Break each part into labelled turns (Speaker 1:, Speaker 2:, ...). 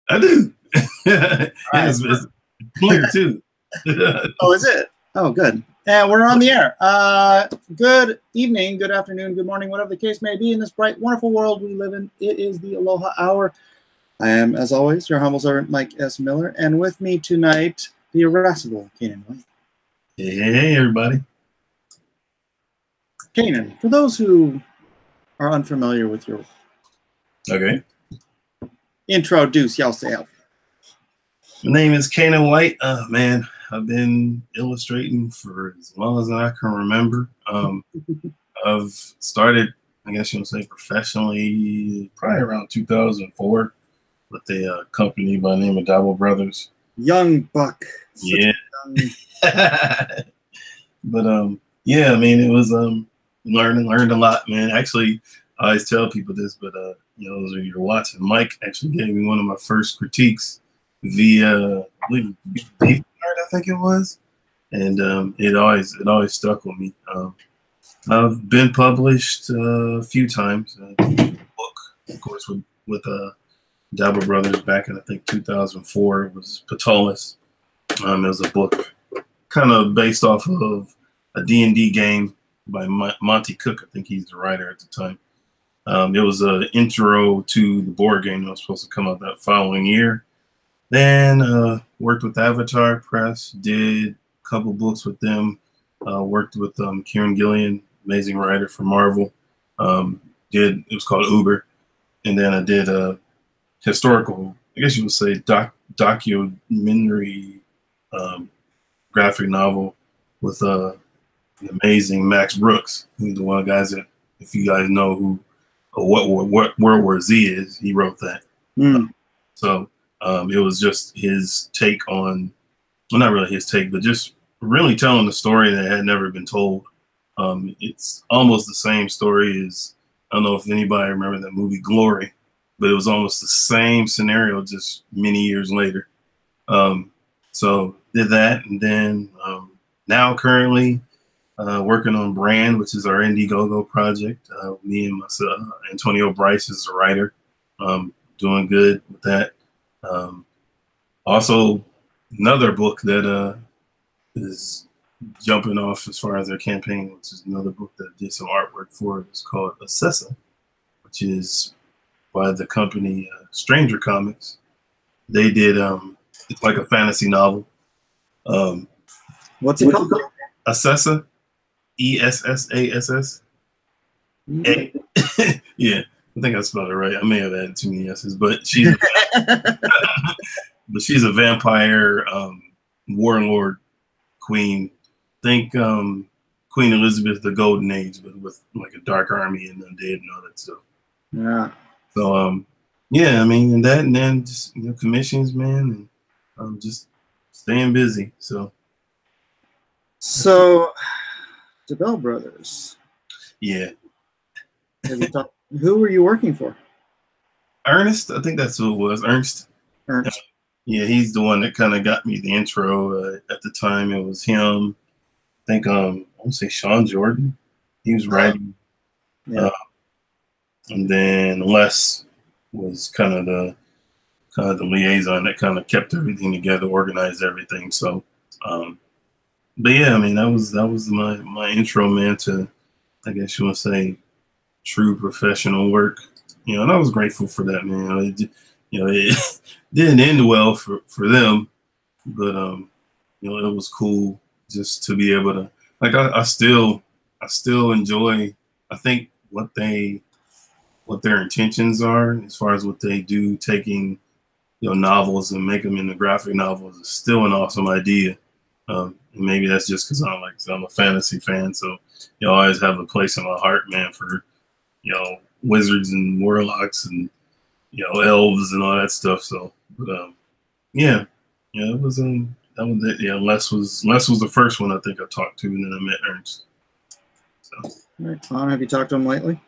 Speaker 1: I do.
Speaker 2: Right.
Speaker 1: It's clear too.
Speaker 2: Oh, is it? Oh, good. And we're on the air. Good evening, good afternoon, good morning, whatever the case may be in this bright, wonderful world we live in. It is the Aloha Hour. I am, as always, your humble servant, Mike S. Miller, and with me tonight, the irascible Kanan White.
Speaker 1: Hey, everybody.
Speaker 2: Kanan, for those who are unfamiliar with your introduce yourself.
Speaker 1: My name is Kanan White. Man, I've been illustrating for as long as I can remember. I've started, I guess you would say, professionally probably around 2004 with a company by the name of Daredevil Brothers.
Speaker 2: Young buck.
Speaker 1: Yeah. But yeah, I mean, it was learned a lot, man. Actually, I always tell people this, but you know, those of you who are watching, Mike actually gave me one of my first critiques via I think it was, and it always stuck with me. I've been published a few times. Book, of course, with Daredevil Brothers back in I think 2004. It was Patolis. It was a book kind of based off of a D&D game by Monty Cook. I think he's the writer at the time. It was an intro to the board game that was supposed to come out that following year. Then worked with Avatar Press, did a couple books with them, worked with Kieran Gillian, amazing writer for Marvel. It was called Uber. And then I did a historical, I guess you would say, documentary graphic novel with the amazing Max Brooks, who's the one of the guys that, if you guys know who what World War Z is, he wrote that. So it was just his take on, well, not really his take, but just really telling the story that had never been told. It's almost the same story as, I don't know if anybody remember that movie Glory, but it was almost the same scenario just many years later. So did that, and then now currently working on Brand, which is our Indiegogo project. Me and myself, Antonio Bryce is a writer. Doing good with that. Also, another book that is jumping off as far as their campaign, which is another book that I did some artwork for. It's called Assessa, which is by the company Stranger Comics. They did it's like a fantasy novel.
Speaker 2: What's it called?
Speaker 1: Assessa, ESSASS. Yeah, I think I spelled it right. I may have added too many S's, but she's a vampire warlord queen. Think Queen Elizabeth, the Golden Age, but with like a dark army and undead and all that stuff.
Speaker 2: Yeah.
Speaker 1: So yeah, I mean, and then just, you know, commissions, man, and just staying busy. So
Speaker 2: DeBell Brothers.
Speaker 1: Yeah.
Speaker 2: Who were you working for?
Speaker 1: Ernest, I think that's who it was. Ernst. Yeah, he's the one that kind of got me the intro. At the time, it was him. I think I want to say Sean Jordan. He was writing. Yeah. And then Les was kind of the liaison that kind of kept everything together, organized everything. So, but yeah, I mean, that was my intro, man, to, I guess you want to say, true professional work. You know, and I was grateful for that, man. It didn't end well for them, but you know, it was cool just to be able to, like, I still enjoy, I think, what their intentions are as far as what they do, taking, you know, novels and make them into graphic novels is still an awesome idea. And maybe that's just because I'm a fantasy fan, so you know, I always have a place in my heart, man, for, you know, wizards and warlocks and, you know, elves and all that stuff. So, but yeah, it was that was it. Yeah, Les was the first one I think I talked to, and then I met Ernst. So,
Speaker 2: right. Have you talked to him lately?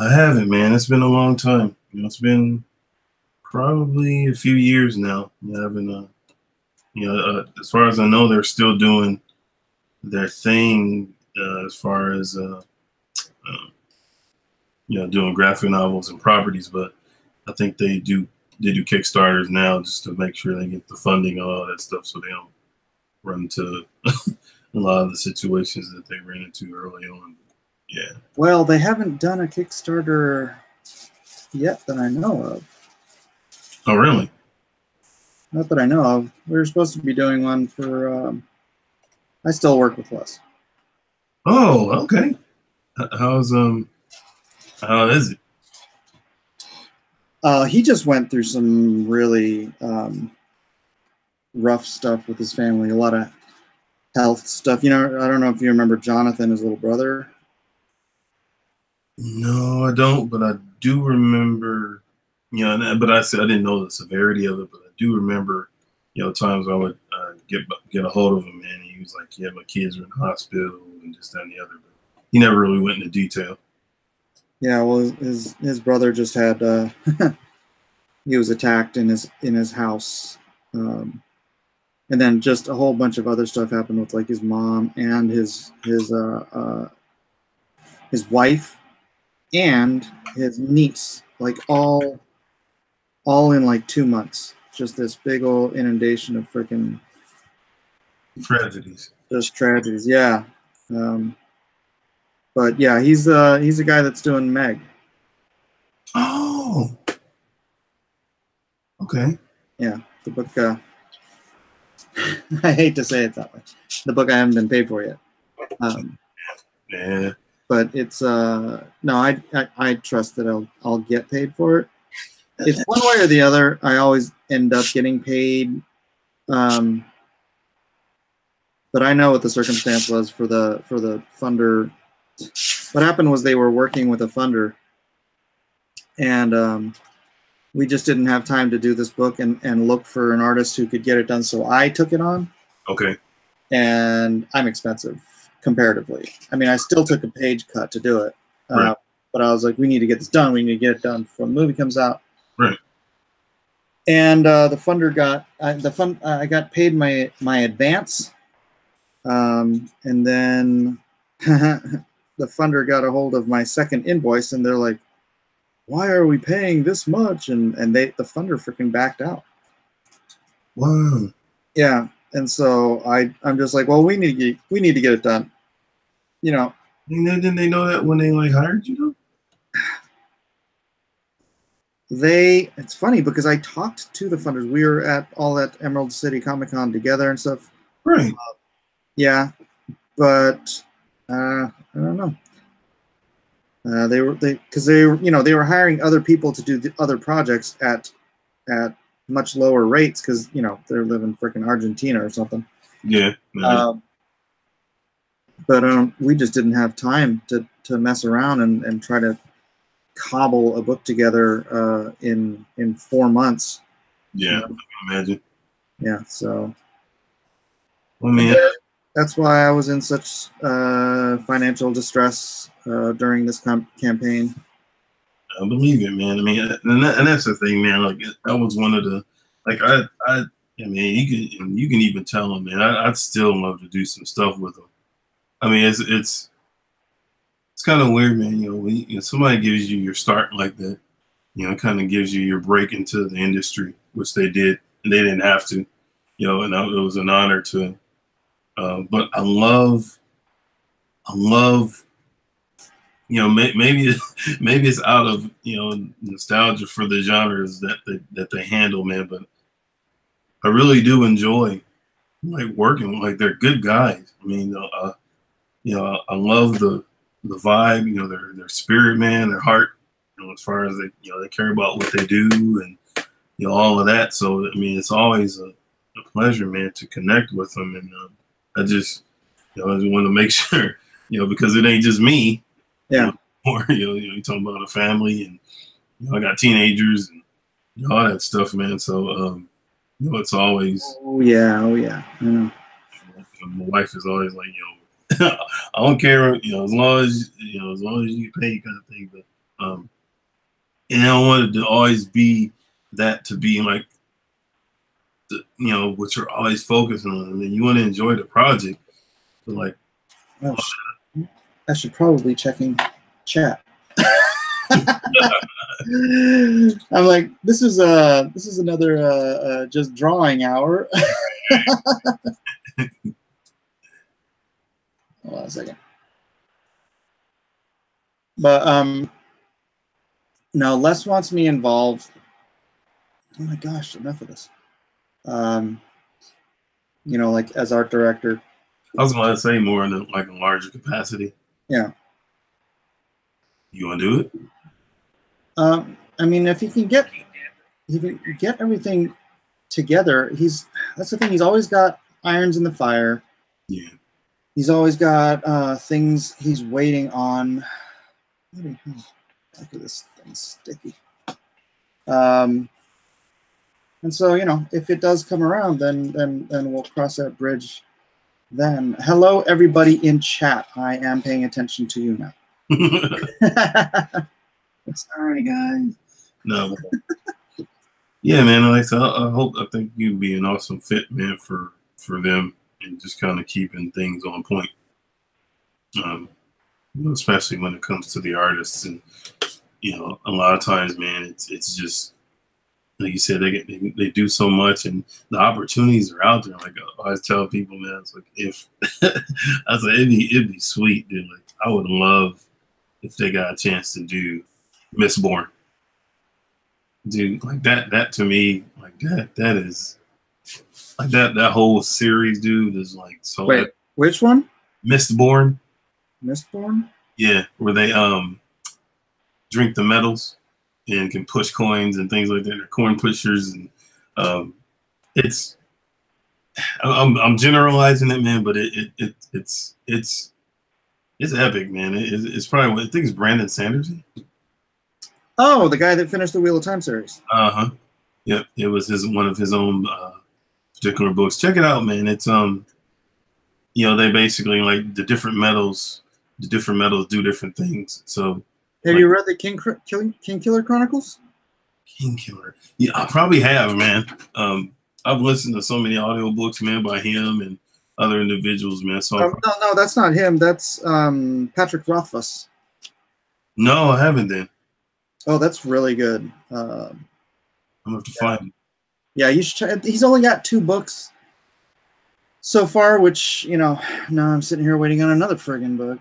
Speaker 1: I haven't, man. It's been a long time. You know, it's been probably a few years now. I haven't. You know, as far as I know, they're still doing their thing as far as you know, doing graphic novels and properties, but I think they do do Kickstarters now just to make sure they get the funding and all that stuff, so they don't run into a lot of the situations that they ran into early on. Yeah.
Speaker 2: Well, they haven't done a Kickstarter yet that I know of.
Speaker 1: Oh, really?
Speaker 2: Not that I know of. We were supposed to be doing one for. I still work with Les.
Speaker 1: Oh, okay. How is it?
Speaker 2: He just went through some really rough stuff with his family. A lot of health stuff. You know, I don't know if you remember Jonathan, his little brother.
Speaker 1: No, I don't, but I do remember. You know, but I said I didn't know the severity of it, but I do remember. You know, times I would get a hold of him, and he was like, "Yeah, my kids are in the hospital and this, that, and the other." But he never really went into detail.
Speaker 2: Yeah, well, his brother just had he was attacked in his house, and then just a whole bunch of other stuff happened with like his mom and his wife and his niece, like all in like 2 months. Just this big old inundation of freaking
Speaker 1: Tragedies.
Speaker 2: Just tragedies, yeah. But yeah, he's a guy that's doing Meg.
Speaker 1: Oh, okay.
Speaker 2: Yeah, the book. I hate to say it that way. The book I haven't been paid for yet.
Speaker 1: Yeah.
Speaker 2: But it's no, I trust that I'll get paid for it. It's one way or the other. I always end up getting paid. But I know what the circumstance was for the funder. What happened was they were working with a funder, and we just didn't have time to do this book and look for an artist who could get it done. So I took it on.
Speaker 1: Okay.
Speaker 2: And I'm expensive comparatively. I mean, I still took a page cut to do it.
Speaker 1: Right.
Speaker 2: But I was like, we need to get this done. We need to get it done before the movie comes out.
Speaker 1: Right.
Speaker 2: And the funder got I got paid my advance, and then the funder got a hold of my second invoice, and they're like, "Why are we paying this much?" And the funder freaking backed out.
Speaker 1: Wow.
Speaker 2: Yeah, and so I'm just like, well, we need to get it done. You know.
Speaker 1: Didn't they know that when they like hired you though?
Speaker 2: It's funny because I talked to the funders. We were all at Emerald City Comic Con together and stuff.
Speaker 1: Right.
Speaker 2: Yeah, but I don't know. They were hiring other people to do the other projects at much lower rates because they're living freaking Argentina or something.
Speaker 1: Yeah.
Speaker 2: But we just didn't have time to mess around and try to cobble a book together in 4 months.
Speaker 1: Yeah, I can imagine.
Speaker 2: Yeah, so.
Speaker 1: Well, man,
Speaker 2: that's why I was in such financial distress during this campaign.
Speaker 1: I believe it, man. I mean, and that's the thing, man. Like that was one of the I mean, you can even tell them, man. I'd still love to do some stuff with them. I mean, it's kind of weird, man. When somebody gives you your start like that, it kind of gives you your break into the industry, which they did, and they didn't have to, and it was an honor to. But I love, maybe it's out of nostalgia for the genres that they handle, man. But I really do enjoy like working. Like they're good guys. I mean, I love the vibe. Their spirit, man. Their heart. As far as they care about what they do and all of that. So I mean, it's always a pleasure, man, to connect with them. And I just I just want to make sure because it ain't just me.
Speaker 2: Yeah.
Speaker 1: Or you're talking about a family, and I got teenagers and all that stuff, man. So it's always.
Speaker 2: Oh yeah. I know.
Speaker 1: My wife is always like, I don't care, as long as you get paid, kind of thing. But and I wanted to always be that, to be like, what you're always focusing on. I mean, you want to enjoy the project, but like.
Speaker 2: I should probably checking chat. I'm like, this is another just drawing hour. Hold on a second. But no, Les wants me involved. Oh my gosh, enough of this. You know, like as art director.
Speaker 1: I was going to say more in like a larger capacity.
Speaker 2: Yeah.
Speaker 1: You want to do it?
Speaker 2: I mean, if he can get everything together, that's the thing. He's always got irons in the fire.
Speaker 1: Yeah.
Speaker 2: He's always got things he's waiting on. Look at this thing sticky. And so, you know, if it does come around, then we'll cross that bridge. Then, hello everybody in chat. I am paying attention to you now.
Speaker 1: Sorry, guys. No. Yeah, man. Like, so I think you'd be an awesome fit, man, for them, and just kind of keeping things on point. You know, especially when it comes to the artists, and you know, a lot of times, man, it's just like you said, they do so much, and the opportunities are out there. Like I always tell people, man, it's like if I was like, it'd be sweet, dude. Like I would love if they got a chance to do Mistborn. Dude, like that to me, like that is like that whole series, dude, is like so.
Speaker 2: Wait, which one?
Speaker 1: Mistborn.
Speaker 2: Mistborn?
Speaker 1: Yeah, where they drink the metals and can push coins and things like that. They're coin pushers, and it's I'm generalizing it, man, but it's epic, man. It's probably, I think it's Brandon Sanderson.
Speaker 2: Oh, the guy that finished the Wheel of Time series.
Speaker 1: Yep, it was one of his own particular books. Check it out, man. It's you know, they basically like the different metals do different things. So
Speaker 2: have you read the King Killer Chronicles?
Speaker 1: King Killer. Yeah, I probably have, man. I've listened to so many audiobooks, man, by him and other individuals, man. So
Speaker 2: no, that's not him. That's Patrick Rothfuss.
Speaker 1: No, I haven't then.
Speaker 2: Oh, that's really good.
Speaker 1: I'm gonna have to find him.
Speaker 2: Yeah, you should try. He's only got 2 books so far, which, you know, now I'm sitting here waiting on another friggin' book.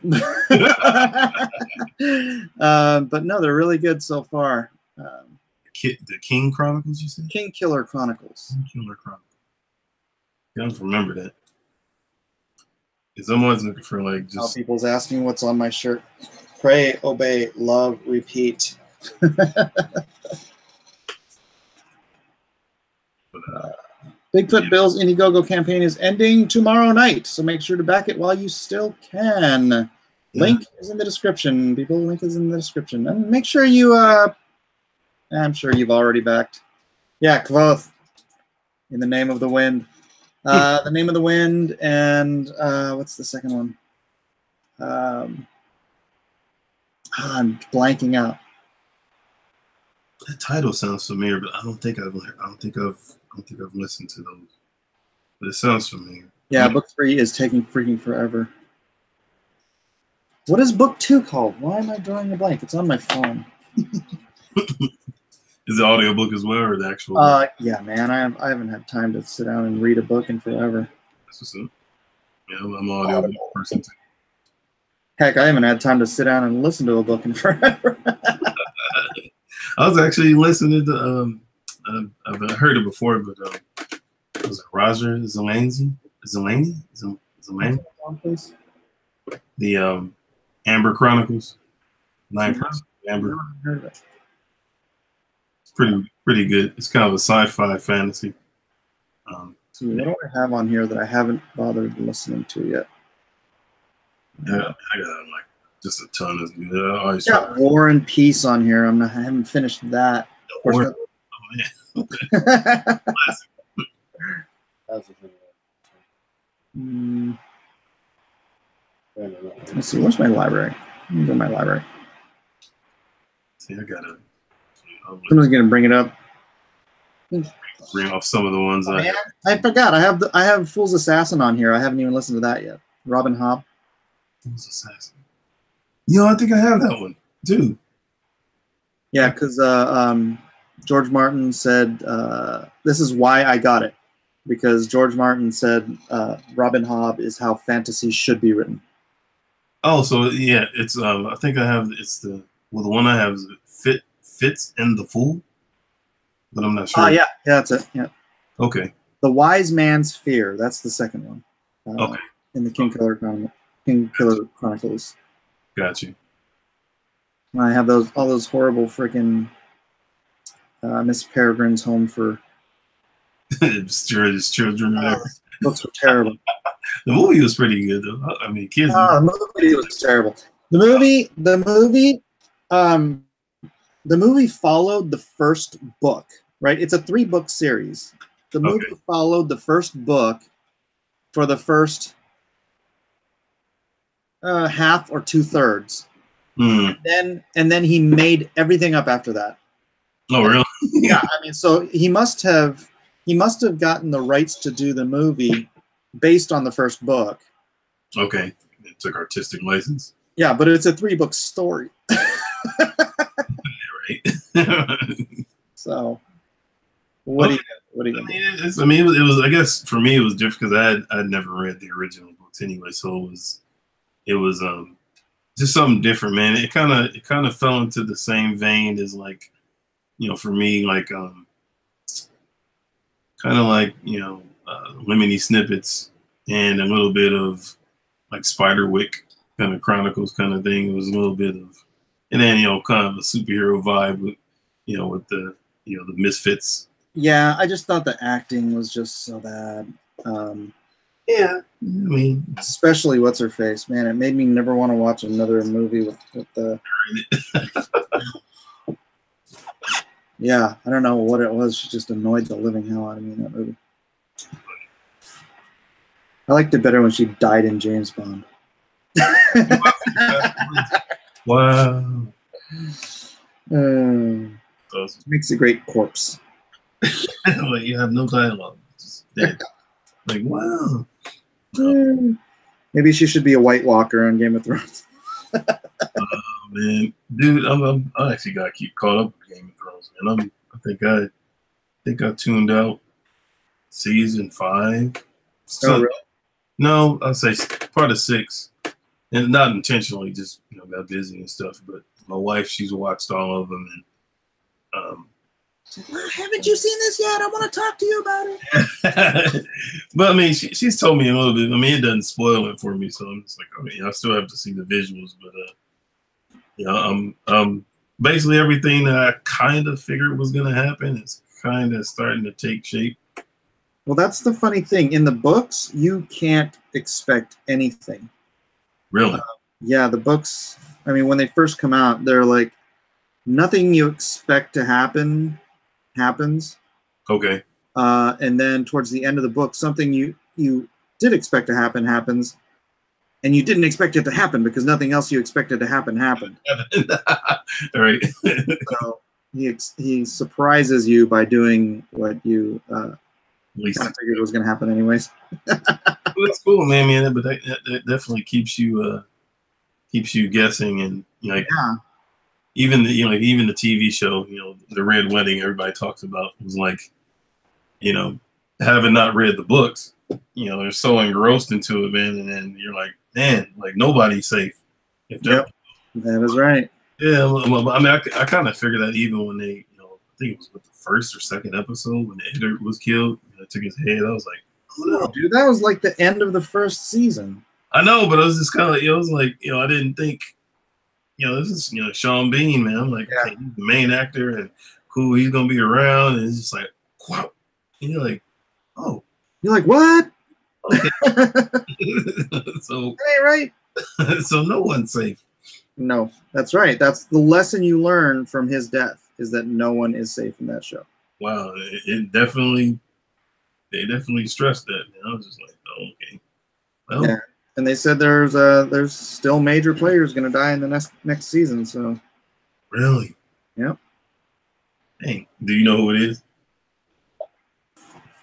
Speaker 2: But no, they're really good so far.
Speaker 1: The King Chronicles, you said?
Speaker 2: King Killer Chronicles.
Speaker 1: King Killer Chronicles. I don't remember that. Because I'm always looking for like just.
Speaker 2: People's asking what's on my shirt. Pray, obey, love, repeat. Bigfoot Bill's Indiegogo campaign is ending tomorrow night, so make sure to back it while you still can. Yeah. Link is in the description, people. Link is in the description. And make sure you, I'm sure you've already backed. Yeah, Kvoth, In the Name of the Wind. The Name of the Wind, and what's the second one? I'm blanking out.
Speaker 1: That title sounds familiar, but I don't think I've listened to those. But it sounds familiar.
Speaker 2: Yeah, book 3 is taking freaking forever. What is book 2 called? Why am I drawing a blank? It's on my phone.
Speaker 1: Is the audiobook as well, or the actual?
Speaker 2: Yeah, man. I haven't had time to sit down and read a book in forever.
Speaker 1: That's what's up. Yeah, I'm an audiobook person too.
Speaker 2: Heck, I haven't had time to sit down and listen to a book in forever.
Speaker 1: I was actually listening to I've heard it before, but was it Roger Zelazny? The Amber Chronicles. 9 Amber. It's pretty good. It's kind of a sci-fi fantasy.
Speaker 2: See, what do I have on here that I haven't bothered listening to yet?
Speaker 1: Yeah, I got like just a ton of good. I
Speaker 2: got War and Peace on here. I haven't finished that.
Speaker 1: Oh man. Okay.
Speaker 2: Let's see. Where's my library? Let me go to my library.
Speaker 1: See, I gotta.
Speaker 2: Someone's gonna bring it up.
Speaker 1: Bring off some of the ones
Speaker 2: I forgot. I have Fool's Assassin on here. I haven't even listened to that yet. Robin Hobb.
Speaker 1: Fool's Assassin. You know, I think I have that one, dude.
Speaker 2: Yeah, because George Martin said this is why I got it, because George Martin said Robin Hobb is how fantasy should be written.
Speaker 1: Oh, so yeah, it's I think I have it's the the one I have is Fitz and the Fool, but I'm not sure.
Speaker 2: Oh yeah, that's it. Yeah.
Speaker 1: Okay.
Speaker 2: The Wise Man's Fear. That's the second one.
Speaker 1: Okay.
Speaker 2: In the King Killer Chronicles.
Speaker 1: Got you.
Speaker 2: I have all those horrible freaking Miss Peregrine's Home for
Speaker 1: children.
Speaker 2: Books were terrible.
Speaker 1: The movie was pretty good though. I mean, kids.
Speaker 2: The movie was terrible. The movie followed the first book, right? It's a 3-book series. The movie followed the first book for the first half or 2/3. And then he made everything up after that.
Speaker 1: Oh, really?
Speaker 2: Yeah, I mean, so he must have gotten the rights to do the movie based on the first book.
Speaker 1: Okay, it took artistic license.
Speaker 2: Yeah, but it's a 3-book story.
Speaker 1: Right.
Speaker 2: So, what do you?
Speaker 1: I mean, it was. I guess for me, it was different because I'd never read the original books anyway, so it was just something different, man. It kind of fell into the same vein as like, for me, like kind of like Lemony Snippets and a little bit of like Spiderwick kind of Chronicles kind of thing. It was a little bit of, and then kind of a superhero vibe with with the the Misfits.
Speaker 2: Yeah, I just thought the acting was just so bad.
Speaker 1: Yeah, I mean,
Speaker 2: especially what's her face, man. It made me never want to watch another movie with the. Yeah, I don't know what it was. She just annoyed the living hell out of me in that movie. I liked it better when she died in James Bond.
Speaker 1: Wow.
Speaker 2: Makes a great corpse.
Speaker 1: Like you have no dialogue. Just dead. Like, wow.
Speaker 2: Maybe she should be a White Walker on Game of Thrones.
Speaker 1: Oh man, dude, I actually got to keep caught up with Game of Thrones, man. I think I tuned out season 5.
Speaker 2: Oh, really?
Speaker 1: No, I'll say part of 6, and not intentionally, just got busy and stuff. But my wife, she's watched all of them, and
Speaker 2: haven't you seen this yet? I want to talk to you about it.
Speaker 1: But I mean, she's told me a little bit. I mean, it doesn't spoil it for me, so I'm just like, I still have to see the visuals. But basically everything that I kind of figured was gonna happen is kind of starting to take shape.
Speaker 2: Well, that's the funny thing. In the books, you can't expect anything.
Speaker 1: Really?
Speaker 2: Yeah, the books. I mean, when they first come out, they're like, nothing you expect to happen happens.
Speaker 1: Okay.
Speaker 2: And then towards the end of the book, something you did expect to happen happens, and you didn't expect it to happen because nothing else you expected to happen happened.
Speaker 1: All right.
Speaker 2: So he surprises you by doing what you at least kind of figured was going to happen anyways.
Speaker 1: Well, that's cool, man. But that definitely keeps you guessing, and
Speaker 2: yeah.
Speaker 1: Even the TV show, the Red Wedding, everybody talks about, was like, having not read the books, they're so engrossed into it, man, and then you're like, man, like nobody's safe.
Speaker 2: Yep, that is right.
Speaker 1: Yeah, well, I mean, I kind of figured that even when they, I think it was with the first or second episode when Eddard was killed, took his head. I was like, oh no,
Speaker 2: dude, that was like the end of the first season.
Speaker 1: I know, but I was just kind of, it was like, I didn't think. This is Sean Bean, man. I'm like, okay, he's the main actor, and cool, he's gonna be around, and it's just like, wow. And you're like, oh,
Speaker 2: you're like, what?
Speaker 1: Okay. So
Speaker 2: hey, right.
Speaker 1: So no one's safe.
Speaker 2: No, that's right. That's the lesson you learn from his death, is that no one is safe in that show.
Speaker 1: Wow, they definitely stressed that. Man. I was just like, oh, okay. Well,
Speaker 2: yeah. And they said there's still major players going to die in the next season. So,
Speaker 1: really?
Speaker 2: Yep.
Speaker 1: Hey, do you know who it is?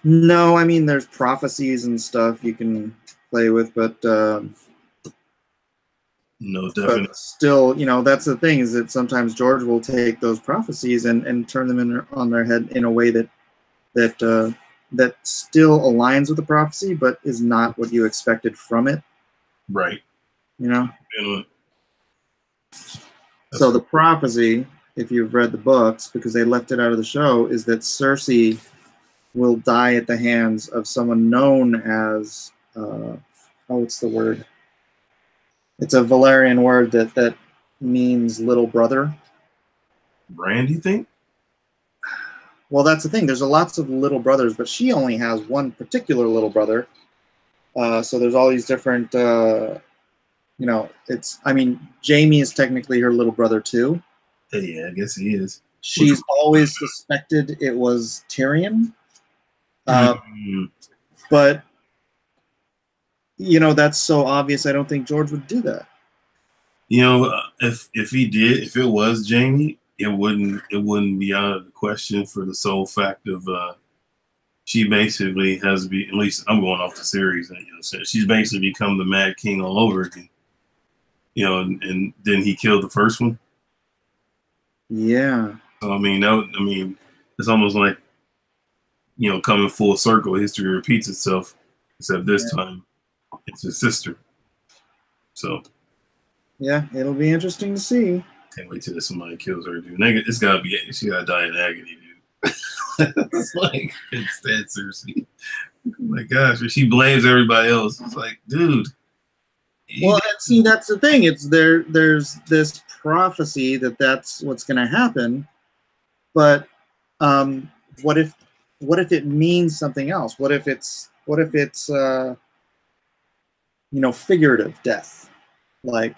Speaker 2: No, I mean there's prophecies and stuff you can play with, but
Speaker 1: No, definitely.
Speaker 2: But still, you know, that's the thing, is that sometimes George will take those prophecies and turn them on their head in a way that still aligns with the prophecy, but is not what you expected from it.
Speaker 1: Right.
Speaker 2: You know?
Speaker 1: So
Speaker 2: the prophecy, if you've read the books, because they left it out of the show, is that Cersei will die at the hands of someone known as, what's the word? It's a Valerian word that means little brother.
Speaker 1: Brand, you think?
Speaker 2: Well, that's the thing. There's lots of little brothers, but she only has one particular little brother. So there's all these different, you know, Jaime is technically her little brother too.
Speaker 1: Yeah, I guess he is.
Speaker 2: She's always suspected it was Tyrion. But, you know, that's so obvious. I don't think George would do that.
Speaker 1: You know, if he did, if it was Jaime, it wouldn't be out of the question, for the sole fact of she basically has at least I'm going off the series, and, you know, she's basically become the Mad King all over again. You know, and then he killed the first one.
Speaker 2: Yeah.
Speaker 1: So it's almost like, you know, coming full circle. History repeats itself, except this time it's his sister. So
Speaker 2: yeah, it'll be interesting to see.
Speaker 1: Can't wait till somebody kills her, dude. It's gotta be, she gotta die in agony, dude. It's like, it's that Cersei. Oh my gosh, she blames everybody else. It's like, dude.
Speaker 2: Well, see, that's the thing. It's there's this prophecy that's what's going to happen, but what if it means something else? What if it's you know, figurative death, like,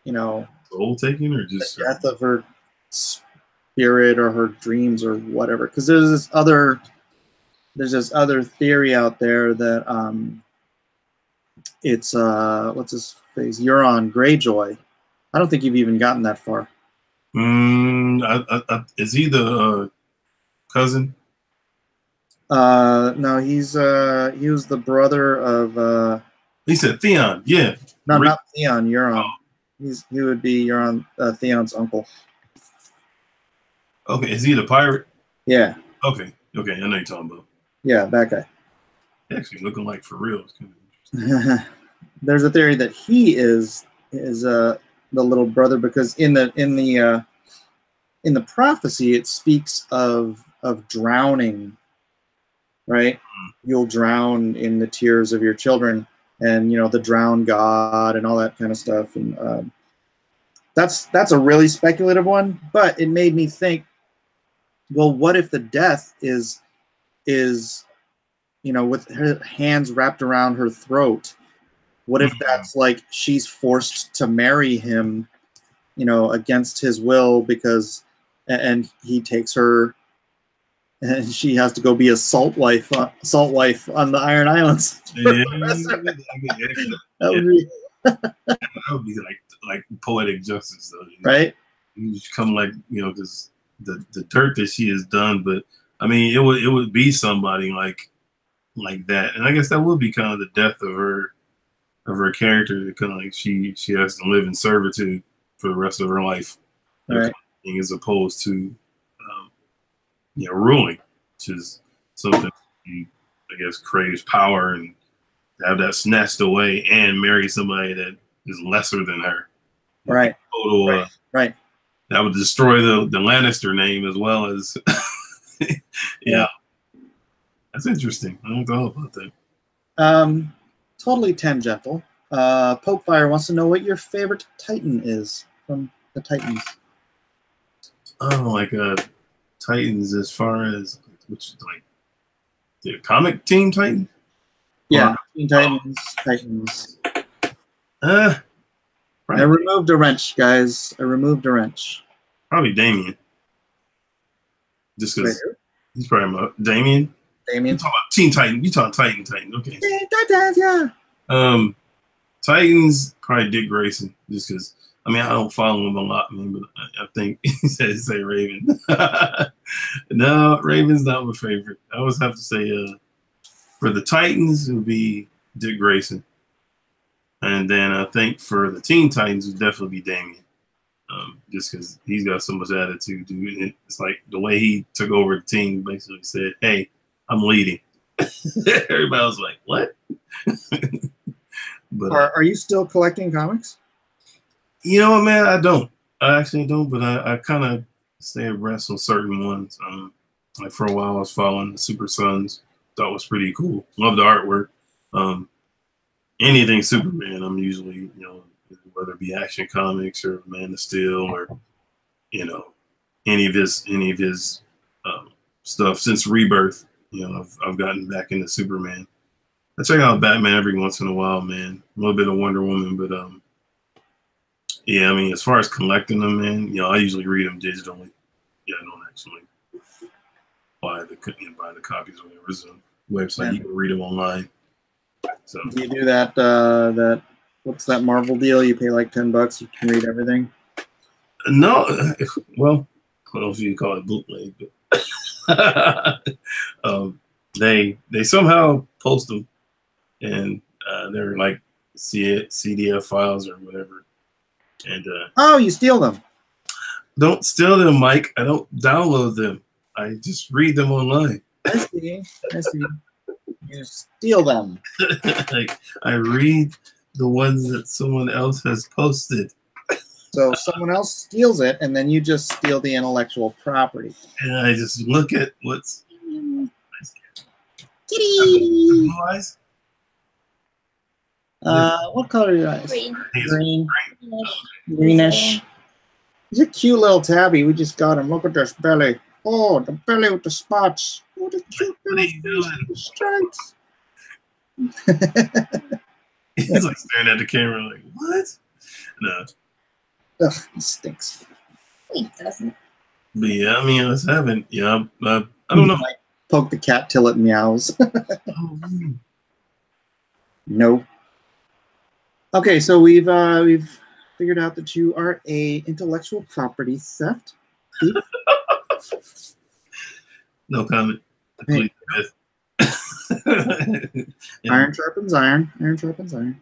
Speaker 2: you know,
Speaker 1: soul taking, or just
Speaker 2: the death of her spirit or her dreams or whatever? Because there's this other theory out there that it's what's his face, Euron Greyjoy. I don't think you've even gotten that far.
Speaker 1: Is he the cousin?
Speaker 2: No, he was the brother of
Speaker 1: he said Theon. Yeah.
Speaker 2: No, not Theon, Euron. Oh. He would be Euron, Theon's uncle.
Speaker 1: Okay, is he the pirate?
Speaker 2: Yeah.
Speaker 1: Okay, I know you're talking about.
Speaker 2: Yeah, that guy.
Speaker 1: Actually looking like for real.
Speaker 2: There's a theory that he is the little brother, because in the prophecy it speaks of drowning, right? You'll drown in the tears of your children, and, you know, the drowned god and all that kind of stuff. And that's a really speculative one, but it made me think, well, what if the death is you know, with her hands wrapped around her throat? What if that's like she's forced to marry him, you know, against his will, because, and he takes her, and she has to go be a salt wife on the Iron Islands.
Speaker 1: Yeah, that would be like poetic justice, though.
Speaker 2: Right?
Speaker 1: You come, like, you know, because the dirt that she has done, but I mean, it would be somebody like that, and I guess that would be kind of the death of her character. Kind of like she has to live in servitude for the rest of her life,
Speaker 2: right?
Speaker 1: As opposed to you know, ruling, which is something he, I guess, craves power, and have that snatched away and marry somebody that is lesser than her.
Speaker 2: Right.
Speaker 1: Total, right. That would destroy the Lannister name as well as. Yeah. That's interesting. I don't know about that.
Speaker 2: Totally tangential. Popefire wants to know what your favorite Titan is from the Titans.
Speaker 1: Oh, like Titans, as far as which, like, the comic Teen Titan?
Speaker 2: Yeah, Teen Titans, Titans.
Speaker 1: Right.
Speaker 2: I removed a wrench, guys. I removed a wrench.
Speaker 1: Probably Damien. Just because he's probably my Damien. You talking about Teen Titan? You talking Titan? Okay.
Speaker 2: Teen Titans, yeah.
Speaker 1: Titans, probably Dick Grayson, just because. I mean, I don't follow him a lot, man, but I think he say Raven. No, Raven's not my favorite. I always have to say, for the Titans, it would be Dick Grayson. And then I think for the Teen Titans, it would definitely be Damian. Just because he's got so much attitude, dude. It's like the way he took over the team, basically said, "Hey, I'm leading." Everybody was like, "What?" But
Speaker 2: are you still collecting comics?
Speaker 1: You know what, man? I don't. I actually don't, but I kind of stay abreast on certain ones. Like for a while, I was following the Super Sons. Thought was pretty cool. Love the artwork. Anything Superman, I'm usually, whether it be Action Comics or Man of Steel or, any of his stuff since Rebirth. I've gotten back into Superman. I check out Batman every once in a while, man. A little bit of Wonder Woman, but yeah, I mean, as far as collecting them, man, I usually read them digitally. Yeah, I don't actually buy the copies or whatever. There's a website you can read them online. So
Speaker 2: do you do that what's that Marvel deal? You pay like $10, you can read everything.
Speaker 1: No, well, I don't know if you call it bootleg, but they somehow post them, and they're like CDF files or whatever. And
Speaker 2: oh, you steal them?
Speaker 1: Don't steal them, Mike. I don't download them. I just read them online.
Speaker 2: I see. You steal them.
Speaker 1: Like, I read the ones that someone else has posted.
Speaker 2: So someone else steals it, and then you just steal the intellectual property.
Speaker 1: And I just look at what's.
Speaker 2: Kitty.
Speaker 1: Blue eyes?
Speaker 2: What color are your eyes?
Speaker 3: Green.
Speaker 2: Greenish. He's a cute little tabby. We just got him. Look at this belly. Oh, the belly with the spots. Oh, the cute
Speaker 1: What are you doing?
Speaker 2: stripes.
Speaker 1: He's like staring at the camera like, what? No.
Speaker 2: Ugh, he stinks.
Speaker 3: He doesn't.
Speaker 1: But yeah, I mean, I was having, I don't know.
Speaker 2: Like, poke the cat till it meows.
Speaker 1: Oh,
Speaker 2: No. Okay, so we've figured out that you are a intellectual property theft thief.
Speaker 1: no comment.
Speaker 2: Hey. Iron sharpens iron. Iron sharpens iron.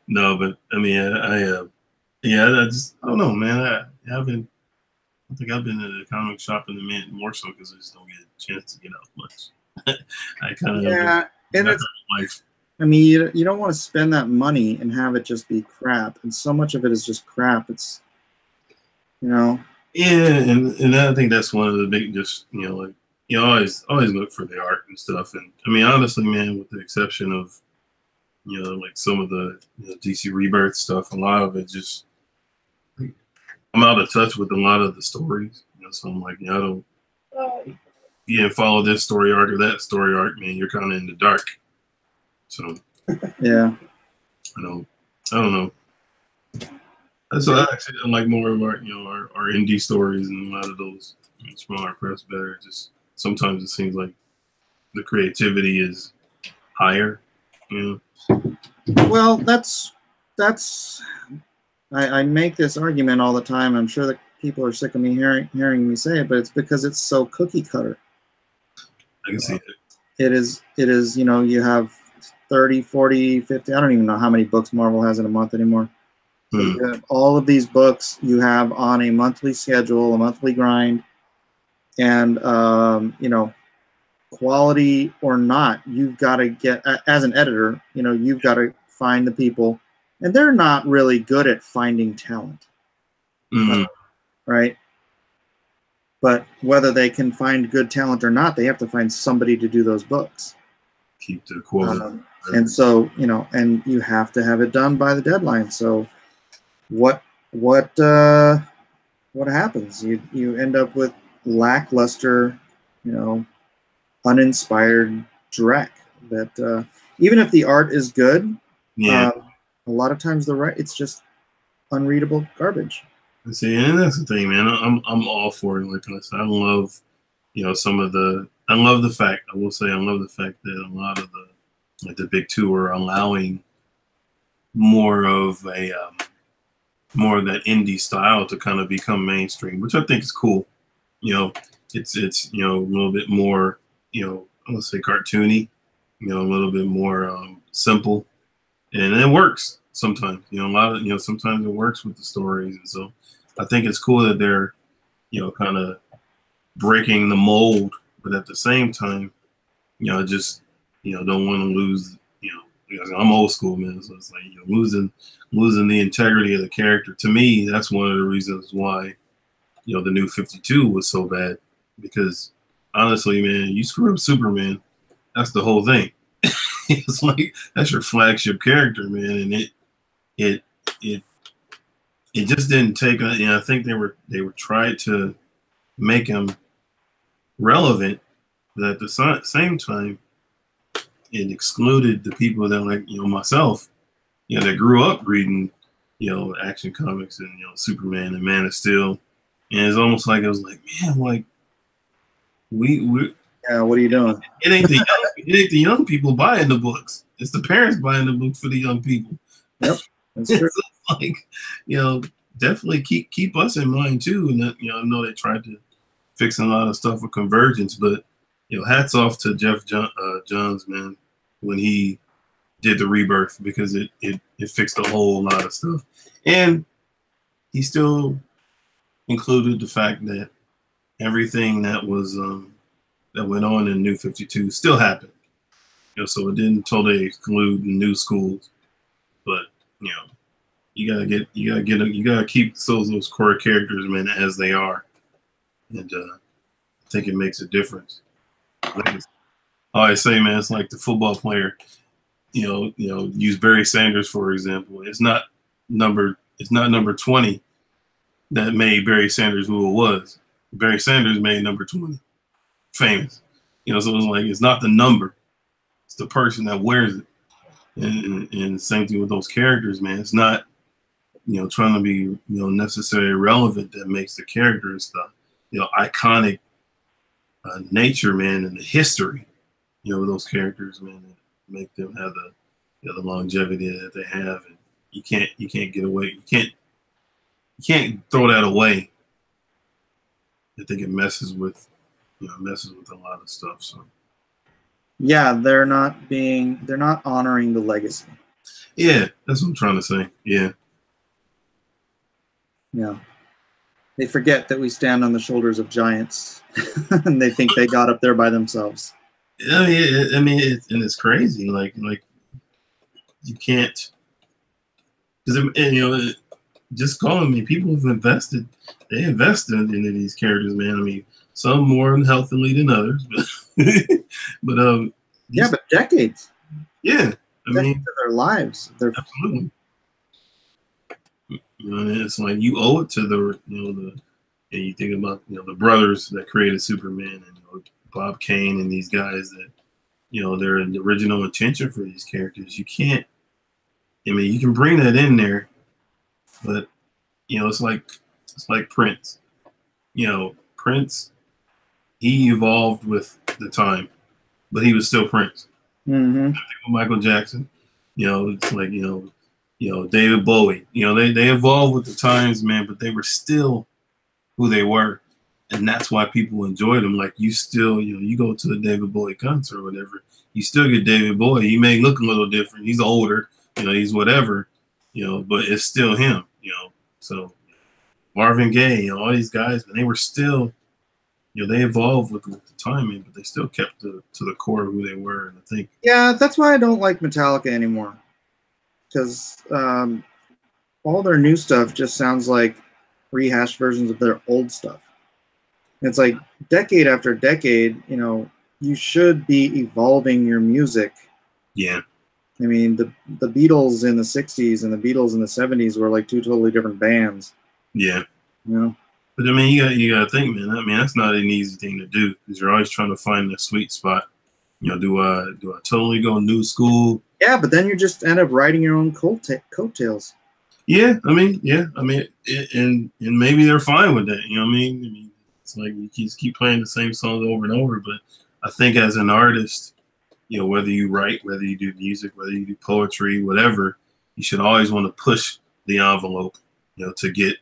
Speaker 1: No, but I mean, I don't know, man. I don't think I've been in a comic shop in a minute, more so because I just don't get a chance to get out much. I kind of
Speaker 2: and it's life. I mean, you don't want to spend that money and have it just be crap, and so much of it is just crap. It's
Speaker 1: Yeah, and I think that's one of the big, just like you always look for the art and stuff. And I mean, honestly, man, with the exception of like some of the DC Rebirth stuff, a lot of it just I'm out of touch with a lot of the stories. So I'm like, I don't. You didn't follow this story arc or that story arc, man. You're kind of in the dark. So
Speaker 2: yeah,
Speaker 1: I don't know. That's why I like more of our our indie stories and a lot of those smaller press better. Just sometimes it seems like the creativity is higher.
Speaker 2: Well, that's I make this argument all the time. I'm sure that people are sick of me hearing me say it, but it's because it's so cookie cutter.
Speaker 1: I can see it.
Speaker 2: It is, you have 30, 40, 50, I don't even know how many books Marvel has in a month anymore. So you have all of these books you have on a monthly schedule, a monthly grind, and quality or not, you've got to get, as an editor, you've got to find the people, and they're not really good at finding talent, right? But whether they can find good talent or not, they have to find somebody to do those books.
Speaker 1: Keep the quality.
Speaker 2: And so, and you have to have it done by the deadline. So what happens? You end up with lackluster, uninspired dreck that even if the art is good, a lot of times it's just unreadable garbage.
Speaker 1: See, and that's the thing, man. I'm all for it. Like I said, I love, I love the fact that a lot of the big two are allowing more of that indie style to kind of become mainstream, which I think is cool. It's a little bit more, I want to say cartoony, a little bit more simple. and it works sometimes. You know, a lot of sometimes it works with the stories, and so I think it's cool that they're kind of breaking the mold, but at the same time, just don't want to lose. Because I'm old school, man, so it's like losing the integrity of the character. To me, that's one of the reasons why the new 52 was so bad, because honestly, man, you screw up Superman, that's the whole thing. It's like that's your flagship character, man, and it just didn't take. I think they were trying to make him relevant, but at the same time, it excluded the people that myself, that grew up reading, Action Comics and Superman and Man of Steel, and it's almost like it was like, man, like we
Speaker 2: yeah, what are you doing?
Speaker 1: It ain't the young people buying the books. It's the parents buying the books for the young people.
Speaker 2: Yep, that's true.
Speaker 1: So like, definitely keep us in mind too. And that, I know they tried to fix a lot of stuff with Convergence, but hats off to Jeff Johns, man, when he did the Rebirth, because it fixed a whole lot of stuff, and he still included the fact that everything that was that went on in New 52 still happened. So it didn't totally exclude the new schools, but you gotta keep those core characters, man, as they are, and I think it makes a difference. Like I always say, man, it's like the football player. Use Barry Sanders for example. It's not number 20 that made Barry Sanders who it was. Barry Sanders made number 20 famous. So it's like it's not the number, it's the person that wears it. And same thing with those characters, man. It's not trying to be necessarily relevant that makes the characters the iconic nature, man, and the history those characters, man, that make them have the longevity that they have. And you can't get away. You can't throw that away. I think it messes with a lot of stuff. So
Speaker 2: yeah, they're not honoring the legacy.
Speaker 1: Yeah, that's what I'm trying to say. Yeah.
Speaker 2: They forget that we stand on the shoulders of giants, and they think they got up there by themselves.
Speaker 1: And it's crazy. Like you can't, because just calling me, people have invested. They invested into these characters, man. Some more unhealthily than others, but
Speaker 2: yeah, but decades.
Speaker 1: Yeah,
Speaker 2: of their lives.
Speaker 1: Absolutely. It's like you owe it to the and you think about the brothers that created Superman, and Bob Kane and these guys that they're the original intention for these characters. You can't. You can bring that in there, but it's like Prince. Prince, he evolved with the time, but he was still Prince.
Speaker 2: Mm-hmm.
Speaker 1: Michael Jackson, it's like David Bowie. They evolved with the times, man, but they were still who they were, and that's why people enjoyed them. Like you still, you go to a David Bowie concert or whatever, you still get David Bowie. He may look a little different. He's older, he's whatever, but it's still him. So Marvin Gaye, all these guys, and they were still, they evolved with the timing, but they still kept to the core of who they were. And I think,
Speaker 2: yeah, that's why I don't like Metallica anymore, because all their new stuff just sounds like rehashed versions of their old stuff. It's like decade after decade, you should be evolving your music.
Speaker 1: Yeah.
Speaker 2: The Beatles in the 60s and the Beatles in the 70s were like two totally different bands.
Speaker 1: Yeah. But you gotta think, man. That's not an easy thing to do, because you're always trying to find the sweet spot. Do I totally go new school?
Speaker 2: Yeah, but then you just end up writing your own coattails.
Speaker 1: Yeah, and maybe they're fine with that. It's like you keep playing the same songs over and over. But I think as an artist, whether you write, whether you do music, whether you do poetry, whatever, you should always want to push the envelope, to get,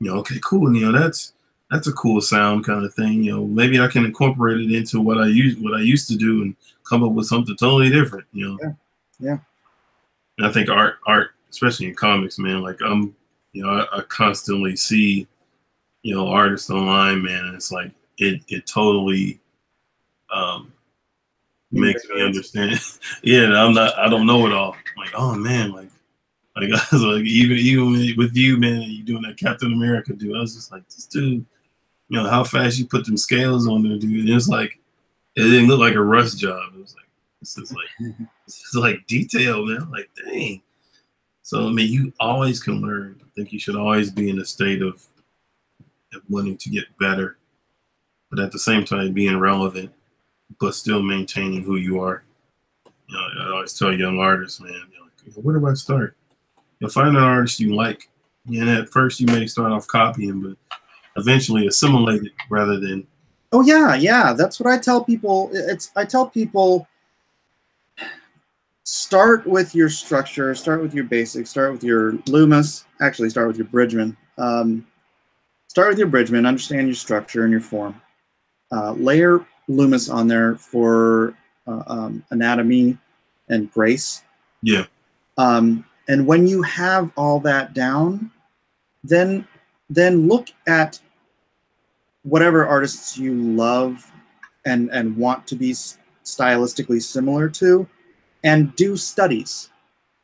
Speaker 1: okay, cool, that's a cool sound kind of thing. Maybe I can incorporate it into what I used to do and come up with something totally different.
Speaker 2: Yeah.
Speaker 1: And I think art, especially in comics, man, like you know, I constantly see, you know, artists online, man, and it's like it totally makes me understand. Yeah, I don't know it all. Like, oh man, like I was like, even with you, man, you doing that Captain America, dude. I was just like, this dude, you know, how fast you put them scales on there, dude. And it's like, it didn't look like a rush job. It was like, this is like detail, man. Like, dang. So I mean, you always can learn. I think you should always be in a state of wanting to get better, but at the same time being relevant, but still maintaining who you are. You know, I always tell young artists, man, you know, like, where do I start? You'll find an artist you like, and at first you may start off copying, but eventually assimilate it rather than.
Speaker 2: Oh yeah, that's what I tell people. I tell people, start with your structure, start with your basics, start with your Loomis. Actually, start with your Bridgman. Start with your Bridgman. Understand your structure and your form. Layer Loomis on there for anatomy and grace.
Speaker 1: Yeah.
Speaker 2: And when you have all that down, then look at whatever artists you love and want to be stylistically similar to, and do studies.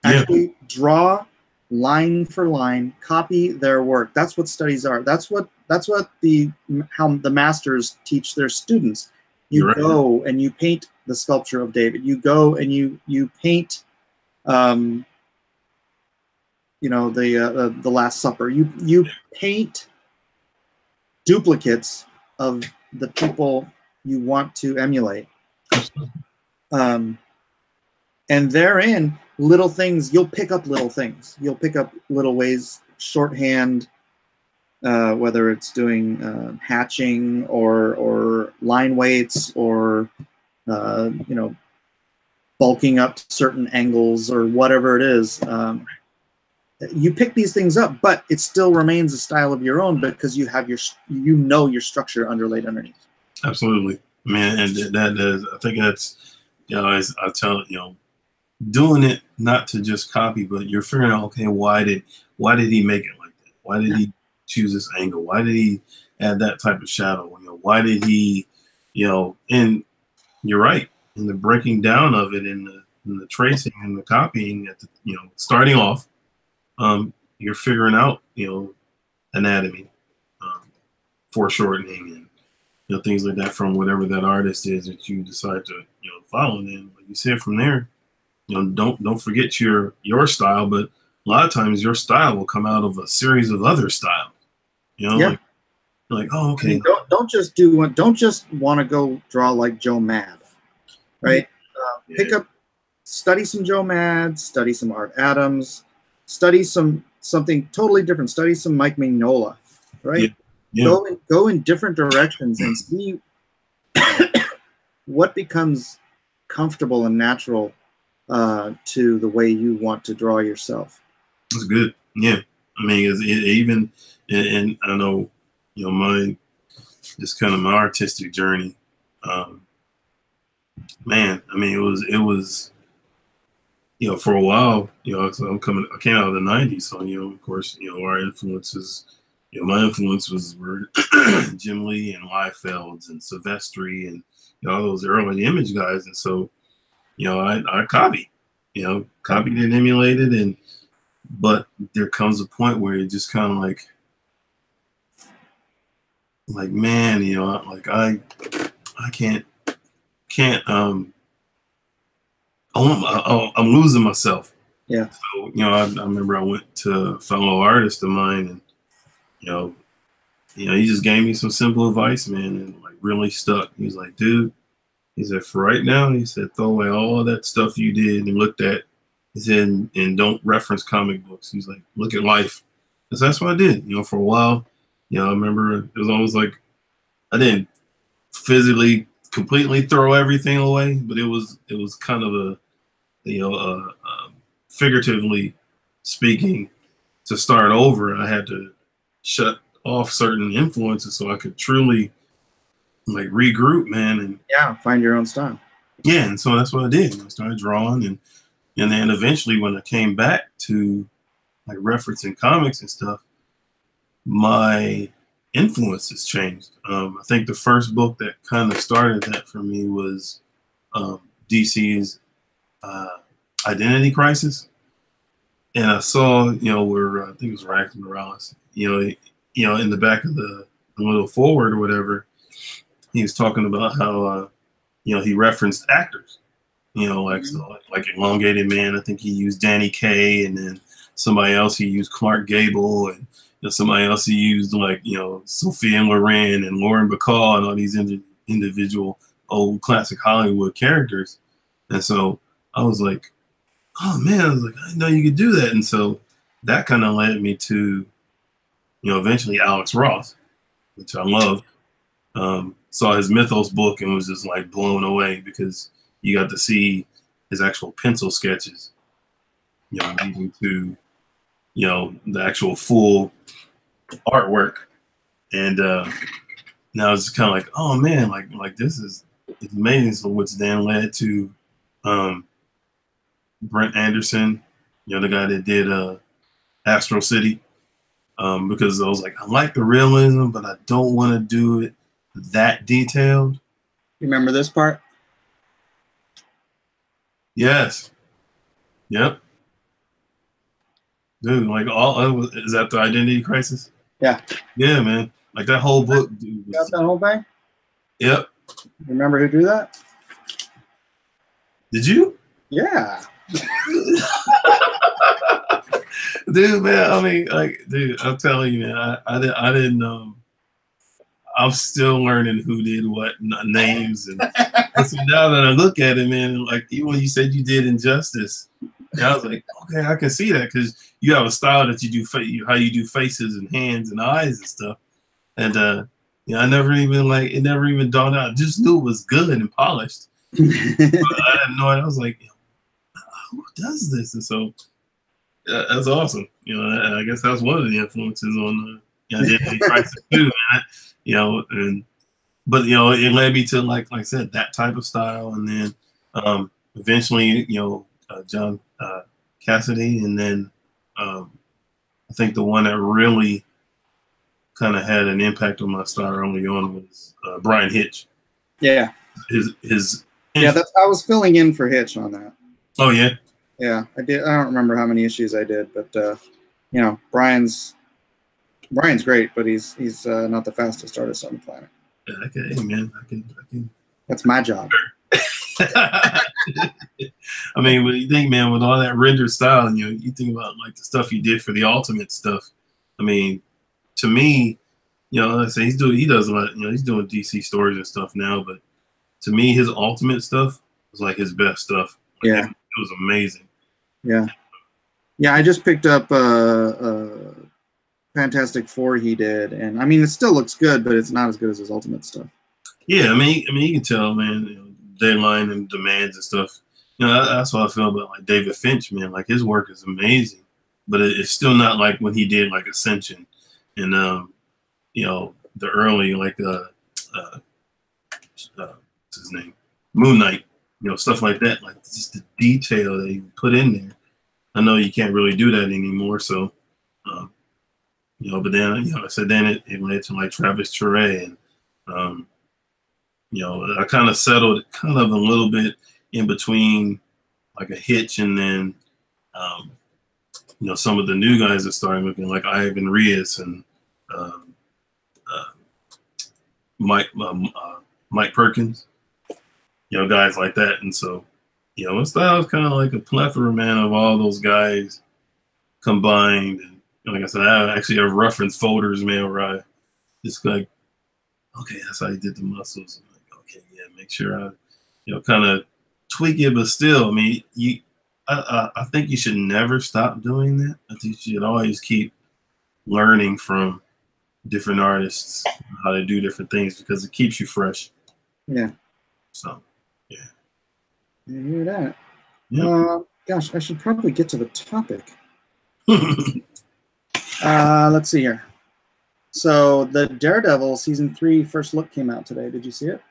Speaker 2: Actually draw line for line, copy their work. That's what studies are. That's what how the masters teach their students. You go and you paint the sculpture of David. You go and you paint you know, the Last Supper. You paint duplicates of the people you want to emulate. And therein, little things, you'll pick up little things. You'll pick up little ways, shorthand, whether it's doing hatching or line weights or, you know, bulking up certain angles or whatever it is. You pick these things up, but it still remains a style of your own because you have your structure underlaid underneath.
Speaker 1: Absolutely, man, and that is, I think that's, you know, as I tell, you know, doing it not to just copy, but you're figuring out, okay, why did he make it like that? Why did he choose this angle? Why did he add that type of shadow? You know, why did he, you know, and you're right, in the breaking down of it, in the tracing and the copying at the, you know, starting off. You're figuring out, you know, anatomy, foreshortening, and, you know, things like that from whatever that artist is that you decide to, you know, follow. And then, like you said, from there, you know, don't forget your style, but a lot of times your style will come out of a series of other styles. You know, like oh, okay. I mean,
Speaker 2: don't just want to go draw like Joe Mad, right? Pick up, study some Joe Mad, study some Art Adams. Study something totally different. Study some Mike Mignola, right? Go in different directions and see what becomes comfortable and natural to the way you want to draw yourself.
Speaker 1: That's good. Yeah, I mean, even and I know, you know, my just kind of my artistic journey. Man, I mean, it was. You know, for a while, you know, so I came out of the '90s, so, you know, of course, you know, our influences, you know, my influences were Jim Lee and Liefelds and Silvestri and, you know, all those early image guys, and so, you know, I copied and emulated, but there comes a point where it just kind of like, man, you know, like I can't. I'm losing myself.
Speaker 2: Yeah.
Speaker 1: So, you know, I remember I went to a fellow artist of mine, and, you know, he just gave me some simple advice, man, and like really stuck. He's like, dude, he said, for right now, he said, throw away all that stuff you did and looked at. He said, and don't reference comic books. He's like, look at life. And so that's what I did. You know, for a while, you know, I remember it was almost like I didn't physically completely throw everything away, but it was kind of a, you know, figuratively speaking, to start over, I had to shut off certain influences so I could truly like regroup, man, and
Speaker 2: find your own style.
Speaker 1: Yeah, and so that's what I did. I started drawing, and And then eventually when I came back to like referencing comics and stuff, my influences changed. I think the first book that kind of started that for me was DC's Identity Crisis. And I saw, where I think it was Rax Morales, in the back of the little forward or whatever, he was talking about how, he referenced actors, like Elongated Man. I think he used Danny Kaye, and then somebody else he used Clark Gable, and somebody else he used Sophia Loren and Lauren Bacall and all these individual old classic Hollywood characters. And so I was like, oh man, I was like, I didn't know you could do that. And so that kind of led me to, eventually Alex Ross, which I loved. Saw his Mythos book and was just like blown away because you got to see his actual pencil sketches, leading to, the actual full artwork. And now it's kind of like, oh man, like this is amazing. So which then led to Brent Anderson, the guy that did Astro City, because I was like, I like the realism, but I don't want to do it that detailed.
Speaker 2: You remember this part?
Speaker 1: Yes. Yep. Dude, like is that the Identity Crisis?
Speaker 2: Yeah.
Speaker 1: Yeah, man. Like that whole book, dude.
Speaker 2: Got that whole thing?
Speaker 1: Yep.
Speaker 2: Remember who drew that?
Speaker 1: Did you?
Speaker 2: Yeah.
Speaker 1: Dude, man, I mean, like, dude, I'm telling you, man, I didn't know. I'm still learning who did what names, and so now that I look at it, man, like even when you said you did Injustice, I was like, okay, I can see that because you have a style that you do, how you do faces and hands and eyes and stuff, and I never even dawned out. I just knew it was good and polished. But I didn't know it. I was like, who does this? And so that's awesome. I guess that's one of the influences on the Identity Crisis too, man. But it led me to like I said, that type of style, and then eventually John Cassidy, and then I think the one that really kind of had an impact on my style early on was Brian Hitch. Yeah.
Speaker 2: I was filling in for Hitch on that.
Speaker 1: Oh yeah.
Speaker 2: Yeah, I did. I don't remember how many issues I did, but Brian's great, but he's not the fastest artist on the planet.
Speaker 1: Yeah, okay, man, I can.
Speaker 2: That's my job.
Speaker 1: I mean, what do you think, man? With all that rendered style, and you think about like the stuff he did for the Ultimate stuff. I mean, to me, like I say, he does a lot. He's doing DC stories and stuff now, but to me, his Ultimate stuff was like his best stuff. Like,
Speaker 2: yeah,
Speaker 1: it was amazing.
Speaker 2: Yeah, I just picked up Fantastic Four he did, and I mean, it still looks good, but it's not as good as his Ultimate stuff.
Speaker 1: Yeah, I mean, you can tell, man. Deadline and demands and stuff. That's what I feel about like David Finch, man. Like his work is amazing, but it's still not like when he did like Ascension and the early like what's his name, Moon Knight, stuff like that. Like just the detail that he put in there. I know you can't really do that anymore, so but then I said then it led to like Travis Charest and I kind of settled kind of a little bit in between like a Hitch and then some of the new guys that started looking like Ivan Reyes and Mike Perkins, guys like that. And so my style is kind of like a plethora, man, of all those guys combined. And like I said, I actually have reference folders, man, where I just like, okay, that's how you did the muscles. I'm like, okay, yeah, make sure I, kind of tweak it, but still, I mean, I think you should never stop doing that. I think you should always keep learning from different artists how to do different things because it keeps you fresh.
Speaker 2: Yeah.
Speaker 1: So, yeah.
Speaker 2: You hear that?
Speaker 1: Yeah.
Speaker 2: Gosh, I should probably get to the topic. Let's see here. So the Daredevil season 3 first look came out today. Did you see it?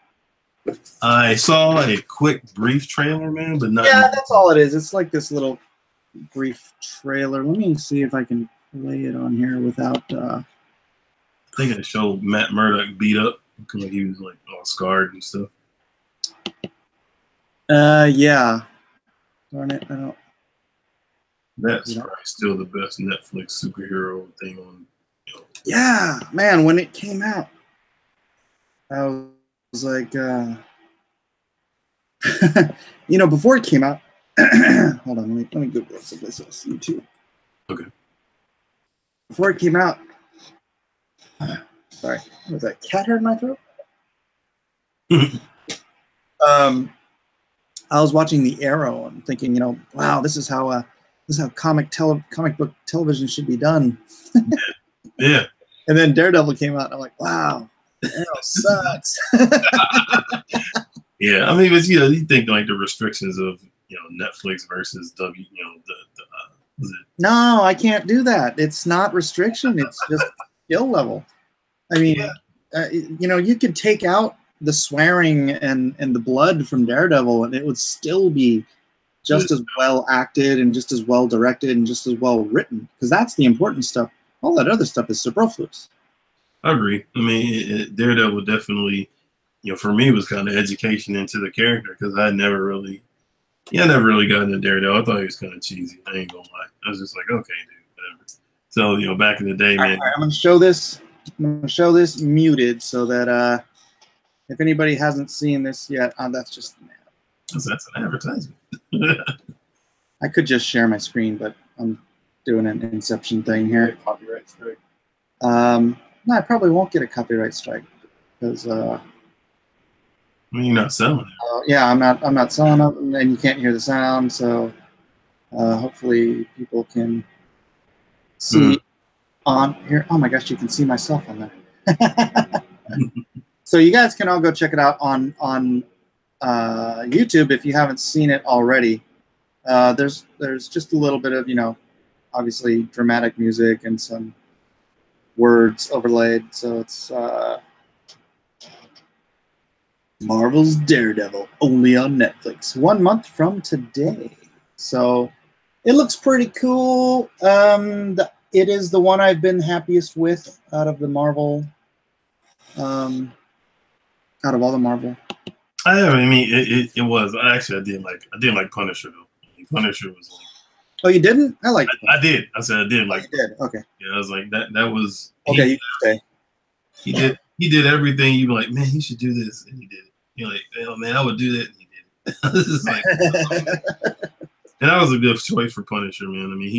Speaker 1: I saw a quick, brief trailer, man, but not.
Speaker 2: Yeah, that's all it is. It's like this little brief trailer. Let me see if I can play it on here without.
Speaker 1: I think it showed Matt Murdock beat up because like, he was like all scarred and stuff.
Speaker 2: Yeah. Darn it, I don't.
Speaker 1: That's probably still the best Netflix superhero thing on. You know.
Speaker 2: Yeah, man. When it came out, I was like, you know, before it came out. Hold on, let me Google this. This is YouTube.
Speaker 1: Okay.
Speaker 2: Before it came out, sorry, was that cat hair in my throat? I was watching The Arrow and thinking, you know, wow, this is how comic book television should be done.
Speaker 1: Yeah.
Speaker 2: And then Daredevil came out, and I'm like, wow, The Arrow sucks.
Speaker 1: Yeah, I mean, but you know, you think like the restrictions of Netflix versus was it?
Speaker 2: No, I can't do that. It's not restriction. It's just skill level. I mean, yeah. You know, you could take out the swearing and the blood from Daredevil, and it would still be just as well acted and just as well directed and just as well written, because that's the important stuff. All that other stuff is superfluous.
Speaker 1: I agree. I mean, Daredevil definitely, for me, was kind of education into the character because I never really got into Daredevil. I thought he was kind of cheesy. I ain't gonna lie. I was just like, okay, dude, whatever. So, back in the day, man.
Speaker 2: All right, I'm gonna show this. I'm gonna show this muted so that if anybody hasn't seen this yet, that's just
Speaker 1: that's an advertisement.
Speaker 2: I could just share my screen, but I'm doing an Inception thing here.
Speaker 1: Copyright strike.
Speaker 2: No, I probably won't get a copyright strike because.
Speaker 1: I mean, you're not selling it.
Speaker 2: Yeah, I'm not selling it, and you can't hear the sound. So hopefully people can see on here. Oh my gosh, you can see myself on there. So you guys can all go check it out on YouTube if you haven't seen it already. There's just a little bit of obviously dramatic music and some words overlaid. So it's Marvel's Daredevil, only on Netflix, 1 month from today. So it looks pretty cool. It is the one I've been happiest with out of the Marvel. Out of all the Marvel.
Speaker 1: I mean, it was. I did like Punisher though. Punisher was like.
Speaker 2: Oh, you didn't? I liked it.
Speaker 1: I did. I said I did like.
Speaker 2: You did. Okay.
Speaker 1: Yeah, I was like that. That was.
Speaker 2: Okay, you can
Speaker 1: stay. He did everything. You were like, man, he should do this, and he did it. You're like, oh, man, I would do that, and he did it. This is like, and that was a good choice for Punisher, man. I mean,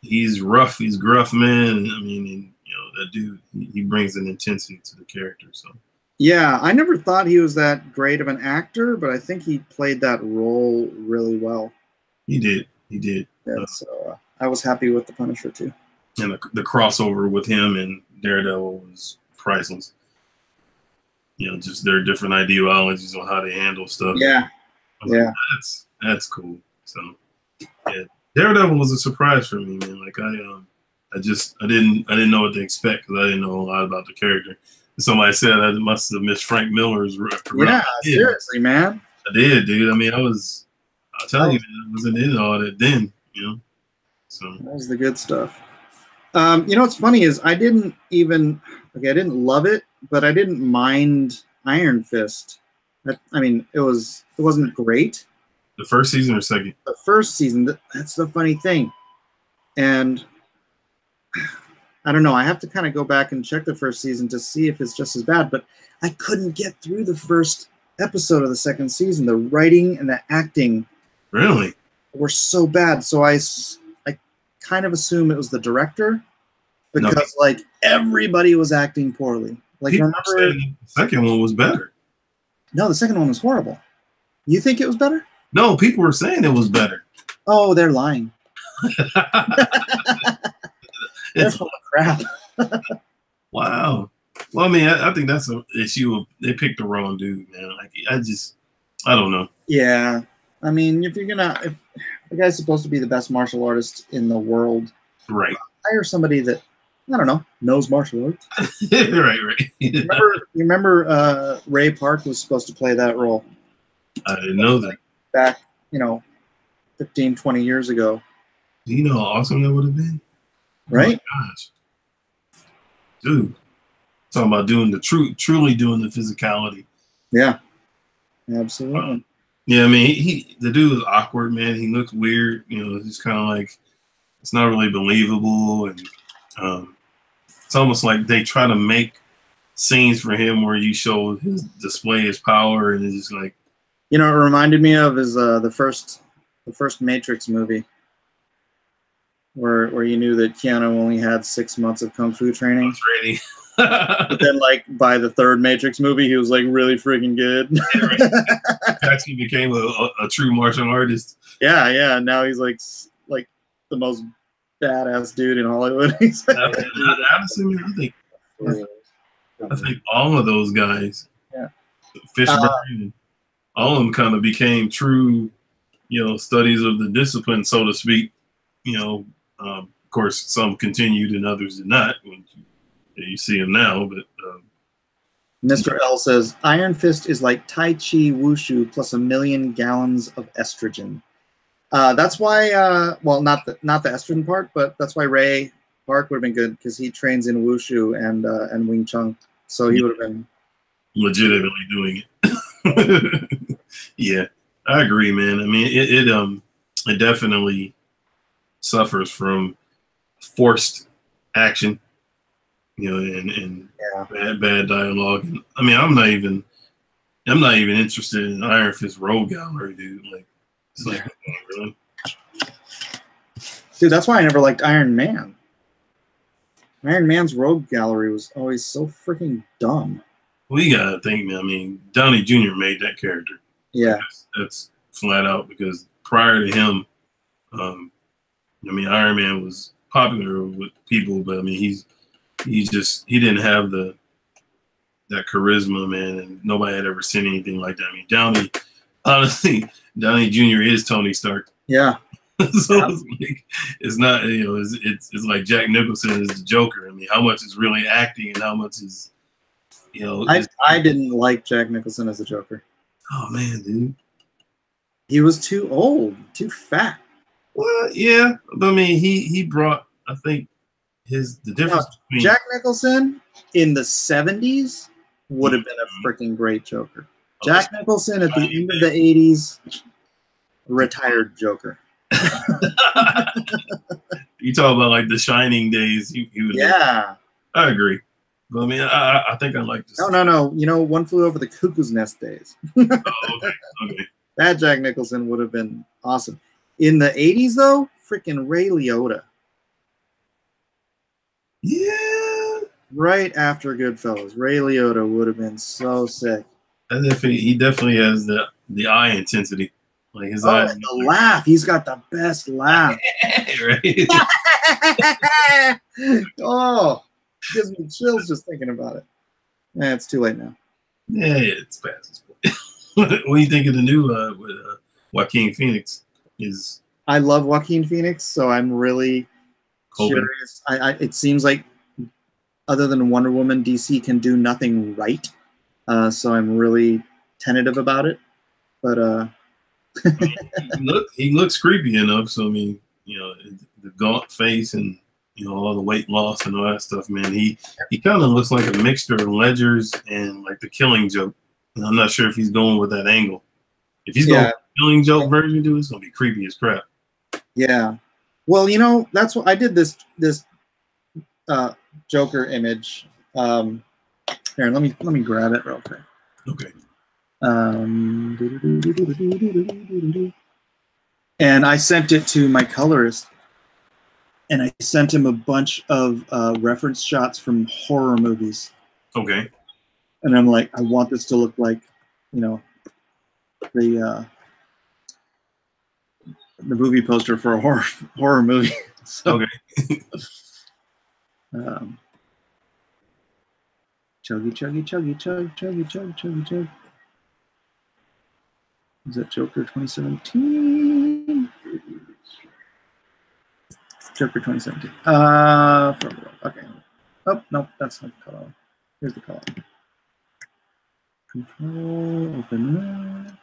Speaker 1: he's rough, he's gruff, man. I mean, and, that dude, he brings an intensity to the character. So. Yeah,
Speaker 2: I never thought he was that great of an actor, but I think he played that role really well.
Speaker 1: He did. He did.
Speaker 2: Yeah, so I was happy with the Punisher too.
Speaker 1: And the crossover with him and Daredevil was priceless. Just their different ideologies on how they handle stuff.
Speaker 2: Yeah.
Speaker 1: Yeah. Like, that's cool. So yeah, Daredevil was a surprise for me, man. Like I didn't know what to expect because I didn't know a lot about the character. Somebody said I must have missed Frank Miller's.
Speaker 2: Yeah, seriously, man.
Speaker 1: I did, dude. I mean, I'll tell you, man, I wasn't in all that then, So
Speaker 2: that was the good stuff. What's funny is I didn't love it, but I didn't mind Iron Fist. I mean, it wasn't great.
Speaker 1: The first season or second?
Speaker 2: The first season. That's the funny thing. And I don't know. I have to kind of go back and check the first season to see if it's just as bad. But I couldn't get through the first episode of the second season. The writing and the acting
Speaker 1: really
Speaker 2: were so bad. So I kind of assume it was the director because like everybody was acting poorly. Like
Speaker 1: remember the second one was better.
Speaker 2: No, the second one was horrible. You think it was better?
Speaker 1: No, people were saying it was better.
Speaker 2: Oh, they're lying. They're full of crap.
Speaker 1: Wow. Well, I mean, I think that's an issue. They picked the wrong dude, man. Like, I don't know.
Speaker 2: Yeah. I mean, if the guy's supposed to be the best martial artist in the world,
Speaker 1: right?
Speaker 2: Hire somebody that I don't know, knows martial arts.
Speaker 1: Right.
Speaker 2: You remember Ray Park was supposed to play that role?
Speaker 1: I didn't know that.
Speaker 2: Back, 15, 20 years ago.
Speaker 1: Do you know how awesome that would have been?
Speaker 2: Right?
Speaker 1: Oh my gosh. Dude. Talking about doing the truly doing the physicality.
Speaker 2: Yeah. Absolutely.
Speaker 1: Yeah, I mean, the dude was awkward, man. He looks weird. It's kind of like it's not really believable, and it's almost like they try to make scenes for him where you show his display his power, and it's just like,
Speaker 2: it reminded me of is the first Matrix movie, where you knew that Keanu only had 6 months of kung fu training. But then, like, by the third Matrix movie, he was like really freaking good.
Speaker 1: Actually became a true martial artist.
Speaker 2: Yeah. Now he's like the most badass dude in Hollywood.
Speaker 1: Honestly, man, I think all of those guys, Fishburne, all of them kind of became true, studies of the discipline, so to speak. Of course, some continued and others did not. You see him now, but
Speaker 2: Mr. L says Iron Fist is like Tai Chi Wushu plus 1 million gallons of estrogen. That's why, well, not the estrogen part, but that's why Ray Park would have been good, because he trains in Wushu and Wing Chun, so he would have been
Speaker 1: legitimately doing it. Yeah, I agree, man. I mean, it definitely suffers from forced action. And bad dialogue. And, I mean, I'm not even interested in Iron Fist Rogue Gallery, dude. Like, it's like, really?
Speaker 2: Dude, that's why I never liked Iron Man. Iron Man's Rogue Gallery was always so freaking dumb.
Speaker 1: Well, you gotta think, man. I mean, Downey Jr. made that character.
Speaker 2: Yeah,
Speaker 1: that's flat out, because prior to him, I mean, Iron Man was popular with people, but I mean, he didn't have that charisma, man, and nobody had ever seen anything like that. I mean, Downey Jr. is Tony Stark.
Speaker 2: Yeah.
Speaker 1: So it's not, it's like Jack Nicholson is the Joker. I mean, how much is really acting and how much is,
Speaker 2: I didn't like Jack Nicholson as the Joker.
Speaker 1: Oh man, dude.
Speaker 2: He was too old, too fat.
Speaker 1: Well, yeah, but I mean, he brought, I think, the difference between
Speaker 2: Jack Nicholson in the 70s would have been a freaking great Joker. Jack Nicholson at the end of the 80s, retired Joker.
Speaker 1: You talk about like the Shining days. He would.
Speaker 2: Yeah,
Speaker 1: I agree. But I mean, I think I like this.
Speaker 2: No. One Flew Over the Cuckoo's Nest days.
Speaker 1: Oh, okay.
Speaker 2: That Jack Nicholson would have been awesome. In the 80s, though, freaking Ray Liotta.
Speaker 1: Yeah.
Speaker 2: Right after Goodfellas, Ray Liotta would have been so sick.
Speaker 1: He definitely has the eye intensity. Like his eyes.
Speaker 2: And the laugh. He's got the best laugh.
Speaker 1: Right.
Speaker 2: Oh, gives me chills just thinking about it. It's too late now.
Speaker 1: Yeah, it's past. What do you think of the new with Joaquin Phoenix?
Speaker 2: I love Joaquin Phoenix, so I'm really curious. It seems like, other than Wonder Woman, DC can do nothing right. So I'm really tentative about it. But
Speaker 1: he looks creepy enough. So I mean, the gaunt face and all the weight loss and all that stuff, man. He kind of looks like a mixture of Ledger's and like the Killing Joke. And I'm not sure if he's going with that angle. If he's going with the Killing Joke version, dude, it's gonna be creepy as crap.
Speaker 2: Yeah. Well, that's what I did. This Joker image. Here, let me grab it real quick.
Speaker 1: Okay.
Speaker 2: And I sent it to my colorist, and I sent him a bunch of reference shots from horror movies.
Speaker 1: Okay.
Speaker 2: And I'm like, I want this to look like, the movie poster for a horror movie. So,
Speaker 1: okay.
Speaker 2: Chuggy, chuggy, chuggy, chug, chuggy, chug, chuggy, chug. Is that Joker 2017? Joker 2017. Okay. Oh, no, that's not the color. Here's the color. Control, open that.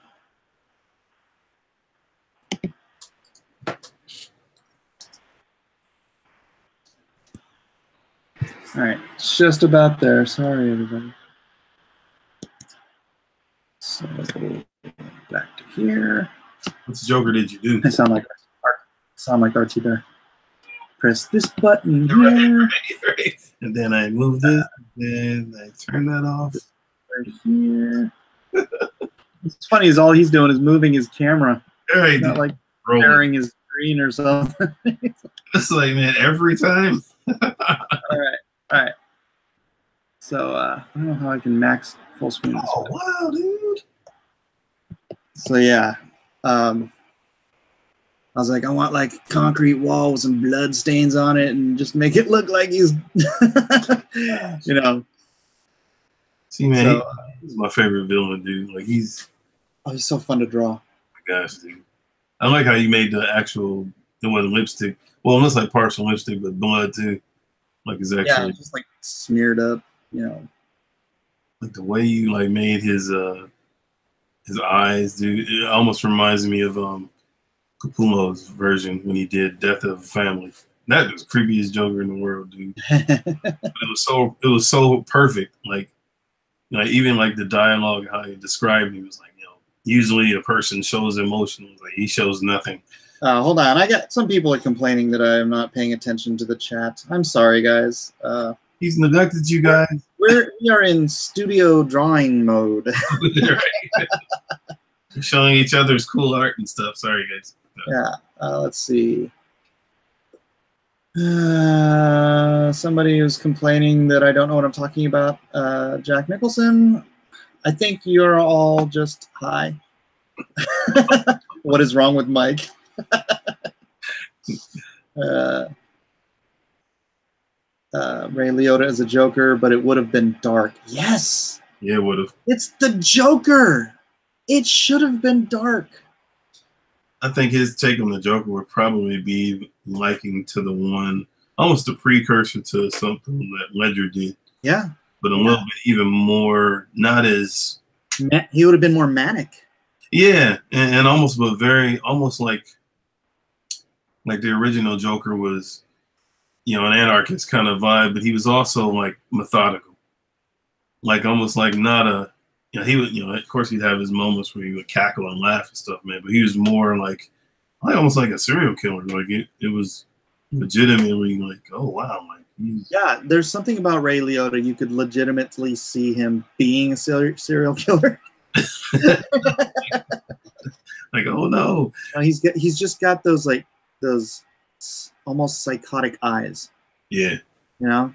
Speaker 2: All right, it's just about there. Sorry, everybody. So back to here.
Speaker 1: Which Joker did you do?
Speaker 2: I sound like Archie Bear. Press this button here.
Speaker 1: Right. And then I move this, and then I turn that off.
Speaker 2: Right here. What's funny is all he's doing is moving his camera.
Speaker 1: Right.
Speaker 2: Not like
Speaker 1: rolling.
Speaker 2: sharing his screen or something.
Speaker 1: It's like, man, every time.
Speaker 2: All right. So I don't know how I can max full screen this.
Speaker 1: Oh, wow, dude.
Speaker 2: So yeah. I was like, I want like concrete wall with some blood stains on it and just make it look like he's, you know.
Speaker 1: See, man, so, he's my favorite villain, dude. Like, he's
Speaker 2: so fun to draw.
Speaker 1: Oh my gosh, dude. I like how you made the one lipstick. Well, it looks like partial lipstick, but blood too. Like, it's actually
Speaker 2: just like smeared up, you know.
Speaker 1: Like the way you like made his eyes, dude. It almost reminds me of Capullo's version when he did Death of a Family. That was the creepiest Joker in the world, dude. It was so perfect. Like even like the dialogue, how he described him was like, you know, usually a person shows emotion, like he shows nothing.
Speaker 2: Hold on, I got some people are complaining that I am not paying attention to the chat. I'm sorry, guys.
Speaker 1: He's neglected you guys.
Speaker 2: We are in studio drawing mode.
Speaker 1: Showing each other's cool art and stuff. Sorry, guys.
Speaker 2: Yeah. Let's see. Somebody was complaining that I don't know what I'm talking about. Jack Nicholson, I think you're all just high. What is wrong with Mike? Ray Liotta as a Joker, but it would have been dark. Yes.
Speaker 1: Yeah, it would have.
Speaker 2: It's the Joker. It should have been dark.
Speaker 1: I think his take on the Joker would probably be liking to the one, almost a precursor to something that Ledger did.
Speaker 2: Yeah.
Speaker 1: But a little bit even more, not as...
Speaker 2: He would have been more manic.
Speaker 1: Yeah, and almost, but very, almost like the original Joker was, you know, an anarchist kind of vibe, but he was also like methodical. Like almost like not a... You know, he would, you know, of course he'd have his moments where he would cackle and laugh and stuff, man, but he was more like almost like a serial killer. Like it was legitimately like, oh wow, like
Speaker 2: yeah, there's something about Ray Liotta, you could legitimately see him being a serial killer.
Speaker 1: Like, oh no.
Speaker 2: He's just got those like those almost psychotic eyes.
Speaker 1: Yeah.
Speaker 2: You know?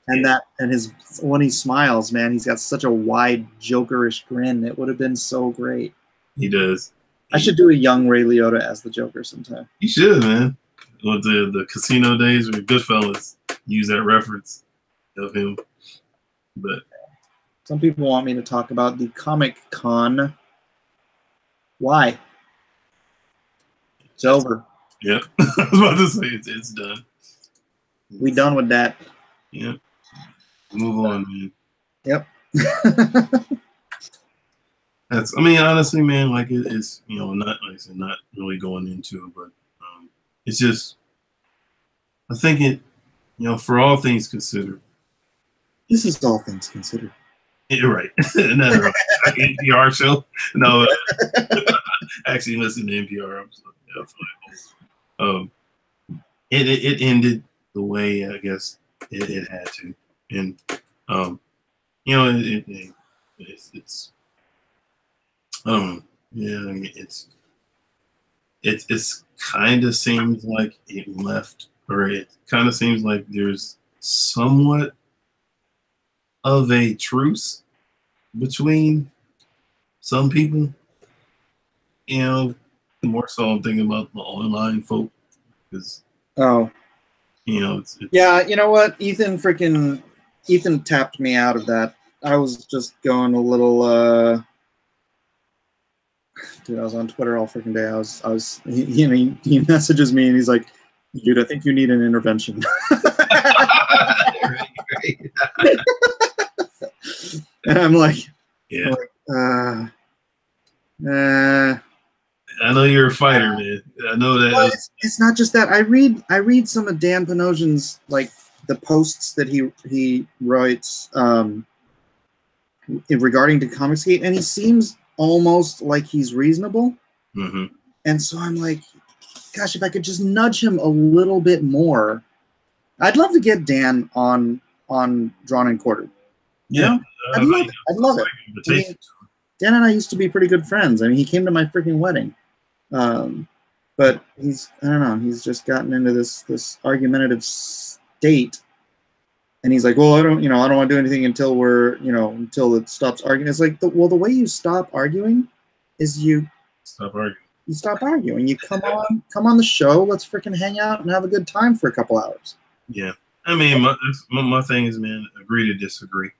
Speaker 2: And his when he smiles, man, he's got such a wide Jokerish grin. It would have been so great.
Speaker 1: He does.
Speaker 2: I should do a young Ray Liotta as the Joker sometime.
Speaker 1: You should, man. With the casino days or Goodfellas, use that reference of him. But
Speaker 2: some people want me to talk about the Comic Con. Why? It's over.
Speaker 1: Yep. I was about to say it's done.
Speaker 2: We done with that.
Speaker 1: Yep. Move on, man.
Speaker 2: Yep.
Speaker 1: I mean, honestly, man, like it's, you know, not like I said, not really going into it, but it's just, I think it, you know, for all things considered.
Speaker 2: This is all things considered.
Speaker 1: You're right. No, right. NPR show. No, actually, listen to NPR. It ended the way I guess it had to, and you know, it's I don't know. Yeah, I mean, it's kind of seems like it left, or it kind of seems like there's somewhat of a truce between some people. You know, more so I'm thinking about the online folk, because you know, it's
Speaker 2: yeah, you know what, Ethan tapped me out of that. I was just going a little dude, I was on Twitter all freaking day. He messages me and he's like, dude, I think you need an intervention. And I'm like,
Speaker 1: yeah.
Speaker 2: I
Speaker 1: know you're a fighter, man. I know that.
Speaker 2: Well, it's not just that. I read some of Dan Panosian's like the posts that he writes regarding to Comicsgate, and he seems almost like he's reasonable.
Speaker 1: Mm-hmm.
Speaker 2: And so I'm like, gosh, if I could just nudge him a little bit more, I'd love to get Dan on Drawn and Quartered.
Speaker 1: Yeah,
Speaker 2: I'd love it. I mean, Dan and I used to be pretty good friends. I mean, he came to my freaking wedding. But I don't know, he's just gotten into this argumentative state. And he's like, well, I don't want to do anything until until it stops arguing. It's like, the way you stop arguing is you
Speaker 1: stop arguing.
Speaker 2: You stop arguing. You come on the show. Let's freaking hang out and have a good time for a couple hours.
Speaker 1: Yeah. I mean, my thing is, man, agree to disagree.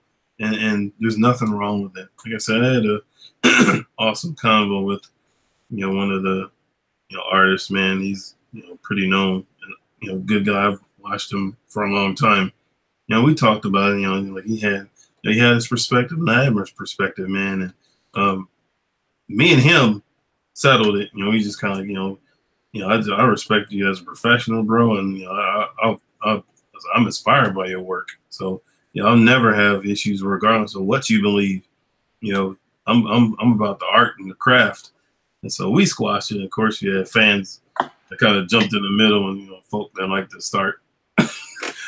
Speaker 1: And there's nothing wrong with that. Like I said, I had a awesome convo with, one of the, artists, man. He's, pretty known and, good guy. I've watched him for a long time. We talked about it, like he had his perspective and I had my perspective, man. And me and him settled it. We just kind of, I respect you as a professional, bro. And, I'm inspired by your work. So, I'll never have issues regardless of what you believe. I'm about the art and the craft. And so we squashed it. Of course, you had fans that kind of jumped in the middle and, folk that like to start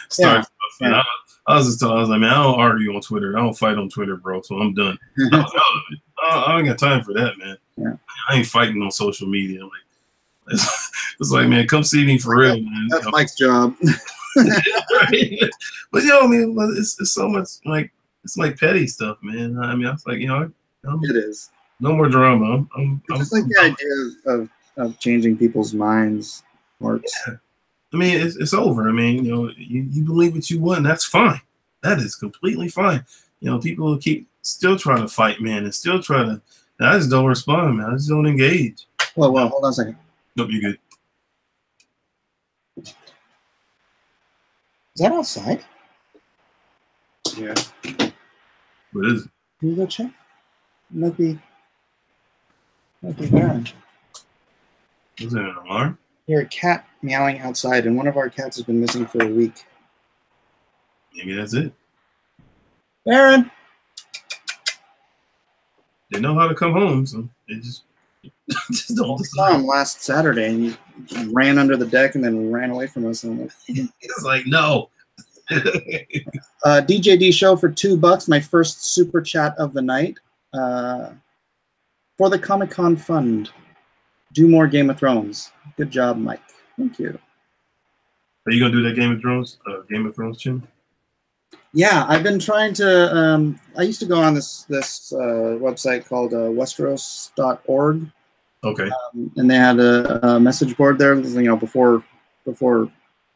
Speaker 1: stuff.
Speaker 2: Yeah.
Speaker 1: I was like, man, I don't argue on Twitter. I don't fight on Twitter, bro. So I'm done. I ain't got time for that, man.
Speaker 2: Yeah.
Speaker 1: I ain't fighting on social media. Like, it's like, man, come see me for real, man.
Speaker 2: That's Mike's job.
Speaker 1: Right? But I mean, it's so much like it's like petty stuff, man. I mean, I was like,
Speaker 2: it is.
Speaker 1: No more drama. I'm
Speaker 2: just like the idea of changing people's minds works.
Speaker 1: Yeah. I mean, it's over. I mean, you believe what you want. That's fine. That is completely fine. People keep still trying to fight, man, and still try to. I just don't respond, man. I just don't engage.
Speaker 2: Well, hold on a second.
Speaker 1: Nope, you're good.
Speaker 2: Is that outside?
Speaker 1: Yeah. What is it?
Speaker 2: Can you go check? It might be Baron.
Speaker 1: Is it an alarm?
Speaker 2: Hear a cat meowing outside, and one of our cats has been missing for a week.
Speaker 1: Maybe that's it.
Speaker 2: Baron!
Speaker 1: They know how to come home, so they just don't.
Speaker 2: We saw him last Saturday, and he ran under the deck and then ran away from us. And
Speaker 1: it's like, no.
Speaker 2: DJD show for $2, my first super chat of the night. For the Comic-Con Fund. Do more Game of Thrones. Good job, Mike. Thank you.
Speaker 1: Are you gonna do that Game of Thrones, Jim?
Speaker 2: Yeah, I've been trying to. I used to go on this website called Westeros.org.
Speaker 1: Okay.
Speaker 2: And they had a message board there, before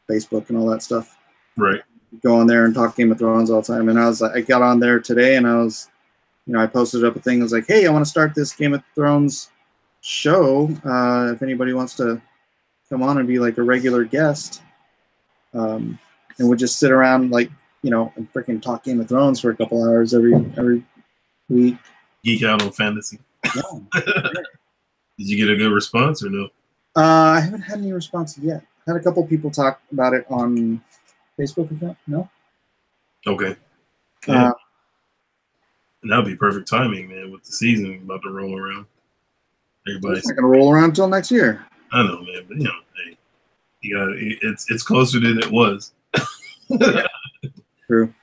Speaker 2: Facebook and all that stuff.
Speaker 1: Right.
Speaker 2: Go on there and talk Game of Thrones all the time. And I got on there today, and I posted up a thing. I was like, hey, I want to start this Game of Thrones show. If anybody wants to come on and be like a regular guest, and we'll just sit around and freaking talk Game of Thrones for a couple hours every week.
Speaker 1: Geek out on fantasy.
Speaker 2: Yeah.
Speaker 1: Did you get a good response or no?
Speaker 2: I haven't had any response yet. I had a couple people talk about it on Facebook account. No.
Speaker 1: Okay. Yeah. And that'll be perfect timing, man, with the season about to roll around. Everybody's
Speaker 2: not gonna roll around until next year.
Speaker 1: I know, man, but hey, it's closer than it was.
Speaker 2: True.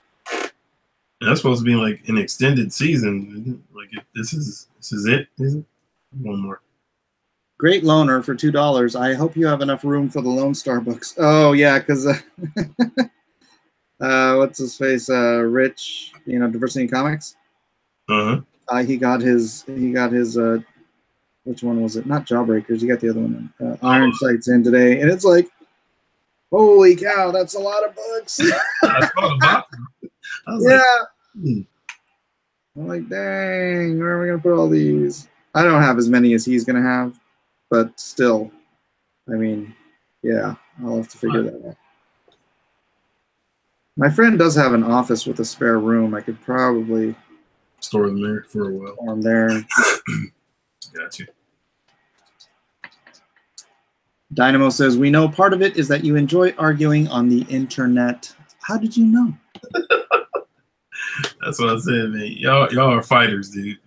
Speaker 1: And that's supposed to be like an extended season. Like this is it, is it? One more.
Speaker 2: Great loaner for $2. I hope you have enough room for the LONESTAR books. Oh yeah, because what's his face? Rich, Diversity in Comics. He got his. Which one was it? Not Jawbreakers. You got the other one. Iron Sight's in today, and it's like, holy cow, that's a lot of books.
Speaker 1: I thought about it.
Speaker 2: I'm like, dang, where are we gonna put all these? I don't have as many as he's gonna have, but still, I mean, yeah, I'll have to figure that out. My friend does have an office with a spare room. I could probably
Speaker 1: store them there for a while.
Speaker 2: On there.
Speaker 1: Got you.
Speaker 2: Dynamo says, we know part of it is that you enjoy arguing on the internet. How did you know?
Speaker 1: That's what I said, man. Y'all are fighters, dude.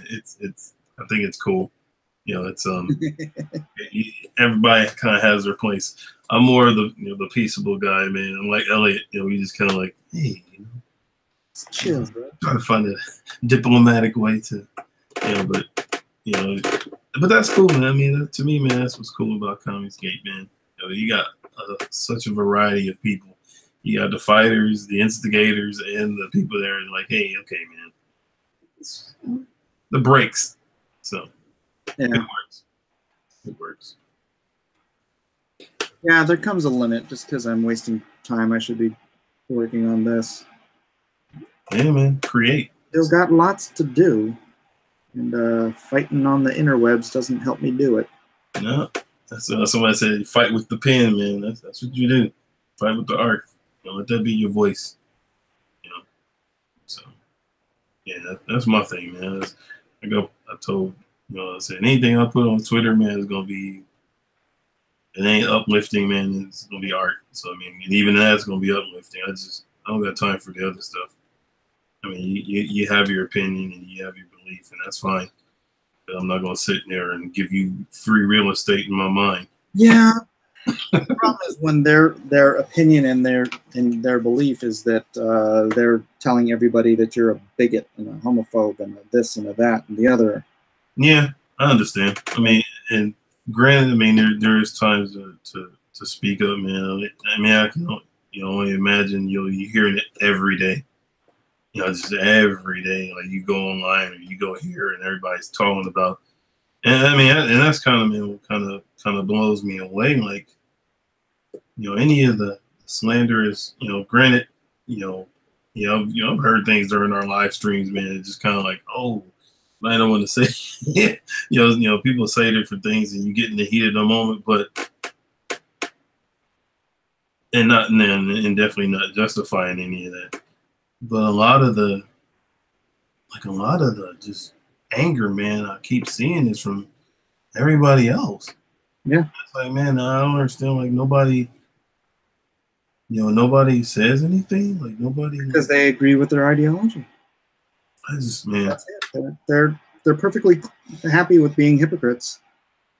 Speaker 1: It's I think it's cool. You know, it's everybody kind of has their place. I'm more of the peaceable guy, man. I'm like Elliot. You know, we just kind of like, hey, you know,
Speaker 2: chill, bro.
Speaker 1: Try to find a diplomatic way to, but that's cool, man. I mean, to me, man, that's what's cool about Comicsgate, man. You got such a variety of people. You got the fighters, the instigators, and the people that are like, hey, okay, man. The breaks. So,
Speaker 2: yeah.
Speaker 1: It works. It works.
Speaker 2: Yeah, there comes a limit. Just because I'm wasting time, I should be working on this.
Speaker 1: Yeah, man. Create.
Speaker 2: Still got lots to do. And fighting on the interwebs doesn't help me do it.
Speaker 1: No. That's somebody said, fight with the pen, man. That's what you do. Fight with the art. Let that be your voice. So, yeah, that's my thing, man. I told, I said, anything I put on Twitter, man, is going to be, it ain't uplifting, man. It's going to be art. So, I mean, and even that's going to be uplifting. I don't got time for the other stuff. I mean, you have your opinion and you have your belief, and that's fine. But I'm not going to sit there and give you free real estate in my mind.
Speaker 2: Yeah. The problem is when their opinion and their belief is that they're telling everybody that you're a bigot and a homophobe and a this and a that and the other.
Speaker 1: Yeah, I understand. I mean, and granted, I mean there is times to speak up, man. I mean, I can only imagine you hearing it every day. Just every day. Like you go online or you go here and everybody's talking about. And I mean, and that's kind of blows me away. Like, any of the slanderous, granted, I've heard things during our live streams, man. It's just kind of like, oh, I don't want to say, people say different things and you get in the heat of the moment, but, and definitely not justifying any of that. But a lot of the just anger, man, I keep seeing is from everybody else.
Speaker 2: Yeah.
Speaker 1: It's like, man, I don't understand. Like nobody says anything. Like nobody.
Speaker 2: Because they agree with their ideology.
Speaker 1: That's
Speaker 2: it. They're perfectly happy with being hypocrites,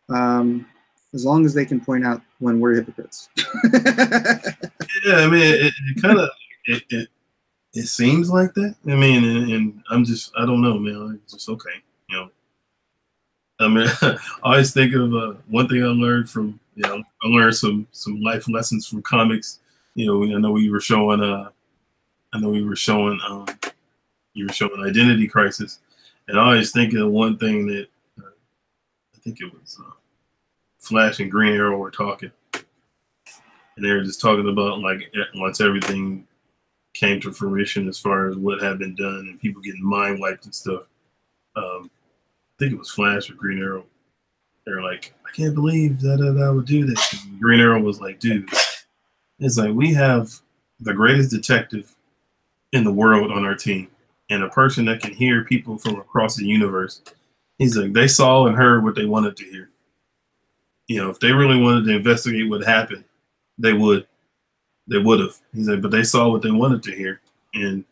Speaker 2: as long as they can point out when we're hypocrites.
Speaker 1: Yeah, I mean, it seems like that. I mean, and I don't know, man. It's just okay, I mean, I always think of one thing I learned from, I learned some life lessons from comics. I know we were showing, you were showing Identity Crisis, and I always think of one thing that I think it was Flash and Green Arrow were talking, and they were just talking about like once everything came to fruition as far as what had been done and people getting mind wiped and stuff. I think it was Flash or Green Arrow. They're like, I can't believe that I would do this. And Green Arrow was like, dude, it's like we have the greatest detective in the world on our team and a person that can hear people from across the universe. He's like, they saw and heard what they wanted to hear. If they really wanted to investigate what happened, they would have. He's like, but they saw what they wanted to hear. And,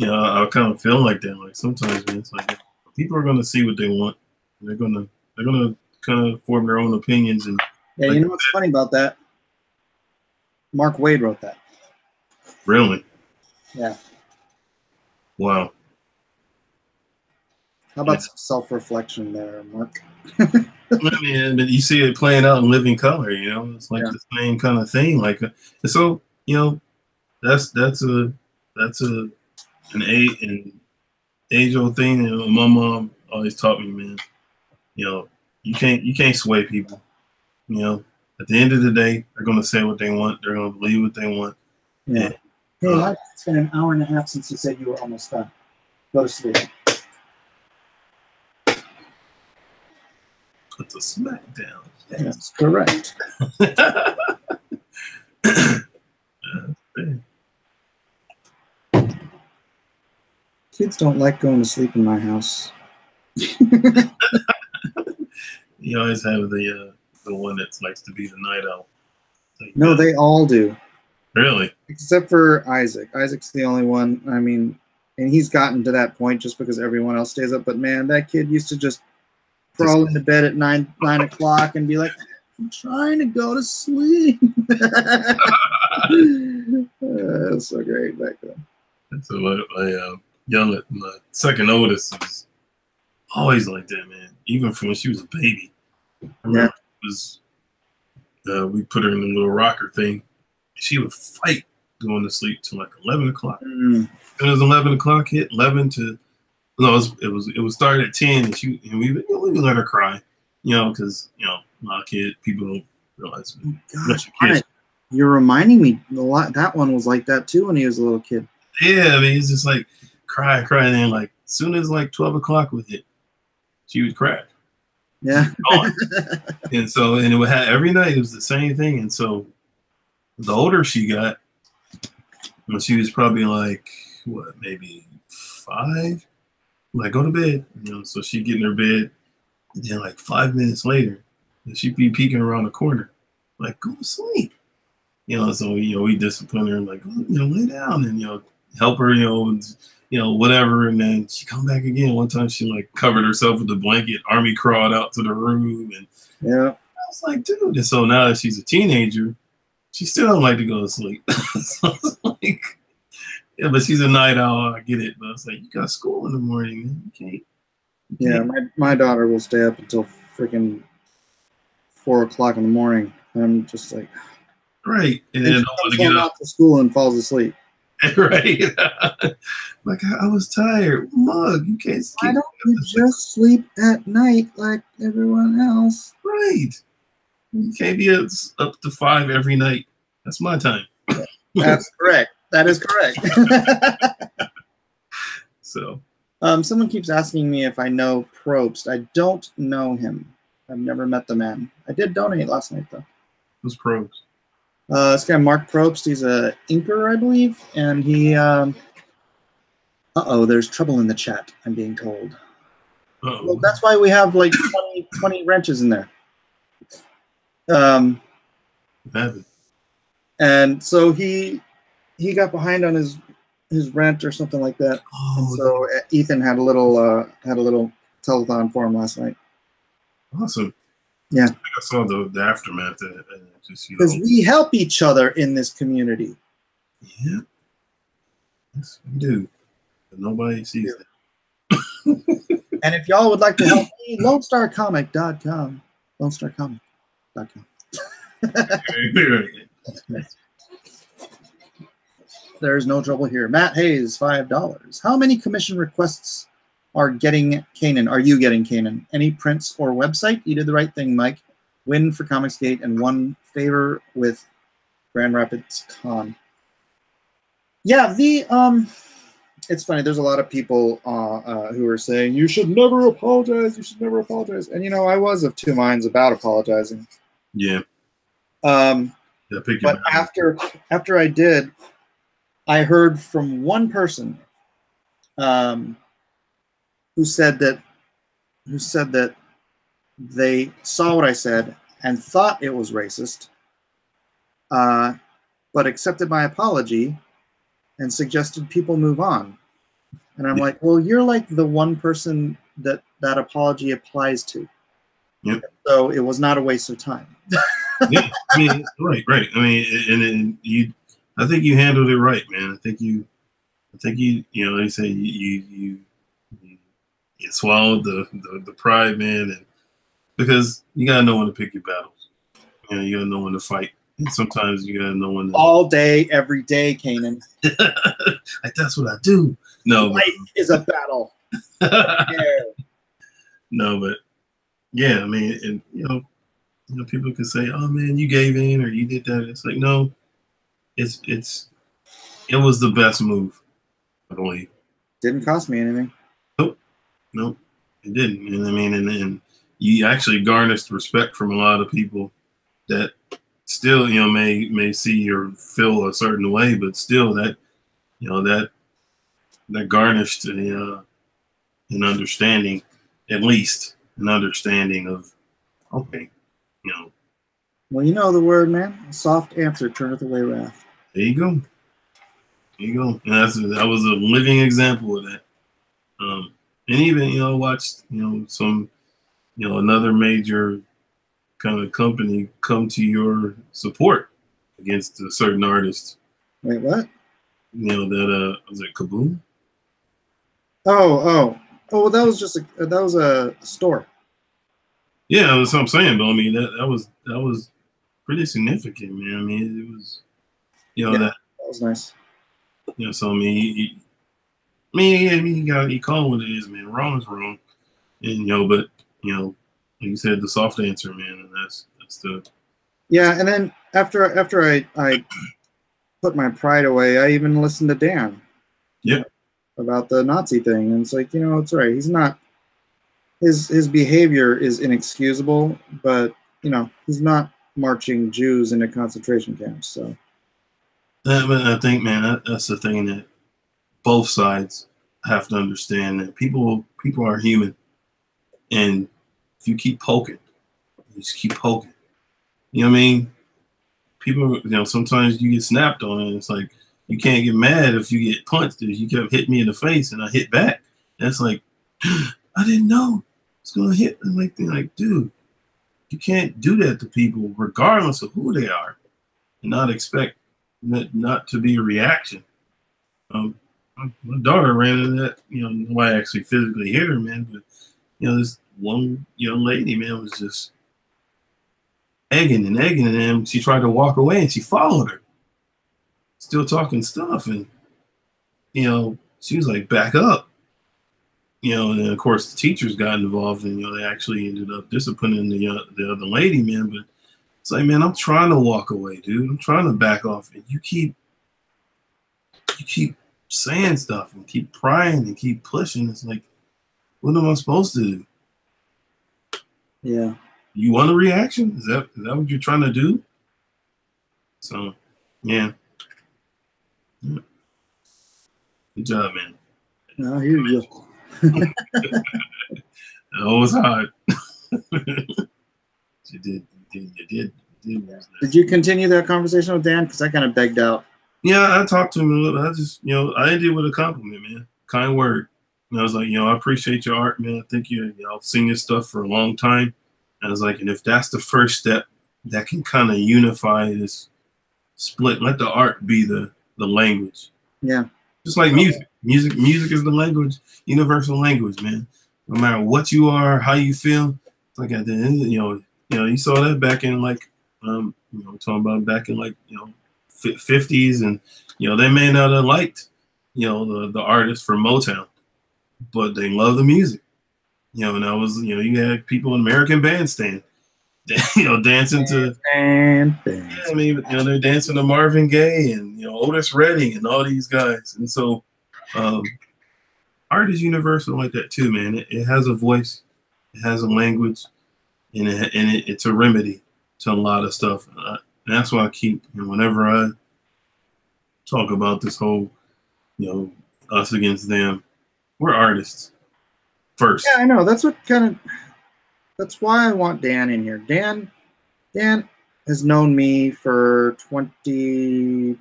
Speaker 1: I kind of feel like that. Like sometimes, man, it's like people are going to see what they want. They're going to kind of form their own opinions. And
Speaker 2: yeah, you know what's funny about that? Mark Waid wrote that.
Speaker 1: Really?
Speaker 2: Yeah.
Speaker 1: Wow.
Speaker 2: How about some self-reflection there, Mark?
Speaker 1: I mean, you see it playing out in living color. It's like the same kind of thing. Like, so that's an age-old thing. My mom always taught me, man. You can't sway people. At the end of the day, they're gonna say what they want. They're gonna believe what they want.
Speaker 2: Yeah. Hey, it's been an hour and a half since you said you were almost done. Go to sleep.
Speaker 1: Put the smack down.
Speaker 2: That's correct. Kids don't like going to sleep in my house.
Speaker 1: You always have the one that likes to be the night owl. Like,
Speaker 2: No, they all do.
Speaker 1: Really?
Speaker 2: Except for Isaac. Isaac's the only one. I mean, and he's gotten to that point just because everyone else stays up. But man, that kid used to just crawl into bed at 9 o'clock and be like, I'm trying to go to sleep. That's so great back then.
Speaker 1: So my my second oldest was always like that, man. Even from when she was a baby. I remember it was we put her in a little rocker thing. She would fight going to sleep till like 11 o'clock. As soon as 11 o'clock hit, 11 to it was started at 10, and we let her cry, because a lot of people don't realize.
Speaker 2: Gosh, you're reminding me a lot. That one was like that too when he was a little kid.
Speaker 1: Yeah, I mean, it's just like cry, and then like as soon as like 12 o'clock would hit, she would crash.
Speaker 2: Yeah.
Speaker 1: And it would have every night. It was the same thing. And so the older she got, when she was probably like maybe 5, like go to bed. So she'd get in her bed, and then like 5 minutes later, she'd be peeking around the corner, like go to sleep. So we discipline her and like lay down and help her, whatever. And then she come back again. One time she like covered herself with a blanket, army crawled out to the room, and I was like, dude. And so now that she's a teenager, she still don't like to go to sleep. So I was like, yeah, but she's a night owl. I get it. But I was like, you got school in the morning, man. You can't.
Speaker 2: Yeah, my daughter will stay up until freaking 4 o'clock in the morning. I'm just like,
Speaker 1: right. And then I want to get up
Speaker 2: to school and falls asleep.
Speaker 1: Right. Like I was tired. Mug, you can't sleep.
Speaker 2: Why don't you just sleep at night like everyone else?
Speaker 1: Right. You can't be up to 5 every night. That's my time.
Speaker 2: That's correct. That is correct.
Speaker 1: So
Speaker 2: someone keeps asking me if I know Probst. I don't know him. I've never met the man. I did donate last night though.
Speaker 1: Who's Probst?
Speaker 2: This guy Mark Probst, he's a inker, I believe, and he there's trouble in the chat, I'm being told. Well, that's why we have like 20 wrenches in there. And so he got behind on his rent or something like that. And so Ethan had a little telethon for him last night.
Speaker 1: Awesome.
Speaker 2: Yeah.
Speaker 1: I saw the aftermath.
Speaker 2: Because we help each other in this community.
Speaker 1: Yeah. Yes, we do. But nobody sees that.
Speaker 2: And if y'all would like to help me, LONESTARcomic.com. LONESTARcomic.com. There's no trouble here. Matt Hayes, $5. How many commission requests are getting Kanan? Are you getting Kanan? Any prints or website? You did the right thing, Mike. Win for Comicsgate and 1 favor with Grand Rapids Con. Yeah, it's funny. There's a lot of people who are saying you should never apologize. You should never apologize. And I was of 2 minds about apologizing.
Speaker 1: Yeah.
Speaker 2: But after I did, I heard from one person who said that they saw what I said and thought it was racist, but accepted my apology and suggested people move on. And I'm like, well, you're like the one person that apology applies to.
Speaker 1: Yep.
Speaker 2: So it was not a waste of time.
Speaker 1: Yeah, I mean, right. I mean, I think you handled it right, man. I think you, they say you swallowed the pride, man, and because you gotta know when to pick your battles. You gotta know when to fight, and sometimes you gotta know when to.
Speaker 2: All day, every day, Kanan.
Speaker 1: Like that's what I do. No,
Speaker 2: life is a battle. Yeah.
Speaker 1: No, but yeah, I mean, and people can say, "Oh man, you gave in or you did that." It's like, no, it was the best move, I believe.
Speaker 2: Didn't cost me anything.
Speaker 1: Nope, it didn't. And I mean, and you actually garnished respect from a lot of people that still, may see or feel a certain way, but still that that garnished an understanding, at least an understanding of, okay, you know.
Speaker 2: Well, you know the word, man. A soft answer turneth away wrath.
Speaker 1: There you go. There you go. And that was a living example of that. And even, watched, some, another major kind of company come to your support against a certain artist.
Speaker 2: Wait, what?
Speaker 1: That was it Kaboom?
Speaker 2: Oh, well, that was just a store.
Speaker 1: Yeah, that's what I'm saying. But I mean, that was pretty significant, man. I mean, it was, that
Speaker 2: was nice.
Speaker 1: So I mean, he called what it is, man. Wrong is wrong, and but like you said, the soft answer, man, and that's the.
Speaker 2: Yeah, and then after I put my pride away, I even listened to Dan.
Speaker 1: Yeah.
Speaker 2: About the Nazi thing, and it's like, it's right. He's not. His behavior is inexcusable, but he's not marching Jews into concentration camps. So.
Speaker 1: But I think, man, that's the thing that both sides have to understand, that people are human, and if you keep poking, you just keep poking. You know what I mean? People, sometimes you get snapped on, and it's like you can't get mad if you get punched. If you kept hitting me in the face and I hit back, that's like I didn't know it's gonna hit. I'm like, dude, you can't do that to people, regardless of who they are, and not expect not to be a reaction. My daughter ran into that. Nobody actually physically hit her, man, but this one young lady, man, was just egging and him. She tried to walk away, and she followed her, still talking stuff, and she was like, "Back up," and then of course the teachers got involved, and they actually ended up disciplining the other lady, man. But it's like, man, I'm trying to walk away, dude. I'm trying to back off, and you keep saying stuff and keep prying and keep pushing. It's like, what am I supposed to do?
Speaker 2: Yeah.
Speaker 1: You want a reaction? Is that what you're trying to do? So, yeah. Good job, man.
Speaker 2: No, here you go.
Speaker 1: It was hard. You did.
Speaker 2: Did you continue that conversation with Dan? Because I kind of begged out.
Speaker 1: Yeah, I talked to him a little bit. I just, I ended it with a compliment, man. Kind word. And I was like, I appreciate your art, man. I think I've seen your stuff for a long time. And I was like, and if that's the first step that can kind of unify this split, let the art be the language.
Speaker 2: Yeah.
Speaker 1: Just like music. Music is the language, universal language, man. No matter what you are, how you feel. It's like at the end, you saw that back in like, talking about back in like, 50s, and they may not have liked the artist from Motown, but they love the music, and that was you had people in American Bandstand dancing to they're dancing to Marvin Gaye and Otis Redding and all these guys. And so art is universal like that too, man. It has a voice, it has a language, and it's a remedy to a lot of stuff. And that's why I keep, whenever I talk about this whole, us against them, we're artists first.
Speaker 2: Yeah, I know. That's why I want Dan in here. Dan has known me for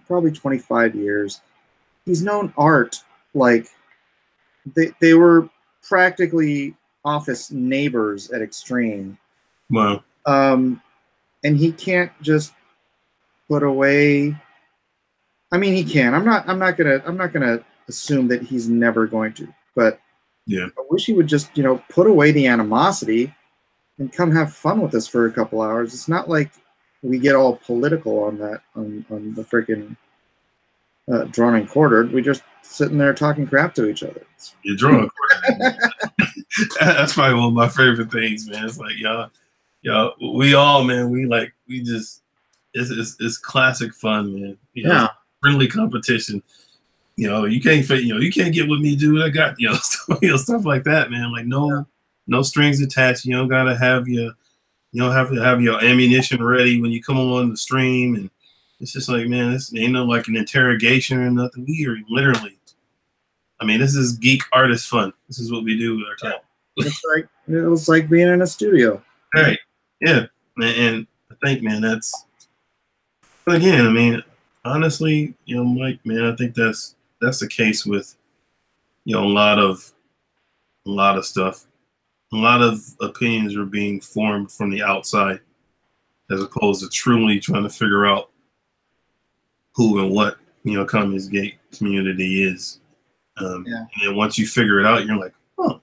Speaker 2: probably 25 years. He's known art like they were practically office neighbors at Extreme.
Speaker 1: Wow.
Speaker 2: And he can't just put away. I mean, he can. I'm not gonna assume that he's never going to. But
Speaker 1: yeah,
Speaker 2: I wish he would just put away the animosity and come have fun with us for a couple hours. It's not like we get all political on that on the freaking drawn and quartered. We just sitting there talking crap to each other.
Speaker 1: You're drawn and quartered. That's probably one of my favorite things, man. It's like y'all, we all, man, it's classic fun, man.
Speaker 2: Yeah.
Speaker 1: Friendly competition. You can't get with me, dude. I got stuff like that, man. Like no strings attached. You don't gotta have your have to have your ammunition ready when you come on the stream. And it's just like, man, this ain't no like an interrogation or nothing. We are literally I mean, this is geek artist fun. This is what we do with our time.
Speaker 2: It was like being in a studio.
Speaker 1: Right. Yeah. And I think, man, that's, but again, I mean, honestly, you know, Mike, man, I think that's the case with, you know, a lot of stuff. A lot of opinions are being formed from the outside as opposed to truly trying to figure out who and what, you know, Comicsgate community is. And then once you figure it out, you're like, oh,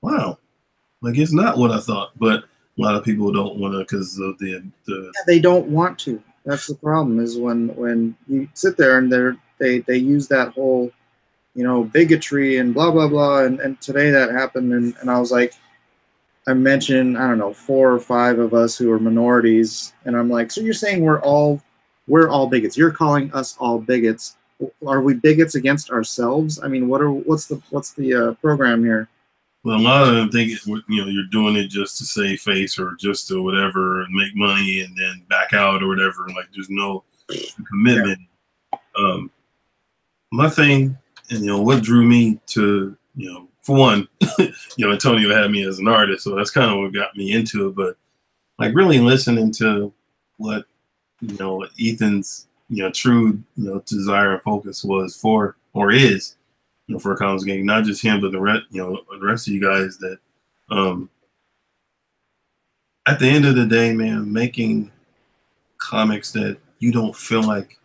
Speaker 1: wow. Like, it's not what I thought. But a lot of people don't want to because of the
Speaker 2: they don't want to. That's the problem, is when you sit there and they use that whole, you know, bigotry and blah, blah, blah. And today that happened. And I was like, I mentioned, I don't know, 4 or 5 of us who are minorities. And I'm like, so you're saying we're all bigots. You're calling us all bigots. Are we bigots against ourselves? I mean, what's the program here?
Speaker 1: Well, a lot of them think, you know, you're doing it just to save face or just to whatever and make money and then back out or whatever. Like, there's no commitment. Yeah. My thing, and you know, what drew me to, you know, for one, you know, Antonio had me as an artist, so that's kind of what got me into it. But like really listening to what, you know, Ethan's, you know, true, you know, desire and focus was for, or is, you know, for Comicsgate, not just him, but the rest of you guys that, at the end of the day, man, making comics that you don't feel like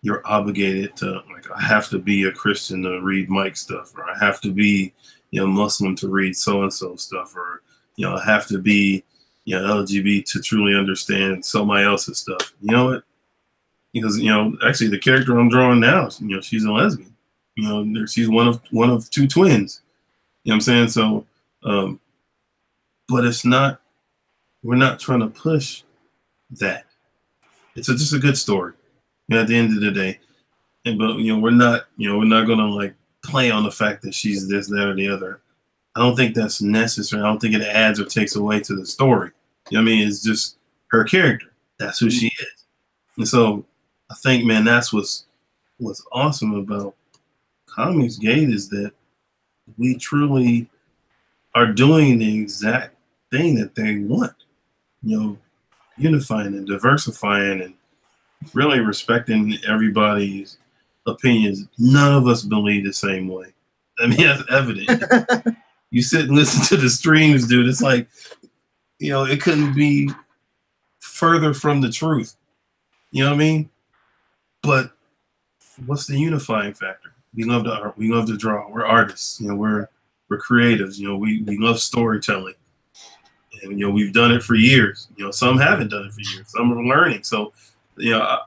Speaker 1: you're obligated to, like, I have to be a Christian to read Mike stuff, or I have to be, you know, Muslim to read so-and-so stuff, or, you know, I have to be, you know, LGBT to truly understand somebody else's stuff. You know what? Because, you know, actually the character I'm drawing now, you know, she's a lesbian. You know, she's one of 2 twins. You know what I'm saying? So, but it's not, we're not trying to push that. It's just a good story, you know, at the end of the day. And, but, you know, we're not going to like play on the fact that she's this, that, or the other. I don't think that's necessary. I don't think it adds or takes away to the story. You know what I mean? It's just her character. That's who she is. And so I think, man, that's what's awesome about Comicsgate, is that we truly are doing the exact thing that they want. You know, unifying and diversifying and really respecting everybody's opinions. None of us believe the same way. I mean, that's evident. You sit and listen to the streams, dude. It's like, you know, it couldn't be further from the truth. You know what I mean? But what's the unifying factor? We love to art. We love to draw. We're artists. You know, we're creatives. You know, we love storytelling. And, you know, we've done it for years. You know, some haven't done it for years. Some are learning. So, you know,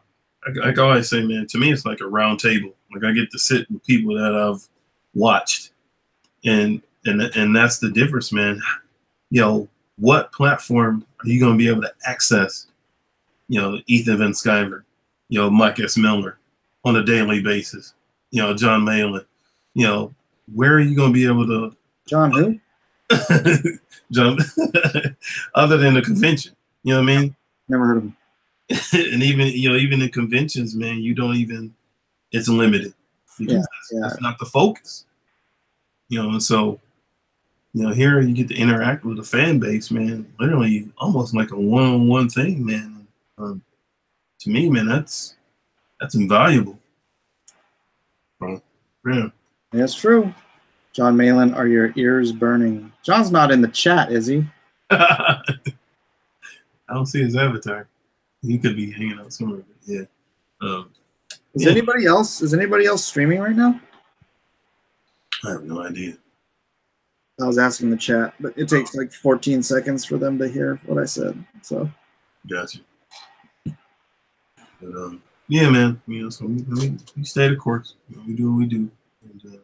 Speaker 1: I always say, man, to me, it's like a round table. Like, I get to sit with people that I've watched. And that's the difference, man. You know, what platform are you going to be able to access, you know, Ethan Van Sciver, you know, Mike S. Miller on a daily basis, you know, John Malin, you know, where are you going to be able to?
Speaker 2: John who?
Speaker 1: John, other than the convention, you know what I mean?
Speaker 2: Never heard of him.
Speaker 1: And even, you know, even in conventions, man, you don't even, it's limited because that's not the focus, you know. And so, you know, here you get to interact with the fan base, man, literally almost like a one-on-one thing, man. To me, man, that's invaluable. Yeah.
Speaker 2: That's true. John Malin, are your ears burning? John's not in the chat, is he?
Speaker 1: I don't see his avatar. He could be hanging out somewhere. But yeah.
Speaker 2: Is anybody else streaming right now?
Speaker 1: I have no idea.
Speaker 2: I was asking the chat, but it takes like 14 seconds for them to hear what I said. So. Gotcha.
Speaker 1: But, yeah, man. You know, so we stay the course. You know, we do what we do. And,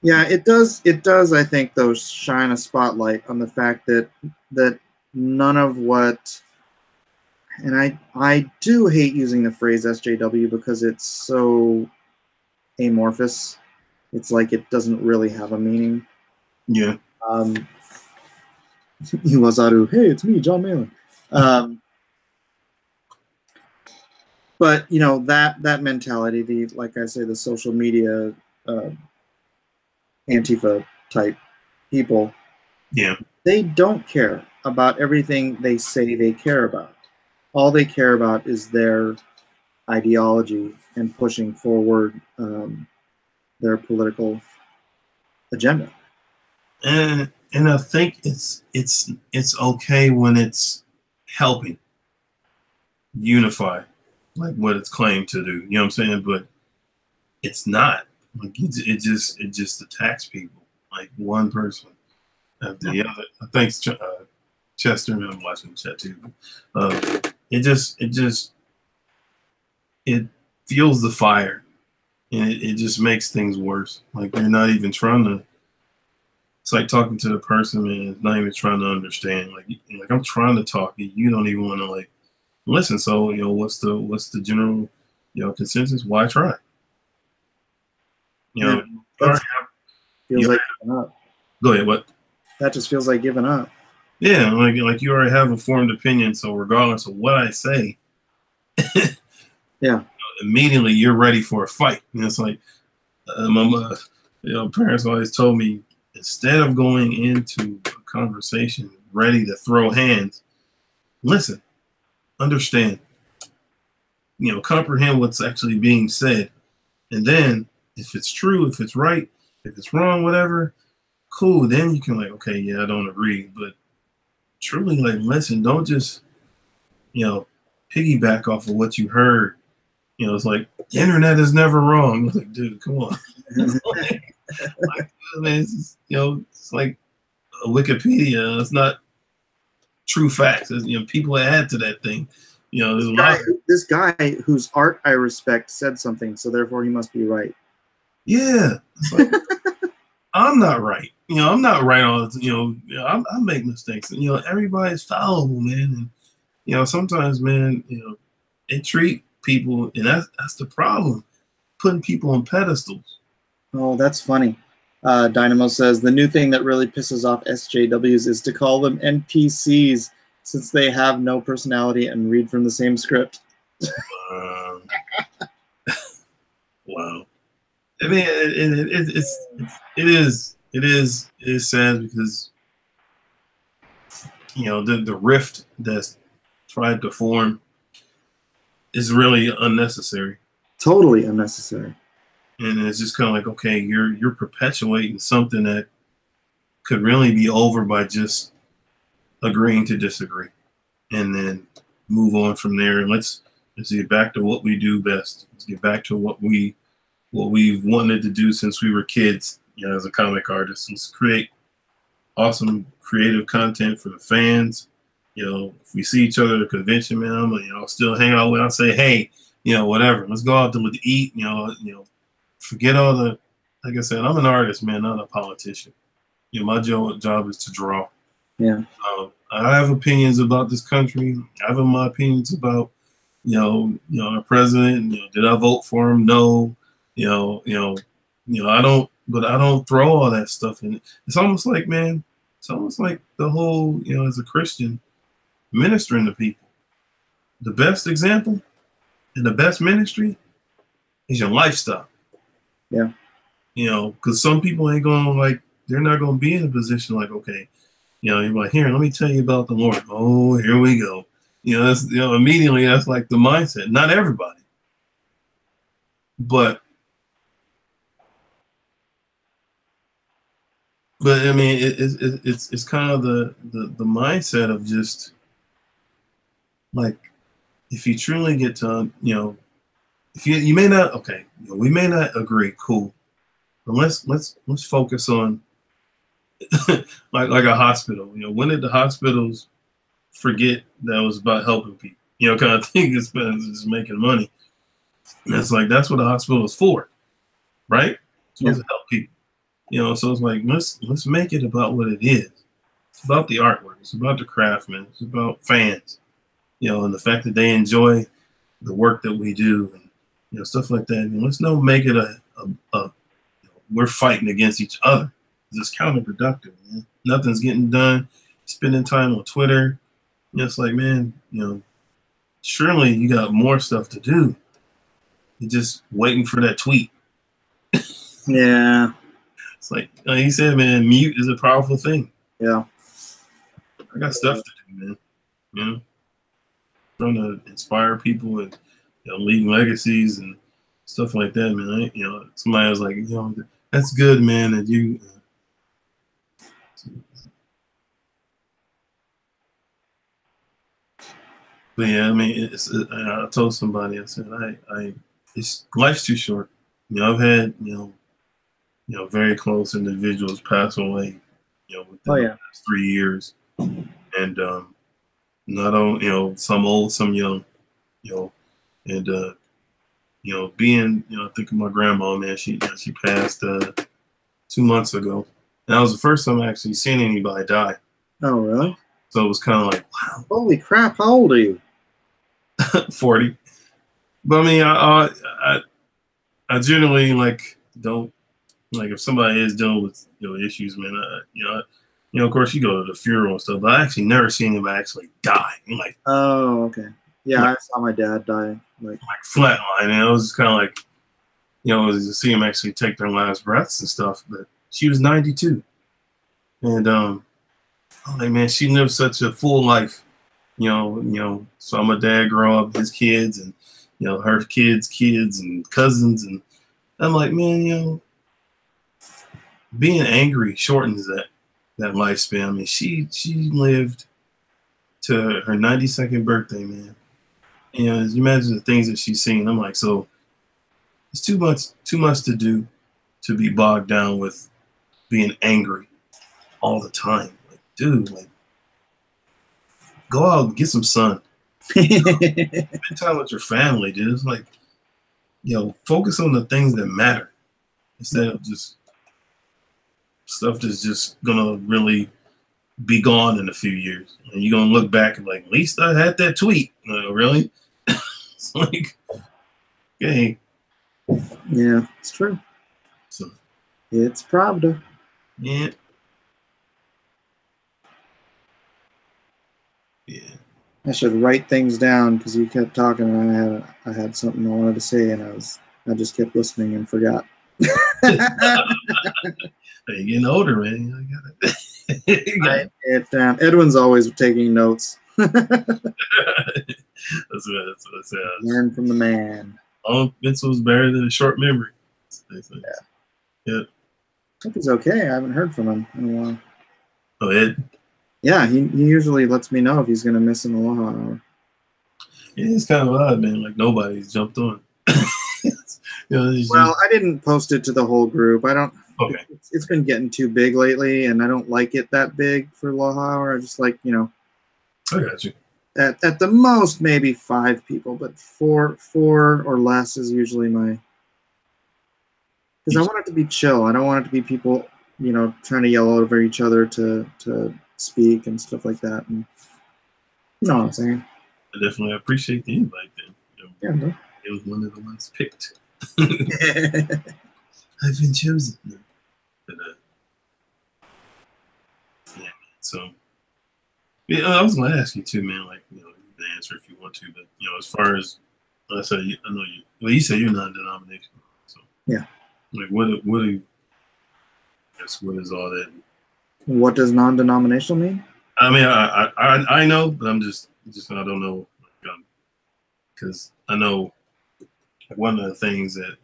Speaker 2: yeah, it does. It does. I think though shine a spotlight on the fact that none of what, and I do hate using the phrase SJW because it's so amorphous. It's like it doesn't really have a meaning.
Speaker 1: Yeah.
Speaker 2: Iwazaru, hey, it's me, John Malin. But you know that mentality, like I say, the social media Antifa type people,
Speaker 1: Yeah.
Speaker 2: they don't care about everything they say they care about. All they care about is their ideology and pushing forward their political agenda.
Speaker 1: And I think it's okay when it's helping unify, like what it's claimed to do. You know what I'm saying? But it's not. Like it just attacks people, like one person after the other. I think Chester, and I'm watching the chat too. It fuels the fire, and it just makes things worse. Like you're not even trying to. It's like talking to the person and not even trying to understand. Like I'm trying to talk, and you don't even want to like listen. So what's the general consensus? Why try?
Speaker 2: Feels like giving up.
Speaker 1: Go ahead. What?
Speaker 2: That just feels like giving up.
Speaker 1: Yeah, like you already have a formed opinion. So regardless of what I say,
Speaker 2: yeah,
Speaker 1: immediately you're ready for a fight. And it's like my parents always told me, instead of going into a conversation ready to throw hands, listen, understand, comprehend what's actually being said, and then if it's true, if it's right, if it's wrong, whatever, cool. Then you can like, okay, yeah, I don't agree, but truly like listen. Don't just piggyback off of what you heard. It's like the internet is never wrong. It's like, dude, come on. It's like a Wikipedia. It's not true facts. People add to that thing.
Speaker 2: This guy whose art I respect said something, so therefore he must be right.
Speaker 1: Yeah, it's like, I'm not right. I'm not right all the time. I make mistakes. And, everybody's fallible, man. And sometimes, man, they treat people, and that's the problem, putting people on pedestals.
Speaker 2: Oh, that's funny. Dynamo says the new thing that really pisses off SJWs is to call them NPCs, since they have no personality and read from the same script.
Speaker 1: Wow. I mean, it is sad because the rift that's tried to form is really unnecessary.
Speaker 2: Totally unnecessary.
Speaker 1: And it's just kind of like, okay, you're perpetuating something that could really be over by just agreeing to disagree, and then move on from there. And let's get back to what we do best. Let's get back to what we've wanted to do since we were kids, as a comic artist. Let's create awesome creative content for the fans. If we see each other at a convention, man, I'll still hang out with. I'll say, hey, whatever. Let's go out to eat. Forget all the. Like I said, I'm an artist, man, not a politician. My job is to draw.
Speaker 2: Yeah.
Speaker 1: I have opinions about this country. I have my opinions about, our president. Did I vote for him? No. I don't. But I don't throw all that stuff in. It's almost like, man. It's almost like the whole, as a Christian, ministering to people. The best example and the best ministry is your lifestyle.
Speaker 2: Yeah.
Speaker 1: Because some people ain't going they're not going to be in a position like, okay, you're like, here, let me tell you about the Lord. Oh, here we go. That's, immediately that's like the mindset. Not everybody, but I mean, it's kind of the mindset of just like, if you truly get to, if you may not, okay, we may not agree, cool, but let's focus on like a hospital. When did the hospitals forget that it was about helping people? Kind of thing. It's just making money. And it's like that's what the hospital is for, right? It's supposed to help people. So it's like let's make it about what it is. It's about the artwork. It's about the craftsmen. It's about fans. And the fact that they enjoy the work that we do, and stuff like that. Let's not make it a we're fighting against each other. It's counterproductive, man. Nothing's getting done. Spending time on Twitter. It's like, man, surely you got more stuff to do. You're just waiting for that tweet.
Speaker 2: Yeah.
Speaker 1: It's like he said, man, mute is a powerful thing.
Speaker 2: Yeah.
Speaker 1: I got stuff to do, man. You know, trying to inspire people and leave legacies and stuff like that, man. Somebody was like, that's good, man, that you. But yeah, I mean, I told somebody, I said, it's life's too short. I've had, very close individuals pass away, within the last 3 years, and not only, some old, some young, and being, I think of my grandma, man, she passed 2 months ago, and that was the first time I actually seen anybody die.
Speaker 2: Oh, really?
Speaker 1: So it was kind of like, wow.
Speaker 2: Holy crap! How old are you?
Speaker 1: 40. But I mean, I generally don't if somebody is dealing with issues, man. Of course you go to the funeral and stuff, but I actually never seen him actually die.
Speaker 2: Oh, okay, yeah, I saw my dad die like
Speaker 1: flatline, and it was just kind of like, to see him actually take their last breaths and stuff. But she was 92, and I'm like, man, she lived such a full life. Saw my dad grow up, his kids, and her kids' kids and cousins, and I'm like, man, being angry shortens that lifespan. I mean, she lived to her 92nd birthday, man. As you imagine the things that she's seen, I'm like, so it's too much to do to be bogged down with being angry all the time. Like, dude, go out and get some sun. Spend time with your family, dude. It's like, focus on the things that matter instead of just stuff that's just gonna really be gone in a few years. And you're gonna look back and like, at least I had that tweet. Really? It's like, okay.
Speaker 2: Yeah, it's true.
Speaker 1: So
Speaker 2: it's Pravda.
Speaker 1: Yeah. Yeah.
Speaker 2: I should write things down because you kept talking and I had something I wanted to say and I just kept listening and forgot.
Speaker 1: You're getting older, man.
Speaker 2: Edwin's always taking notes.
Speaker 1: That's what I said.
Speaker 2: Learn from the man.
Speaker 1: Long pencil's better than a short memory. Yeah.
Speaker 2: I think he's okay. I haven't heard from him in a while.
Speaker 1: Oh, Ed?
Speaker 2: Yeah, he usually lets me know if he's going to miss an Aloha hour.
Speaker 1: Yeah, it's kind of odd, man. Like, nobody's jumped on.
Speaker 2: Well, I didn't post it to the whole group. I don't.
Speaker 1: Okay.
Speaker 2: It's been getting too big lately, and I don't like it that big for Aloha hour. I just like,
Speaker 1: I got you.
Speaker 2: At the most, maybe 5 people, but four or less is usually my. Because I want it to be chill. I don't want it to be people, trying to yell over each other to speak and stuff like that. And you know what I'm saying?
Speaker 1: I definitely appreciate the invite. Then
Speaker 2: no.
Speaker 1: It was one of the ones picked. I've been chosen. But, yeah. So, yeah, I was gonna ask you too, man. Like, you can answer if you want to, but as far as I said, I know you. Well, you say you're non-denominational. So
Speaker 2: yeah.
Speaker 1: Like, what is all that?
Speaker 2: What does non-denominational mean?
Speaker 1: I mean, I know, but I'm just I don't know, because I know one of the things that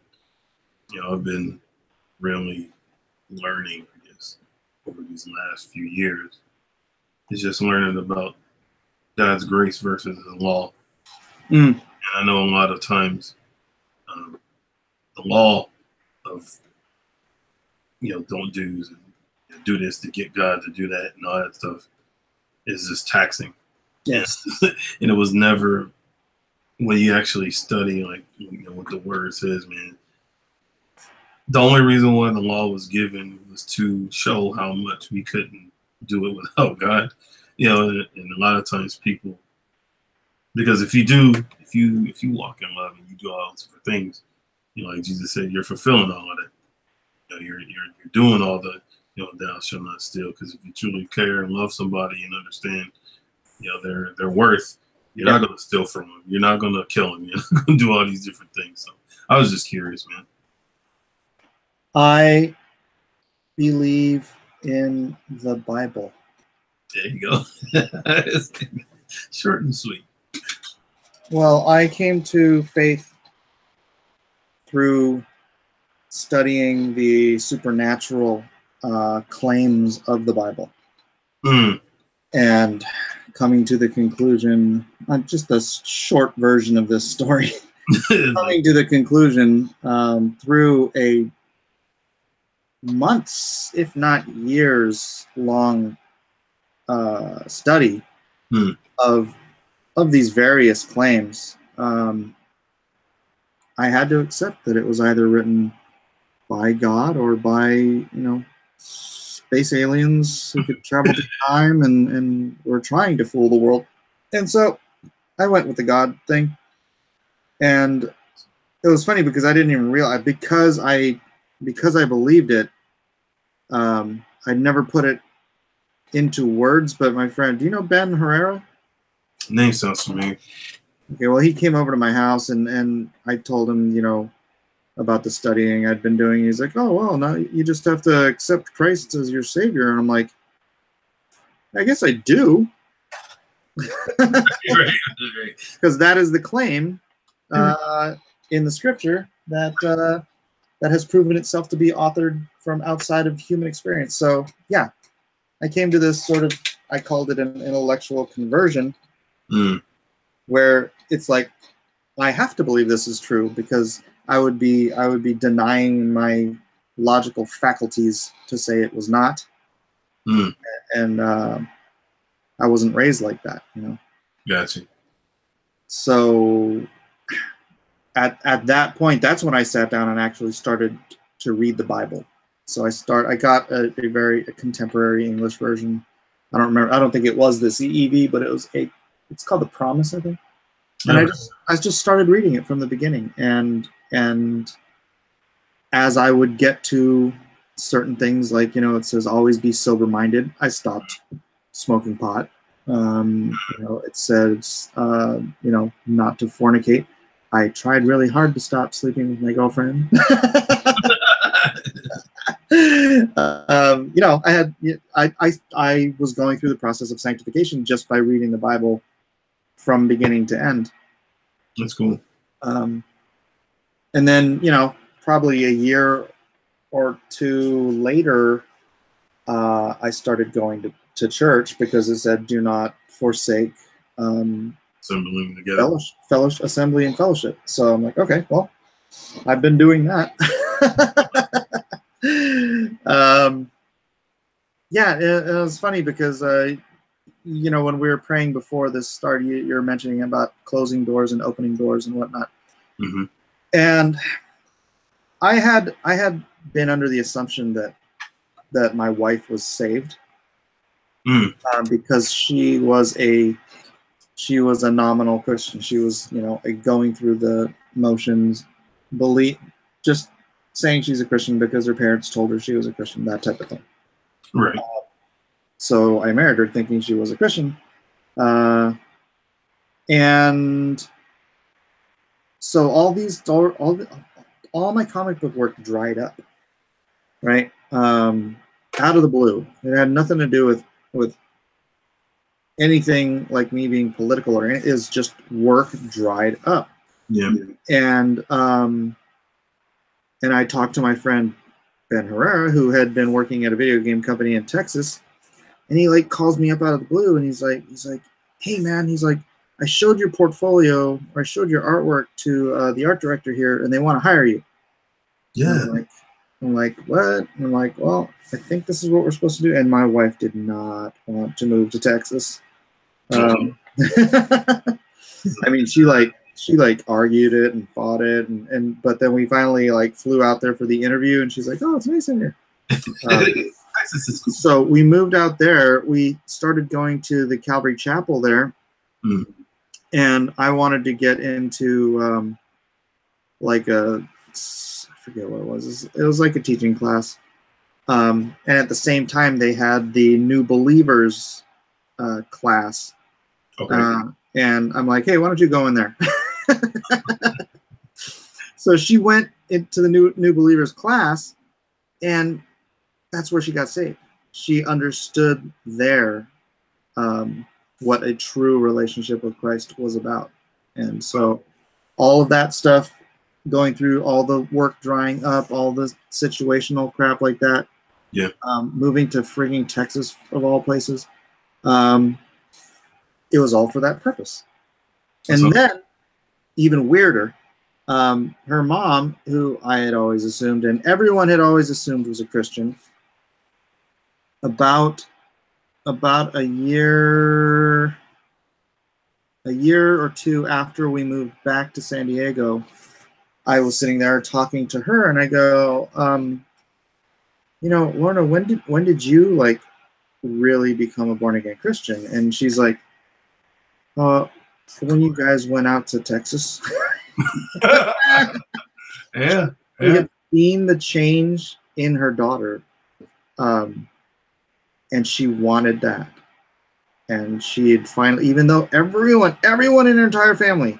Speaker 1: I've been really learning, I guess, over these last few years is just learning about God's grace versus the law. And I know a lot of times the law of don't do and do this to get God to do that and all that stuff is just taxing.
Speaker 2: Yes.
Speaker 1: And it was never, when you actually study what the word says, man, the only reason why the law was given was to show how much we couldn't do it without God. And a lot of times people, because if you walk in love and you do all those different things, like Jesus said, you're fulfilling all of that. You're doing all the thou shalt not steal, because if you truly care and love somebody and understand their worth, you're not going to steal from them. You're not going to kill them. You're not going to do all these different things. So I was just curious, man.
Speaker 2: believe in the Bible?
Speaker 1: There you go. Short and sweet.
Speaker 2: Well, I came to faith through studying the supernatural claims of the Bible. And coming to the conclusion, just a short version of this story, coming to the conclusion through a months, if not years long study of these various claims, I had to accept that it was either written by God or by, space aliens who could travel through time and were trying to fool the world. And so I went with the God thing. And it was funny because I didn't even realize, because I believed it, I never put it into words. But my friend, do you know Ben Herrera?
Speaker 1: Name sounds familiar.
Speaker 2: Okay, well, he came over to my house and I told him, about the studying I'd been doing. He's like, oh, well, now you just have to accept Christ as your savior. And I'm like, I guess I do. Because that is the claim in the scripture that has proven itself to be authored from outside of human experience. So, yeah, I came to this sort of, I called it an intellectual conversion, where it's like, I have to believe this is true because I would be denying my logical faculties to say it was not. And I wasn't raised like that,
Speaker 1: Gotcha.
Speaker 2: So at that point, that's when I sat down and actually started to read the Bible. So I got a very contemporary English version. I don't remember. I don't think it was the CEV, but it's called The Promise, I think. And I just started reading it from the beginning, and as I would get to certain things, like it says always be sober-minded, I stopped smoking pot. It says not to fornicate. I tried really hard to stop sleeping with my girlfriend. I was going through the process of sanctification just by reading the Bible from beginning to end.
Speaker 1: That's cool.
Speaker 2: And then, probably a year or two later, I started going to church because it said, do not forsake
Speaker 1: assembling together.
Speaker 2: Fellowship, assembly and fellowship. So I'm like, okay, well, I've been doing that. It was funny because when we were praying before this started, you're mentioning about closing doors and opening doors and whatnot. And I had been under the assumption that my wife was saved because she was a nominal Christian. She was going through the motions, just saying she's a Christian because her parents told her she was a Christian, that type of thing.
Speaker 1: Right.
Speaker 2: So I married her thinking she was a Christian. And so all my comic book work dried up, right? Out of the blue. It had nothing to do with anything like me being political or anything. It was just work dried up.
Speaker 1: Yeah.
Speaker 2: And I talked to my friend Ben Herrera, who had been working at a video game company in Texas, and he calls me up out of the blue, and he's like, hey man, he's like, I showed your portfolio, or I showed your artwork to the art director here, and they want to hire you.
Speaker 1: Yeah.
Speaker 2: I'm like, what? And I'm like, well, I think this is what we're supposed to do. And my wife did not want to move to Texas. I mean, she argued it and fought it, but then we finally flew out there for the interview, and she's like, oh, it's nice in here. So we moved out there. We started going to the Calvary Chapel there, and I wanted to get into I forget what it was. It was like a teaching class, and at the same time they had the New Believers class. Okay. And I'm like, hey, why don't you go in there? So she went into the New Believers class, and that's where she got saved. She understood there what a true relationship with Christ was about. And so all of that stuff, going through all the work drying up, all the situational crap like that, moving to frigging Texas of all places, it was all for that purpose. And then, even weirder, her mom, who I had always assumed, and everyone had always assumed was a Christian, about a year or two after we moved back to San Diego, I was sitting there talking to her, and I go, Lorna, when did you like really become a born again Christian? And she's like, when you guys went out to Texas.
Speaker 1: Yeah.
Speaker 2: We had seen the change in her daughter, and she wanted that. And she had finally, even though everyone in her entire family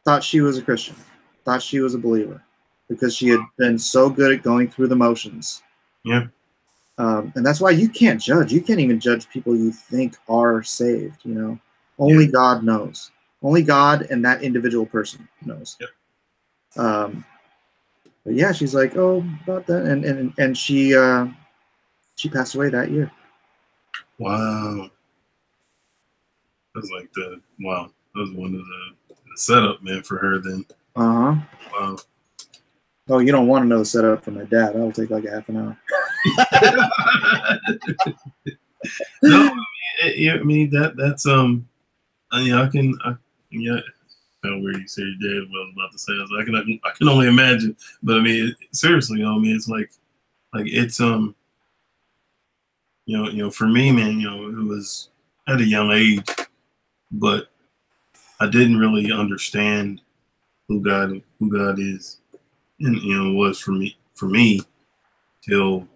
Speaker 2: thought she was a Christian, thought she was a believer, because she had been so good at going through the motions.
Speaker 1: Yeah.
Speaker 2: And that's why you can't judge. You can't even judge people you think are saved, Only God knows. Only God and that individual person knows. Yep. But yeah, she's like, oh, about that, and she passed away that year.
Speaker 1: Wow. That was like that was one of the setup, man, for her then. Wow.
Speaker 2: Oh, you don't want to know the setup for my dad. That'll take like half an hour.
Speaker 1: No, I mean that's I can kind of weird you say your dad. What I was about to say, I can only imagine. But I mean, seriously, it's like it's for me, man, it was at a young age, but I didn't really understand who God is, and was for me till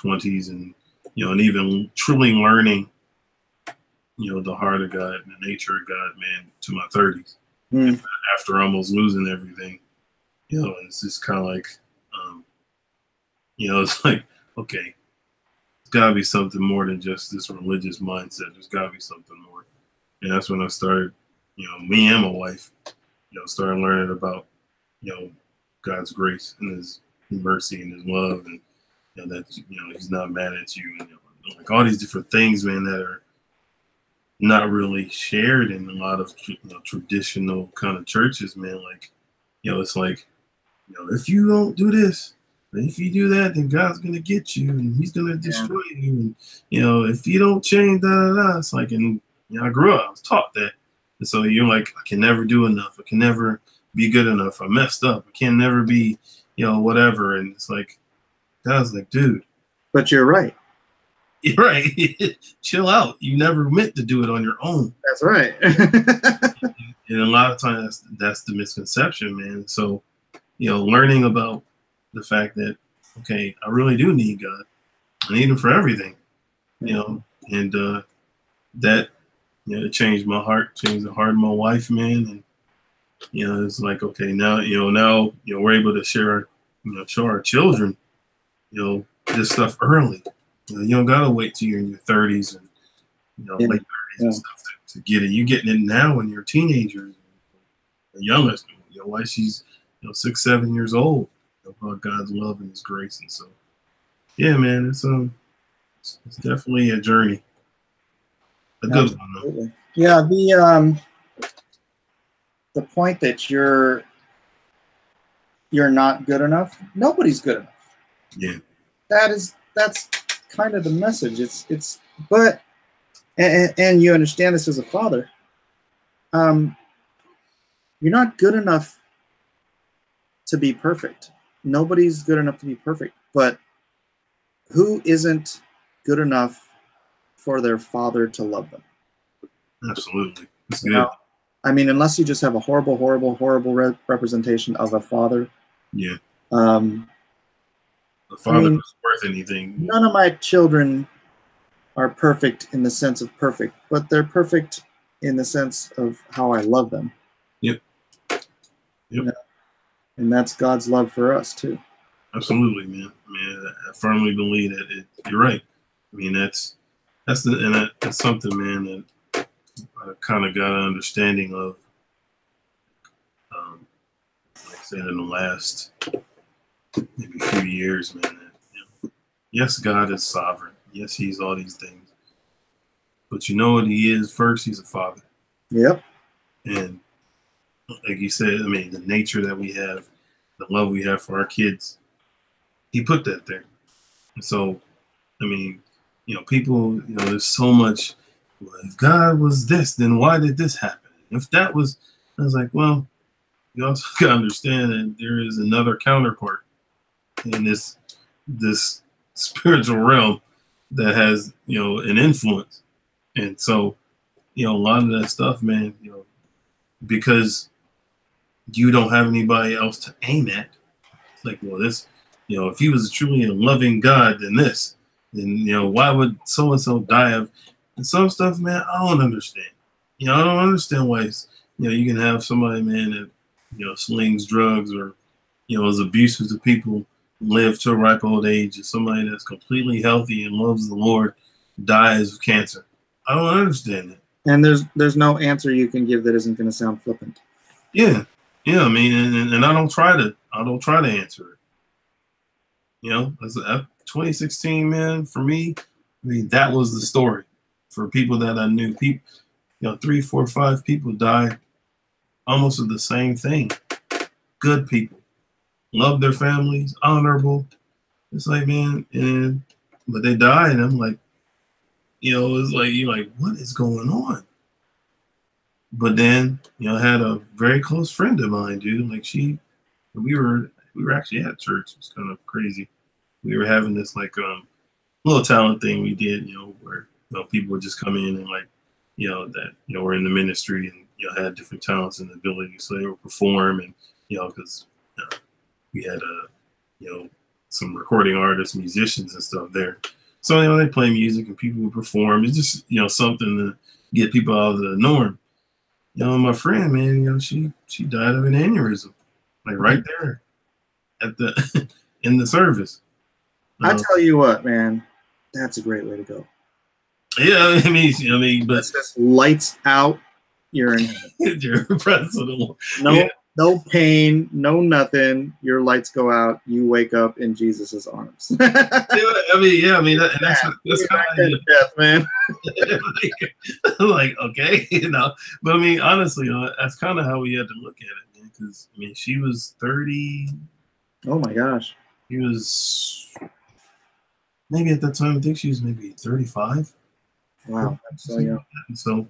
Speaker 1: 20s, and and even truly learning the heart of God and the nature of God, man, to my 30s. After almost losing everything, and it's just kind of like it's like, okay, it's gotta be something more than just this religious mindset. There's gotta be something more. And that's when I started, me and my wife, started learning about God's grace and his mercy and his love, and that he's not mad at you, and like all these different things, man, that are not really shared in a lot of traditional kind of churches, man. Like it's like if you don't do this, if you do that, then God's gonna get you, and he's gonna destroy you, and if you don't change, it's like, and I grew up, I was taught that, and so you're like, I can never do enough, I can never be good enough, I messed up, I can never be whatever. And it's like, God's like, dude,
Speaker 2: but you're right.
Speaker 1: You're right. Chill out. You never meant to do it on your own.
Speaker 2: That's right.
Speaker 1: And a lot of times that's the misconception, man. So, learning about the fact that, okay, I really do need God. I need him for everything, and that, it changed my heart, changed the heart of my wife, man. And, it's like, okay, now we're able to share, show our children, this stuff early. You don't gotta wait till you're in your 30s and late 30s and stuff to get it. You're getting it now when you're a teenager, the youngest. Why she's 6, 7 years old, about God's love and his grace. And so, yeah, man, it's definitely a journey. A good one, though.
Speaker 2: Yeah, the point that you're not good enough, nobody's good enough.
Speaker 1: Yeah.
Speaker 2: That's kind of the message. But you understand this as a father. You're not good enough to be perfect. Nobody's good enough to be perfect. But who isn't good enough for their father to love them?
Speaker 1: Absolutely. That's good.
Speaker 2: I mean, unless you just have a horrible, horrible, horrible representation of a father.
Speaker 1: Yeah.
Speaker 2: The
Speaker 1: father is worth anything.
Speaker 2: None of my children are perfect in the sense of perfect, but they're perfect in the sense of how I love them.
Speaker 1: Yep.
Speaker 2: And that's God's love for us too.
Speaker 1: Absolutely, man. I mean, I firmly believe that you're right. I mean, that's something, man, that I kind of got an understanding of. Like I said, in the last maybe few years, man. That, yes, God is sovereign. Yes, He's all these things. But you know what He is first? He's a father.
Speaker 2: Yep.
Speaker 1: And like you said, I mean, the nature that we have, the love we have for our kids, He put that there. And so, I mean, people, there's so much. Well, if God was this, then why did this happen? If that was, I was like, well, you also got to understand that there is another counterpart in this spiritual realm that has, an influence. And so, a lot of that stuff, man, because you don't have anybody else to aim at. It's like, well, this, if He was truly a loving God, then this, then, why would so-and-so die of, and some stuff, man, I don't understand. I don't understand why it's, you can have somebody, man, that, slings drugs or, is abusive to people, live to a ripe old age, and somebody that's completely healthy and loves the Lord dies of cancer. I don't understand that.
Speaker 2: And there's no answer you can give that isn't going to sound flippant.
Speaker 1: Yeah. I mean, and I don't try to answer it. That's 2016, man. For me, I mean, that was the story. For people that I knew, 3, 4, 5 people died almost of the same thing. Good people, love their families, honorable. It's like, man, but they died, and I'm like, it's like you're like, what is going on? But then, I had a very close friend of mine, dude. Like we were actually at church. It was kind of crazy. We were having this like little talent thing we did, where people would just come in and like, that we're in the ministry and had different talents and abilities, so they would perform and because we had some recording artists, musicians and stuff there. So they play music and people would perform. It's just something to get people out of the norm. My friend, man, she died of an aneurysm, like right there at the in the service.
Speaker 2: I tell you what, man, that's a great way to go.
Speaker 1: Yeah, I mean, but
Speaker 2: it's just lights out. You're in
Speaker 1: your presence of the
Speaker 2: Lord. No pain, no nothing. Your lights go out. You wake up in Jesus's arms.
Speaker 1: I mean, that's kind of
Speaker 2: death, man.
Speaker 1: like, okay, but I mean, honestly, that's kind of how we had to look at it, man. Because I mean, she was 30.
Speaker 2: Oh my gosh.
Speaker 1: She was maybe at that time. I think she was maybe 35.
Speaker 2: Wow, that's so young.
Speaker 1: So,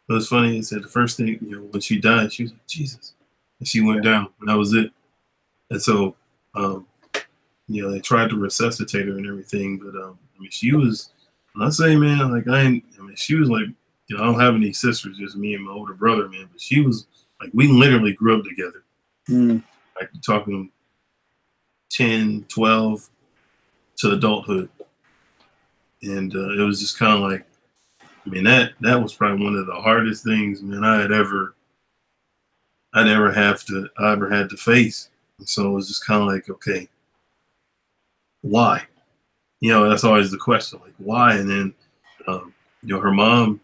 Speaker 1: it was funny. It said the first thing, when she died, she was like, Jesus. And she went down, and that was it. And so, they tried to resuscitate her and everything. But, I mean, she was, when I say, man, like, she was like, I don't have any sisters, just me and my older brother, man. But she was, like, we literally grew up together. Like, talking 10, 12 to adulthood. And it was just kind of like, I mean, that was probably one of the hardest things, man, I ever had to face. And so it was just kind of like, okay, why? That's always the question, like, why? And then, her mom,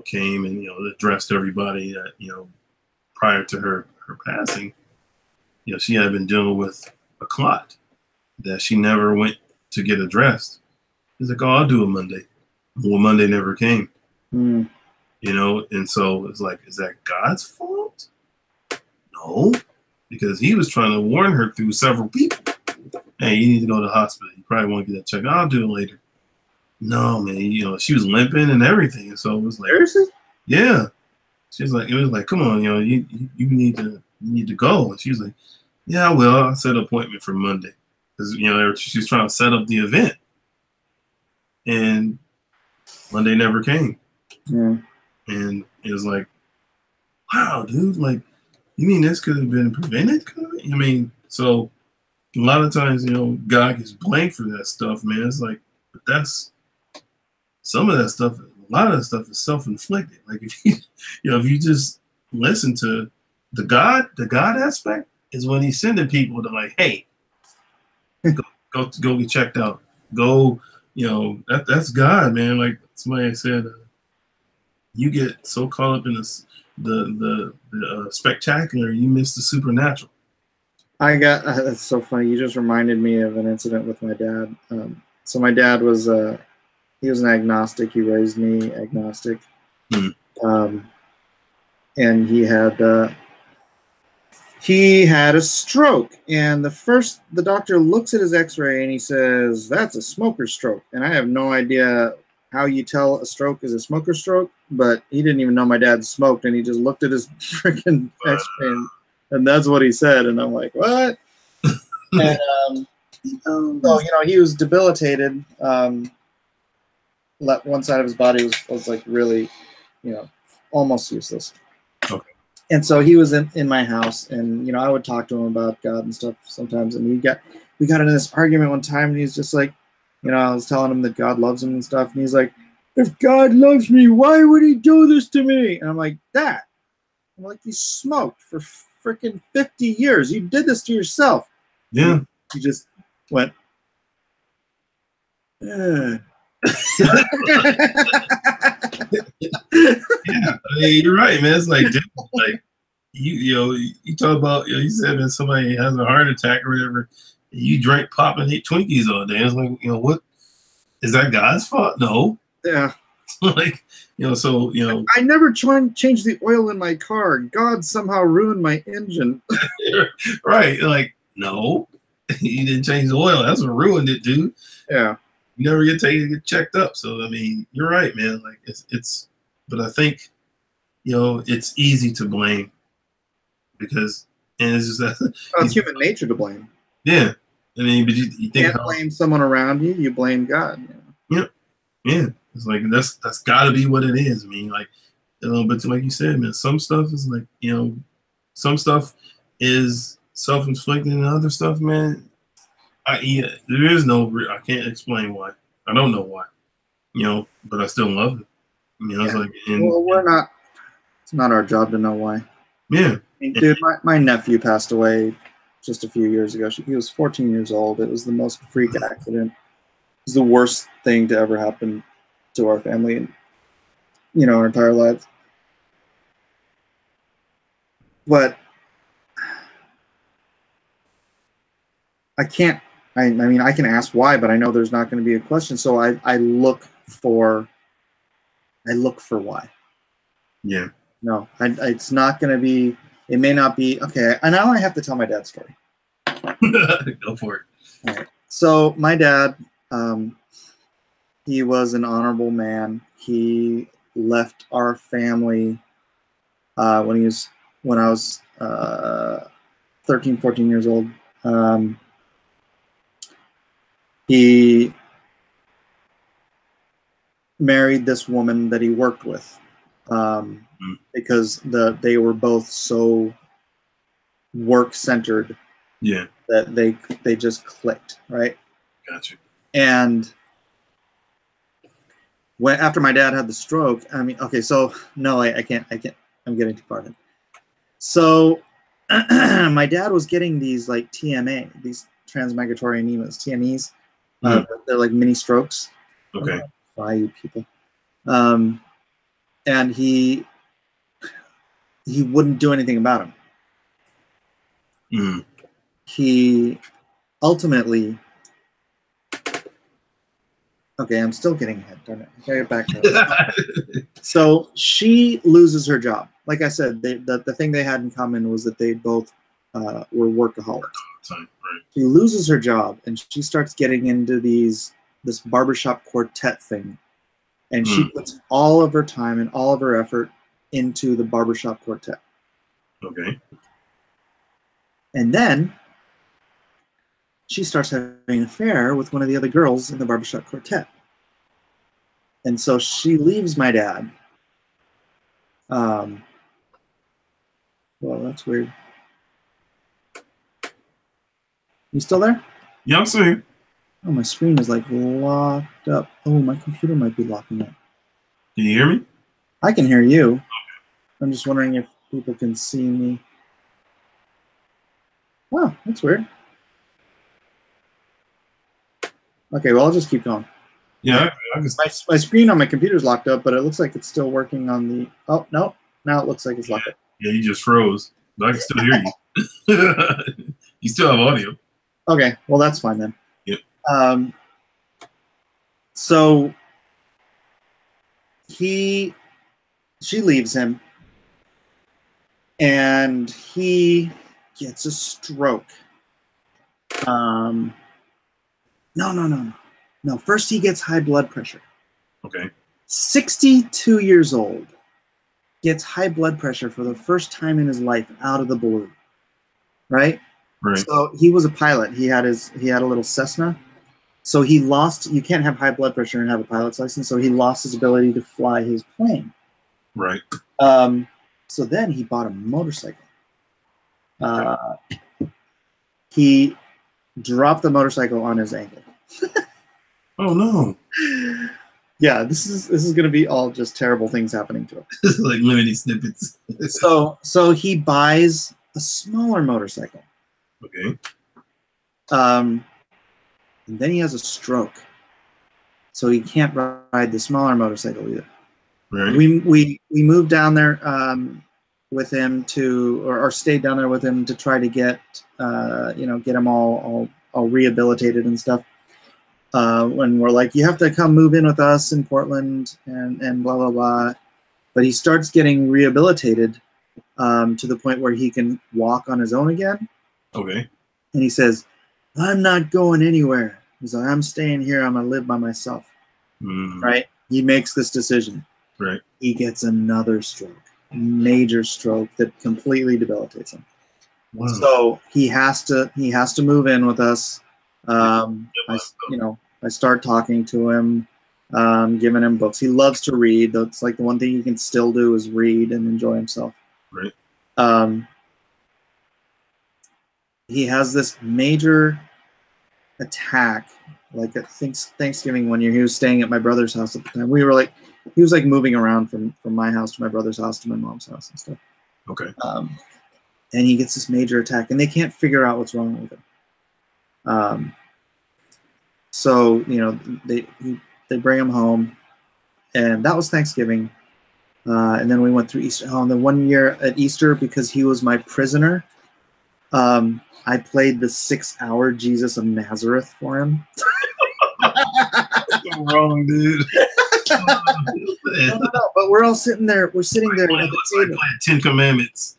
Speaker 1: came and, addressed everybody that, prior to her passing, she had been dealing with a clot that she never went to get addressed. He's like, oh, I'll do it Monday. Well, Monday never came, and so it's like, is that God's fault? No, because He was trying to warn her through several people. Hey, you need to go to the hospital. You probably want to get that checked. I'll do it later. No, man, she was limping and everything. And so it was like,
Speaker 2: seriously?
Speaker 1: Yeah. She's like, it was like, come on, you need to go. And she was like, yeah, well, I'll set an appointment for Monday. Because, she's trying to set up the event. And Monday never came.
Speaker 2: Yeah.
Speaker 1: And it was like, wow, dude, like, you mean this could have been prevented? I mean, so a lot of times, God gets blamed for that stuff, man. It's like, but that's some of that stuff, a lot of that stuff is self-inflicted. Like if you just listen to the God aspect, is when he's sending people to like, hey, go get checked out. Go, that's God, man. Like somebody said, you get so caught up in this the spectacular, you miss the supernatural.
Speaker 2: That's so funny. You just reminded me of an incident with my dad. So my dad was he was an agnostic. He raised me agnostic, and he had a stroke. And the doctor looks at his X-ray and he says, "That's a smoker stroke." And I have no idea how you tell a stroke is a smoker stroke, but he didn't even know my dad smoked, and he just looked at his freaking X-ray, and that's what he said. And I'm like, what? And so he was debilitated. One side of his body was like really, almost useless.
Speaker 1: Okay.
Speaker 2: And so he was in my house, and I would talk to him about God and stuff sometimes. And we got into this argument one time, and he's just like, I was telling him that God loves him and stuff, and he's like, "If God loves me, why would he do this to me?" And I'm like, "Dad," I'm like, "you smoked for freaking 50 years. You did this to yourself."
Speaker 1: Yeah.
Speaker 2: He just went, yeah.
Speaker 1: Yeah, I mean, you're right, man. It's like, dude, like you talk about, you said that somebody has a heart attack or whatever, and you drink pop and eat Twinkies all day. It's like, what is that God's fault? No.
Speaker 2: Yeah.
Speaker 1: Like, so
Speaker 2: I never changed the oil in my car. God somehow ruined my engine.
Speaker 1: Right. Like, no, you didn't change the oil. That's what ruined it, dude.
Speaker 2: Yeah.
Speaker 1: You never get checked up. So I mean, you're right, man. Like it's but I think, it's easy to blame because, and it's just that
Speaker 2: it's human nature to blame.
Speaker 1: Yeah. I mean, but you think
Speaker 2: can't blame someone around you, you blame God.
Speaker 1: Yeah. Yeah. It's like that's gotta be what it is. I mean, like, but like you said, man, some stuff is like, some stuff is self-inflicted, and other stuff, man, there is no, I can't explain why. I don't know why, but I still love it. It's like,
Speaker 2: well, it's not our job to know why.
Speaker 1: Yeah.
Speaker 2: Dude, my nephew passed away just a few years ago. He was 14 years old. It was the most freak accident. It was the worst thing to ever happen to our family and, our entire lives. But I can't, I mean, I can ask why, but I know there's not going to be a question. So I look for why.
Speaker 1: Yeah.
Speaker 2: No, it's not going to be, it may not be, okay, and now I have to tell my dad's story.
Speaker 1: Go for it.
Speaker 2: All right. So my dad, he was an honorable man. He left our family when I was 13, 14 years old. He married this woman that he worked with because they were both so work-centered.
Speaker 1: Yeah.
Speaker 2: That they just clicked, right?
Speaker 1: Gotcha.
Speaker 2: And after my dad had the stroke, I mean, okay, so no, I can't. I'm getting too far ahead. So my dad was getting these like TMA, these transmigratory anemas, TMEs. They're like mini strokes.
Speaker 1: Okay.
Speaker 2: Why you people? And he wouldn't do anything about them. He ultimately, okay, I'm still getting ahead, darn it. I gotta get back to it. So she loses her job. Like I said, the thing they had in common was that they both were workaholics.
Speaker 1: Right.
Speaker 2: She loses her job, and she starts getting into this barbershop quartet thing. And she puts all of her time and all of her effort into the barbershop quartet.
Speaker 1: Okay.
Speaker 2: And then she starts having an affair with one of the other girls in the barbershop quartet. And so she leaves my dad. Well, that's weird. You still there?
Speaker 1: Yeah, I'm still here.
Speaker 2: Oh, my screen is like locked up. Oh, my computer might be locking up.
Speaker 1: Can you hear me?
Speaker 2: I can hear you. I'm just wondering if people can see me. Oh, that's weird. Okay, well, I'll just keep going.
Speaker 1: Yeah,
Speaker 2: My screen on my computer is locked up, but it looks like it's still working on the... Oh, no. Now it looks like it's locked up.
Speaker 1: Yeah, you just froze. But I can still hear you. You still have audio.
Speaker 2: Okay, well, that's fine then.
Speaker 1: Yep.
Speaker 2: So she leaves him, and he gets a stroke. No. First, he gets high blood pressure.
Speaker 1: Okay.
Speaker 2: 62 years old, gets high blood pressure for the first time in his life out of the blue. Right?
Speaker 1: Right.
Speaker 2: So he was a pilot. He had a little Cessna. So he lost. You can't have high blood pressure and have a pilot's license. So he lost his ability to fly his plane.
Speaker 1: Right.
Speaker 2: So then he bought a motorcycle. He dropped the motorcycle on his ankle.
Speaker 1: Oh no.
Speaker 2: Yeah, this is going to be all just terrible things happening to him.
Speaker 1: Like limited snippets.
Speaker 2: So he buys a smaller motorcycle.
Speaker 1: Okay.
Speaker 2: And then he has a stroke. So he can't ride the smaller motorcycle either.
Speaker 1: Right.
Speaker 2: We moved down there with him or stayed down there with him to try to get get him all rehabilitated and stuff. When we're like, you have to come move in with us in Portland and blah blah blah. But he starts getting rehabilitated to the point where he can walk on his own again.
Speaker 1: Okay.
Speaker 2: And he says, I'm not going anywhere. He's like, I'm staying here. I'm going to live by myself. Right? He makes this decision.
Speaker 1: Right.
Speaker 2: He gets another stroke, major stroke that completely debilitates him. Wow. So he has to move in with us. I start talking to him, giving him books. He loves to read. That's like the one thing he can still do is read and enjoy himself.
Speaker 1: Right.
Speaker 2: He has this major attack, like at Thanksgiving one year. He was staying at my brother's house at the time. He was like moving around from my house to my brother's house to my mom's house and stuff.
Speaker 1: Okay.
Speaker 2: And he gets this major attack, and they can't figure out what's wrong with him. So they bring him home, and that was Thanksgiving. And then we went through Easter. Oh, and then one year at Easter, because he was my prisoner, I played the 6-hour Jesus of Nazareth for him.
Speaker 1: What's wrong, dude?
Speaker 2: No, but we're all sitting there. We're sitting there.
Speaker 1: Like 10 Commandments.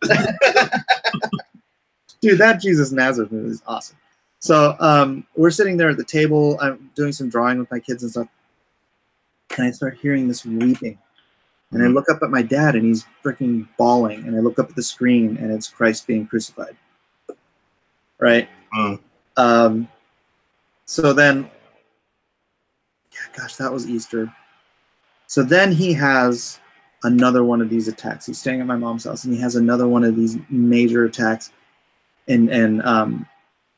Speaker 2: Dude, that Jesus Nazareth movie is awesome. So we're sitting there at the table. I'm doing some drawing with my kids and stuff. And I start hearing this weeping. And I look up at my dad, and he's freaking bawling. And I look up at the screen, and it's Christ being crucified. Right? So then, gosh, that was Easter. So then he has another one of these attacks. He's staying at my mom's house, and he has another one of these major attacks. And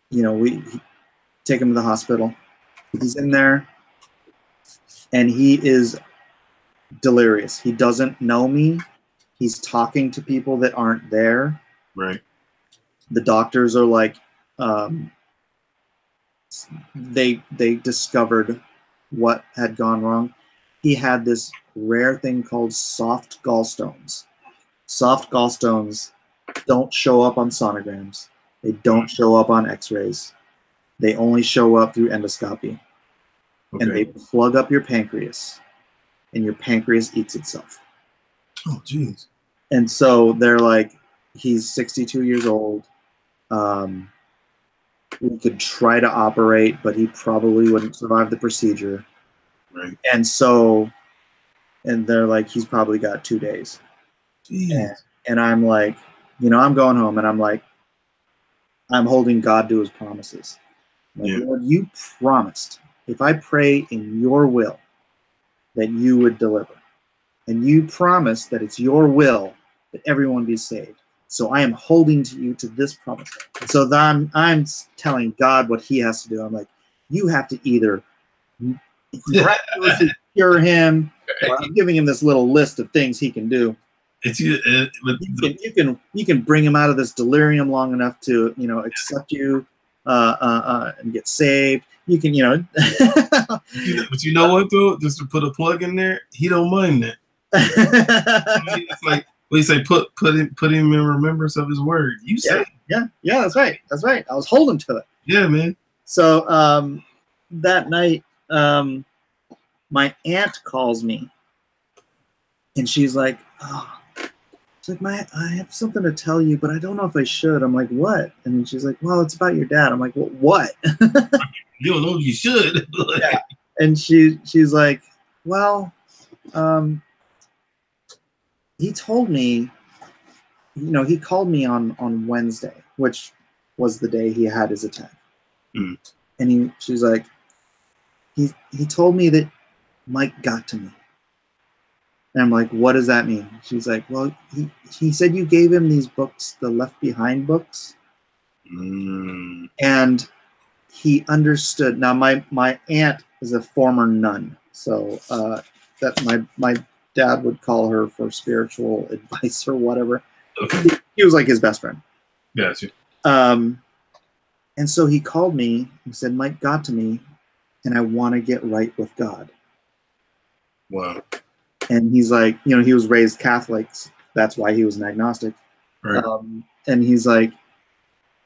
Speaker 2: we take him to the hospital. He's in there, and he is delirious. He doesn't know me. He's talking to people that aren't there.
Speaker 1: Right.
Speaker 2: The doctors are like, they discovered what had gone wrong. He had this rare thing called soft gallstones. Soft gallstones don't show up on sonograms. They don't show up on x-rays. They only show up through endoscopy. Okay. And they plug up your pancreas, and your pancreas eats itself.
Speaker 1: Oh, jeez.
Speaker 2: And so they're like, he's 62 years old. We could try to operate, but he probably wouldn't survive the procedure.
Speaker 1: Right.
Speaker 2: And they're like, he's probably got 2 days. And I'm like, I'm going home, and I'm like, I'm holding God to his promises. Like, Lord, you promised, if I pray in your will, that you would deliver. And you promised that it's your will that everyone be saved. So I am holding you to this promise. So then I'm telling God what he has to do. I'm like, you have to either miraculously cure him, or I'm giving him this little list of things he can do. you can bring him out of this delirium long enough to accept you and get saved. You can
Speaker 1: But you know what though? Just to put a plug in there, he don't mind that. It's like we say, put him in remembrance of his word. You say,
Speaker 2: yeah, that's right. I was holding to it.
Speaker 1: Yeah, man.
Speaker 2: So that night, my aunt calls me, and she's like, I have something to tell you, but I don't know if I should. I'm like, what? And she's like, well, it's about your dad. I'm like, well, what?
Speaker 1: You don't know if you should.
Speaker 2: Yeah. And she's like, well, he told me, he called me on Wednesday, which was the day he had his attack.
Speaker 1: Mm.
Speaker 2: And she's like, he told me that Mike got to me. And I'm like, what does that mean? She's like, well, he said you gave him these books, the Left Behind books.
Speaker 1: Mm.
Speaker 2: And he understood. Now, my aunt is a former nun. So that my dad would call her for spiritual advice or whatever.
Speaker 1: Okay.
Speaker 2: He was like his best friend.
Speaker 1: Gotcha.
Speaker 2: And so he called me and said, Mike got to me, and I want to get right with God.
Speaker 1: Wow.
Speaker 2: And he's like, he was raised Catholic. That's why he was an agnostic.
Speaker 1: Right.
Speaker 2: And he's like,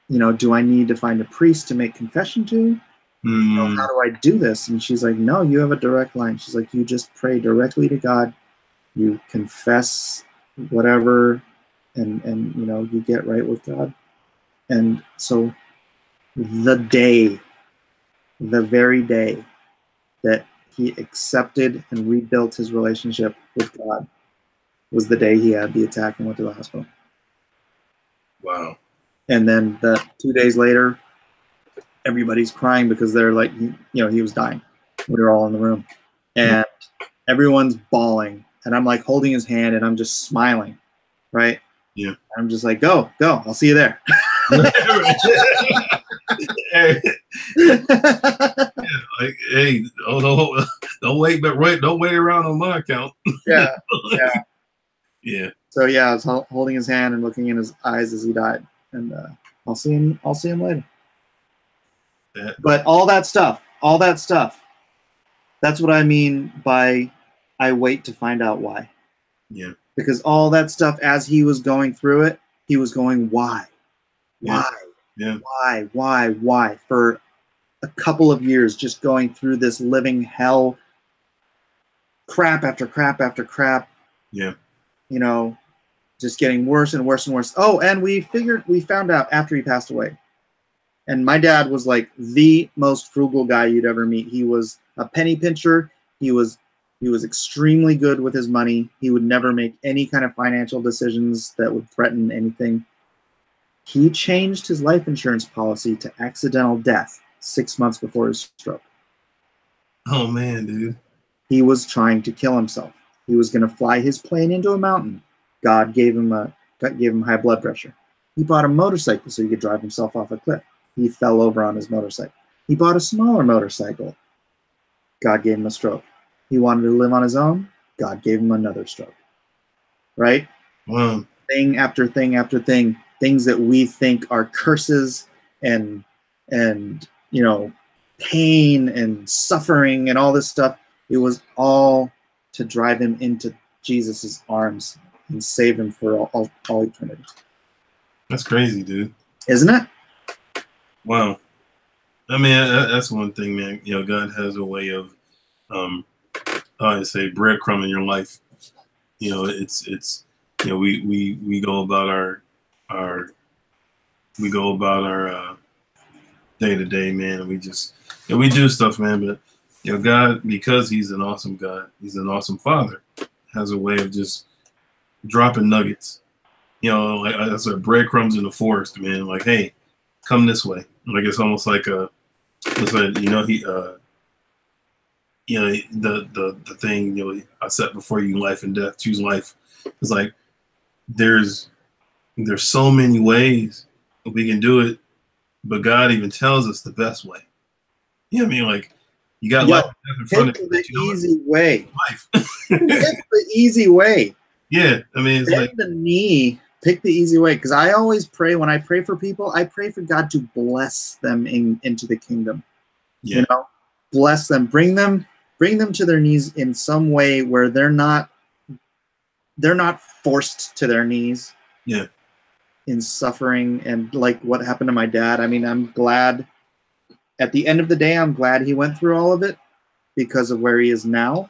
Speaker 2: do I need to find a priest to make confession to?
Speaker 1: Mm.
Speaker 2: How do I do this? And she's like, no, you have a direct line. She's like, you just pray directly to God. You confess whatever, and you get right with God. And so the very day that he accepted and rebuilt his relationship with God was the day he had the attack and went to the hospital.
Speaker 1: Wow.
Speaker 2: And then 2 days later, everybody's crying because they're like, he was dying. We were all in the room. And everyone's bawling. And I'm like holding his hand and I'm just smiling. Right?
Speaker 1: Yeah.
Speaker 2: I'm just like, go. I'll see you there.
Speaker 1: Hey. Like, hey, don't wait around on my account.
Speaker 2: Yeah.
Speaker 1: Yeah.
Speaker 2: So I was holding his hand and looking in his eyes as he died, and I'll see him later. But all that stuff, that's what I mean by I wait to find out why.
Speaker 1: Yeah. Because
Speaker 2: all that stuff, as he was going through it, he was going, why?
Speaker 1: Yeah.
Speaker 2: Why? For a couple of years, just going through this living hell, crap after crap after crap.
Speaker 1: Yeah.
Speaker 2: Just getting worse and worse and worse. Oh, and we found out after he passed away. And my dad was like the most frugal guy you'd ever meet. He was a penny pincher. He was extremely good with his money. He would never make any kind of financial decisions that would threaten anything. He changed his life insurance policy to accidental death 6 months before his stroke.
Speaker 1: Oh man, dude.
Speaker 2: He was trying to kill himself. He was going to fly his plane into a mountain. God gave him high blood pressure. He bought a motorcycle so he could drive himself off a cliff. He fell over on his motorcycle. He bought a smaller motorcycle. God gave him a stroke. He wanted to live on his own. God gave him another stroke. Right?
Speaker 1: Wow.
Speaker 2: Thing after thing after thing. Things that we think are curses and pain and suffering and all this stuff. It was all to drive him into Jesus's arms and save him for all eternity.
Speaker 1: That's crazy, dude.
Speaker 2: Isn't it?
Speaker 1: Wow. I mean, that's one thing, man. God has a way of, I say, breadcrumbing your life. It's we go about our day to day, man. And we just we do stuff, man. But God, because He's an awesome God, He's an awesome Father, has a way of just dropping nuggets. Like I said, breadcrumbs in the forest, man. Like, hey, come this way. Like it's almost like the thing, I set before you life and death, choose life. It's like there's so many ways we can do it, but God even tells us the best way. You know what I mean? Like you got life and death in front of you.
Speaker 2: The easy way.
Speaker 1: Life.
Speaker 2: It's the easy way.
Speaker 1: Yeah, I mean, it's
Speaker 2: Bend
Speaker 1: like
Speaker 2: the knee. Pick the easy way, because I always pray when I pray for people. I pray for God to bless them into the kingdom.
Speaker 1: yeah,
Speaker 2: You know, bless them, bring them to their knees in some way where they're not forced to their knees.
Speaker 1: yeah,
Speaker 2: In suffering, and like what happened to my dad. I mean, I'm glad. At the end of the day, I'm glad he went through all of it because of where he is now.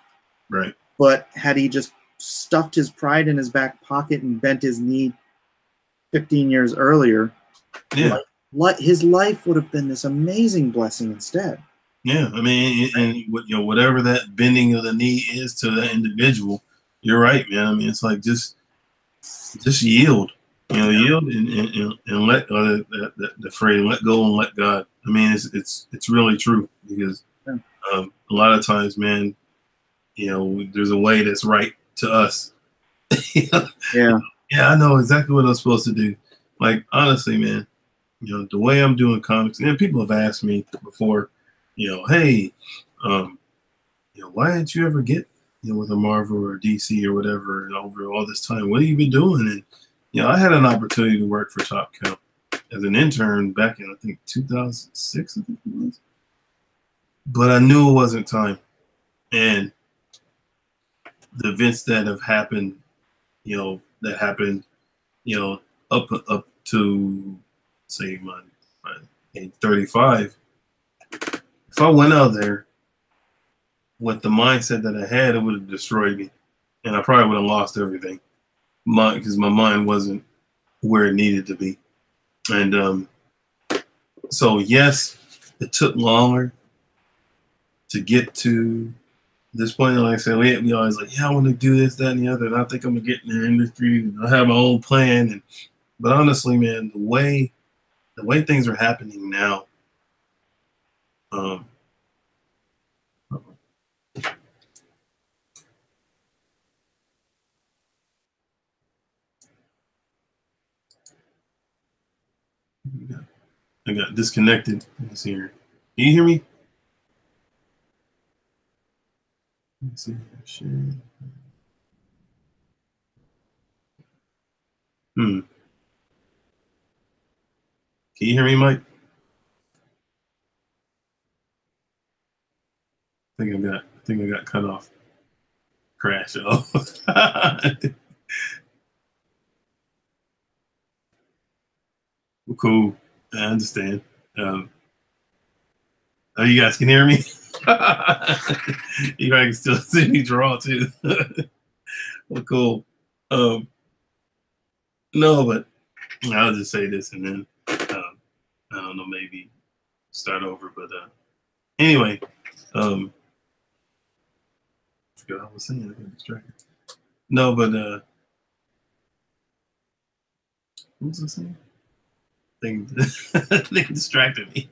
Speaker 1: right.
Speaker 2: But had he just stuffed his pride in his back pocket and bent his knee 15 years earlier,
Speaker 1: Yeah,
Speaker 2: his life would have been this amazing blessing instead.
Speaker 1: yeah. I mean, and you know, whatever that bending of the knee is to that individual, you're right, man. I mean, it's like just yield. You know, yield and let the phrase "let go and let God." I mean, it's really true because a lot of times, man, you know, there's a way that's right to us.
Speaker 2: Yeah.
Speaker 1: Yeah, I know exactly what I'm supposed to do. Like honestly, man, you know, the way I'm doing comics, and people have asked me before, you know, hey, you know, why didn't you ever get, you know, with a Marvel or DC or whatever, and over all this time, what have you been doing? And you know, I had an opportunity to work for Top Cow as an intern back in I think 2006, I think it was, but I knew it wasn't time, and the events that have happened, you know, you know, up to say my age 35. If I went out there with the mindset that I had, it would have destroyed me, and I probably would have lost everything. Because my mind wasn't where it needed to be, and so yes, it took longer to get to this point. Like I said, we always like, yeah, I want to do this, that, and the other, and I think I'm gonna get in the industry. And I have my own plan, but honestly, man, the way things are happening now, um, I got disconnected. Let's see here. Can you hear me? Let's see. Share. Hmm. Can you hear me, Mike? I think I got cut off. Crash. Oh. Well, cool. I understand. Um, oh, you guys can hear me? You guys can still see me draw too. Well, cool. Um, no, but I'll just say this and then I don't know, maybe start over. But anyway, I forgot what I was saying. I got distracted. No, but what was I saying? Thing distracted me.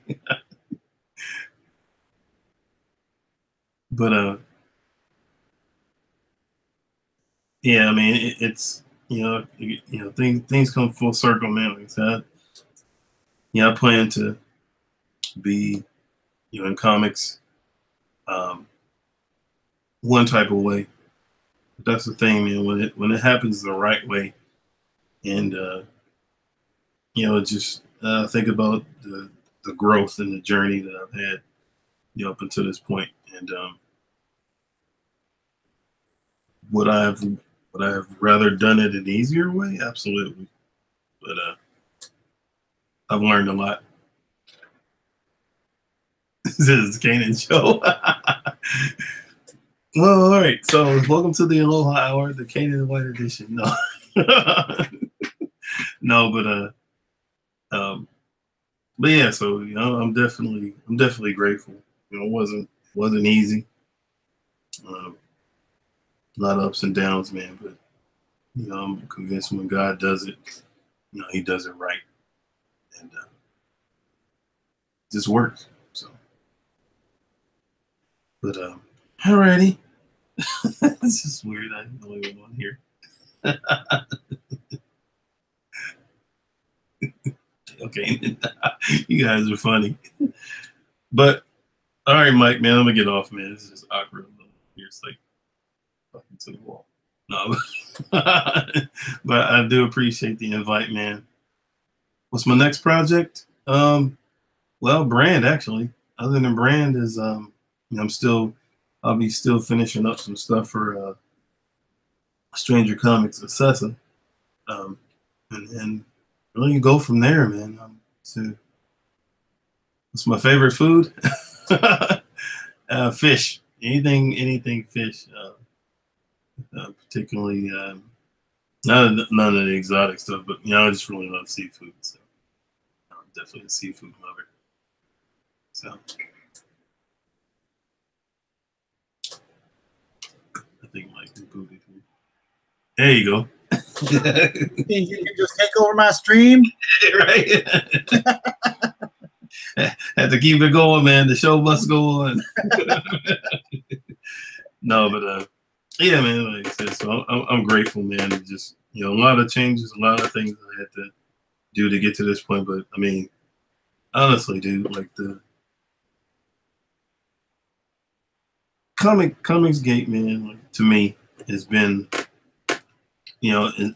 Speaker 1: But yeah, I mean it's things come full circle, man. Like I said, yeah, I plan to be in comics one type of way. But that's the thing, man. When it happens the right way, and just think about the growth and the journey that I've had, up until this point, and would I have rather done it an easier way? Absolutely, but I've learned a lot. This is the Kanan show. Well, all right. So, welcome to the Aloha Hour, the Kanan White edition. No, no, but yeah. So, I'm definitely grateful. It wasn't easy. A lot of ups and downs, man. But I'm convinced when God does it, He does it right, and it just works. So, but alrighty. It's just weird. I don't know what's going on here. Okay, you guys are funny. But all right, Mike, man, I'm gonna get off, man. This is just awkward. It's like talking to the wall. No. but I do appreciate the invite, man. What's my next project? Well, brand actually. Other than brand is I'll be still finishing up some stuff for Stranger Comics Assessa. And really go from there, man. So what's my favorite food? Fish. Anything fish. Particularly none of the exotic stuff, but I just really love seafood. So I'm definitely a seafood lover. So I think Mike rebooted me. There you go.
Speaker 2: Think you can just take over my stream?
Speaker 1: Right. Had to keep it going, man. The show must go on. No, but yeah, man. Like I said, so I'm grateful, man. Just a lot of changes, a lot of things I had to do to get to this point. But I mean, honestly, dude, like the Comicsgate, man, like, to me, has been, in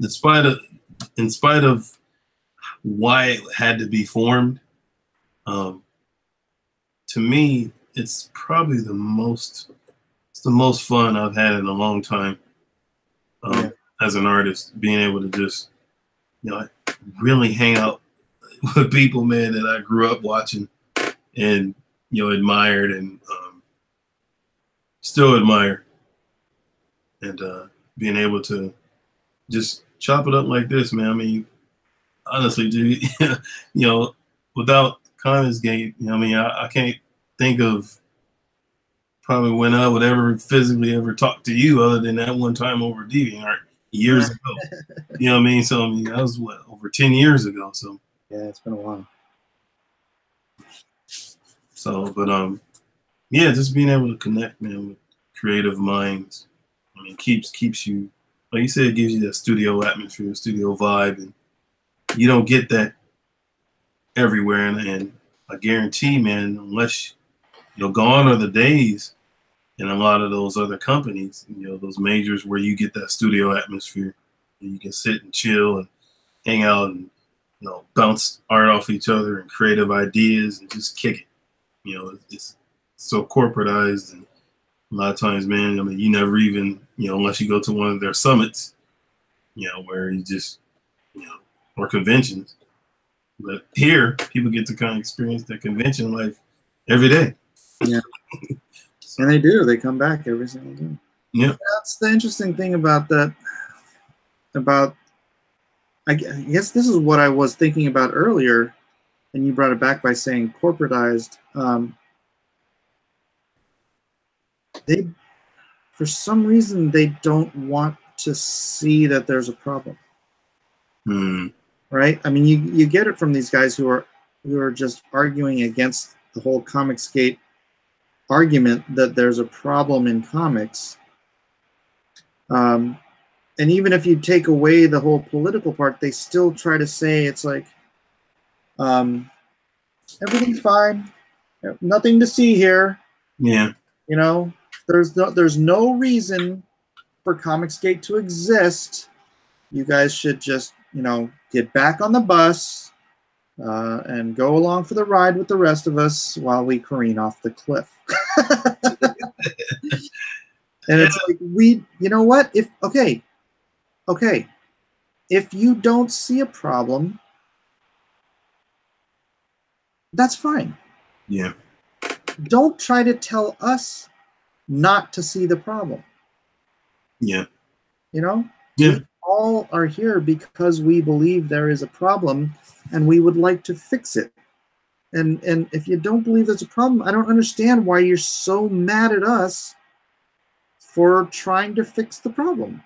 Speaker 1: spite of why it had to be formed, to me, it's probably the most fun I've had in a long time as an artist, being able to just, really hang out with people, man, that I grew up watching and, admired and still admire. And being able to just chop it up like this, man. I mean, honestly, dude, without Comicsgate, I can't think of probably when I would ever physically ever talk to you other than that one time over DeviantArt years ago. You know what I mean? So, that was over 10 years ago. So,
Speaker 2: yeah, it's been a while.
Speaker 1: So, but, yeah, just being able to connect, man, with creative minds. I mean, keeps you, like you said, it gives you that studio atmosphere, studio vibe, and you don't get that everywhere. And I guarantee, man, unless gone are the days in a lot of those other companies, those majors where you get that studio atmosphere, and you can sit and chill and hang out and bounce art off each other and creative ideas and just kick it. It's so corporatized, and a lot of times, man, you never even, unless you go to one of their summits, where you just, or conventions. But here, people get to kind of experience that convention life every day.
Speaker 2: Yeah. And they do. They come back every single day.
Speaker 1: Yeah.
Speaker 2: That's the interesting thing about that. I guess this is what I was thinking about earlier, and you brought it back by saying corporatized. For some reason, they don't want to see that there's a problem. Right? I mean, you get it from these guys who are just arguing against the whole Comicsgate argument that there's a problem in comics. And even if you take away the whole political part, they still try to say it's like everything's fine, nothing to see here.
Speaker 1: Yeah.
Speaker 2: There's no reason for Comicsgate to exist. You guys should just, get back on the bus and go along for the ride with the rest of us while we careen off the cliff. And it's like, you know what? Okay. If you don't see a problem, that's fine.
Speaker 1: Yeah.
Speaker 2: Don't try to tell us not to see the problem.
Speaker 1: Yeah.
Speaker 2: Yeah.
Speaker 1: We
Speaker 2: all are here because we believe there is a problem and we would like to fix it. And if you don't believe there's a problem, I don't understand why you're so mad at us for trying to fix the problem.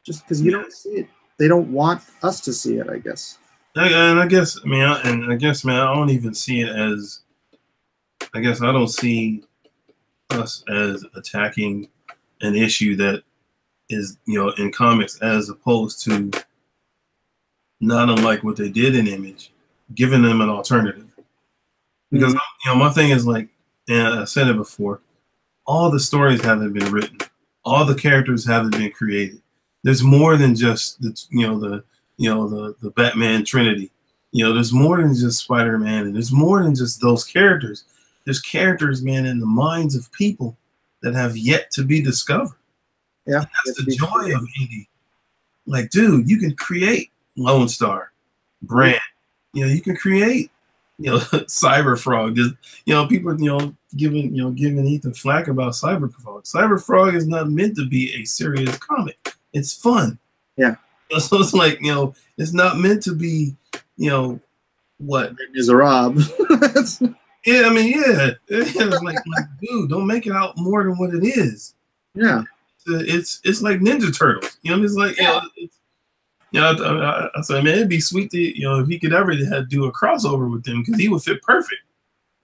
Speaker 2: Just because you don't see it. They don't want us to see it, I guess.
Speaker 1: And I guess, man, I don't even see it as, I don't see us as attacking an issue that is, in comics, as opposed to not unlike what they did in Image, giving them an alternative. Because, my thing is like, and I said it before, all the stories haven't been written. all the characters haven't been created. There's more than just the Batman Trinity. There's more than just Spider-Man, and there's more than just those characters. There's characters, man, in the minds of people that have yet to be discovered.
Speaker 2: Yeah,
Speaker 1: and that's the joy of indie. Like, dude, you can create Lone Star, Brand. You can create, Cyber Frog. People, giving Ethan flack about Cyber Frog. Cyber Frog is not meant to be a serious comic. It's fun.
Speaker 2: Yeah.
Speaker 1: So it's like, it's not meant to be, what?
Speaker 2: Is a Rob.
Speaker 1: Yeah, I mean, yeah. It's like, dude, don't make it out more than what it is.
Speaker 2: Yeah.
Speaker 1: It's like Ninja Turtles. It's like, I said, man, it'd be sweet to, if he could ever do a crossover with them, because he would fit perfect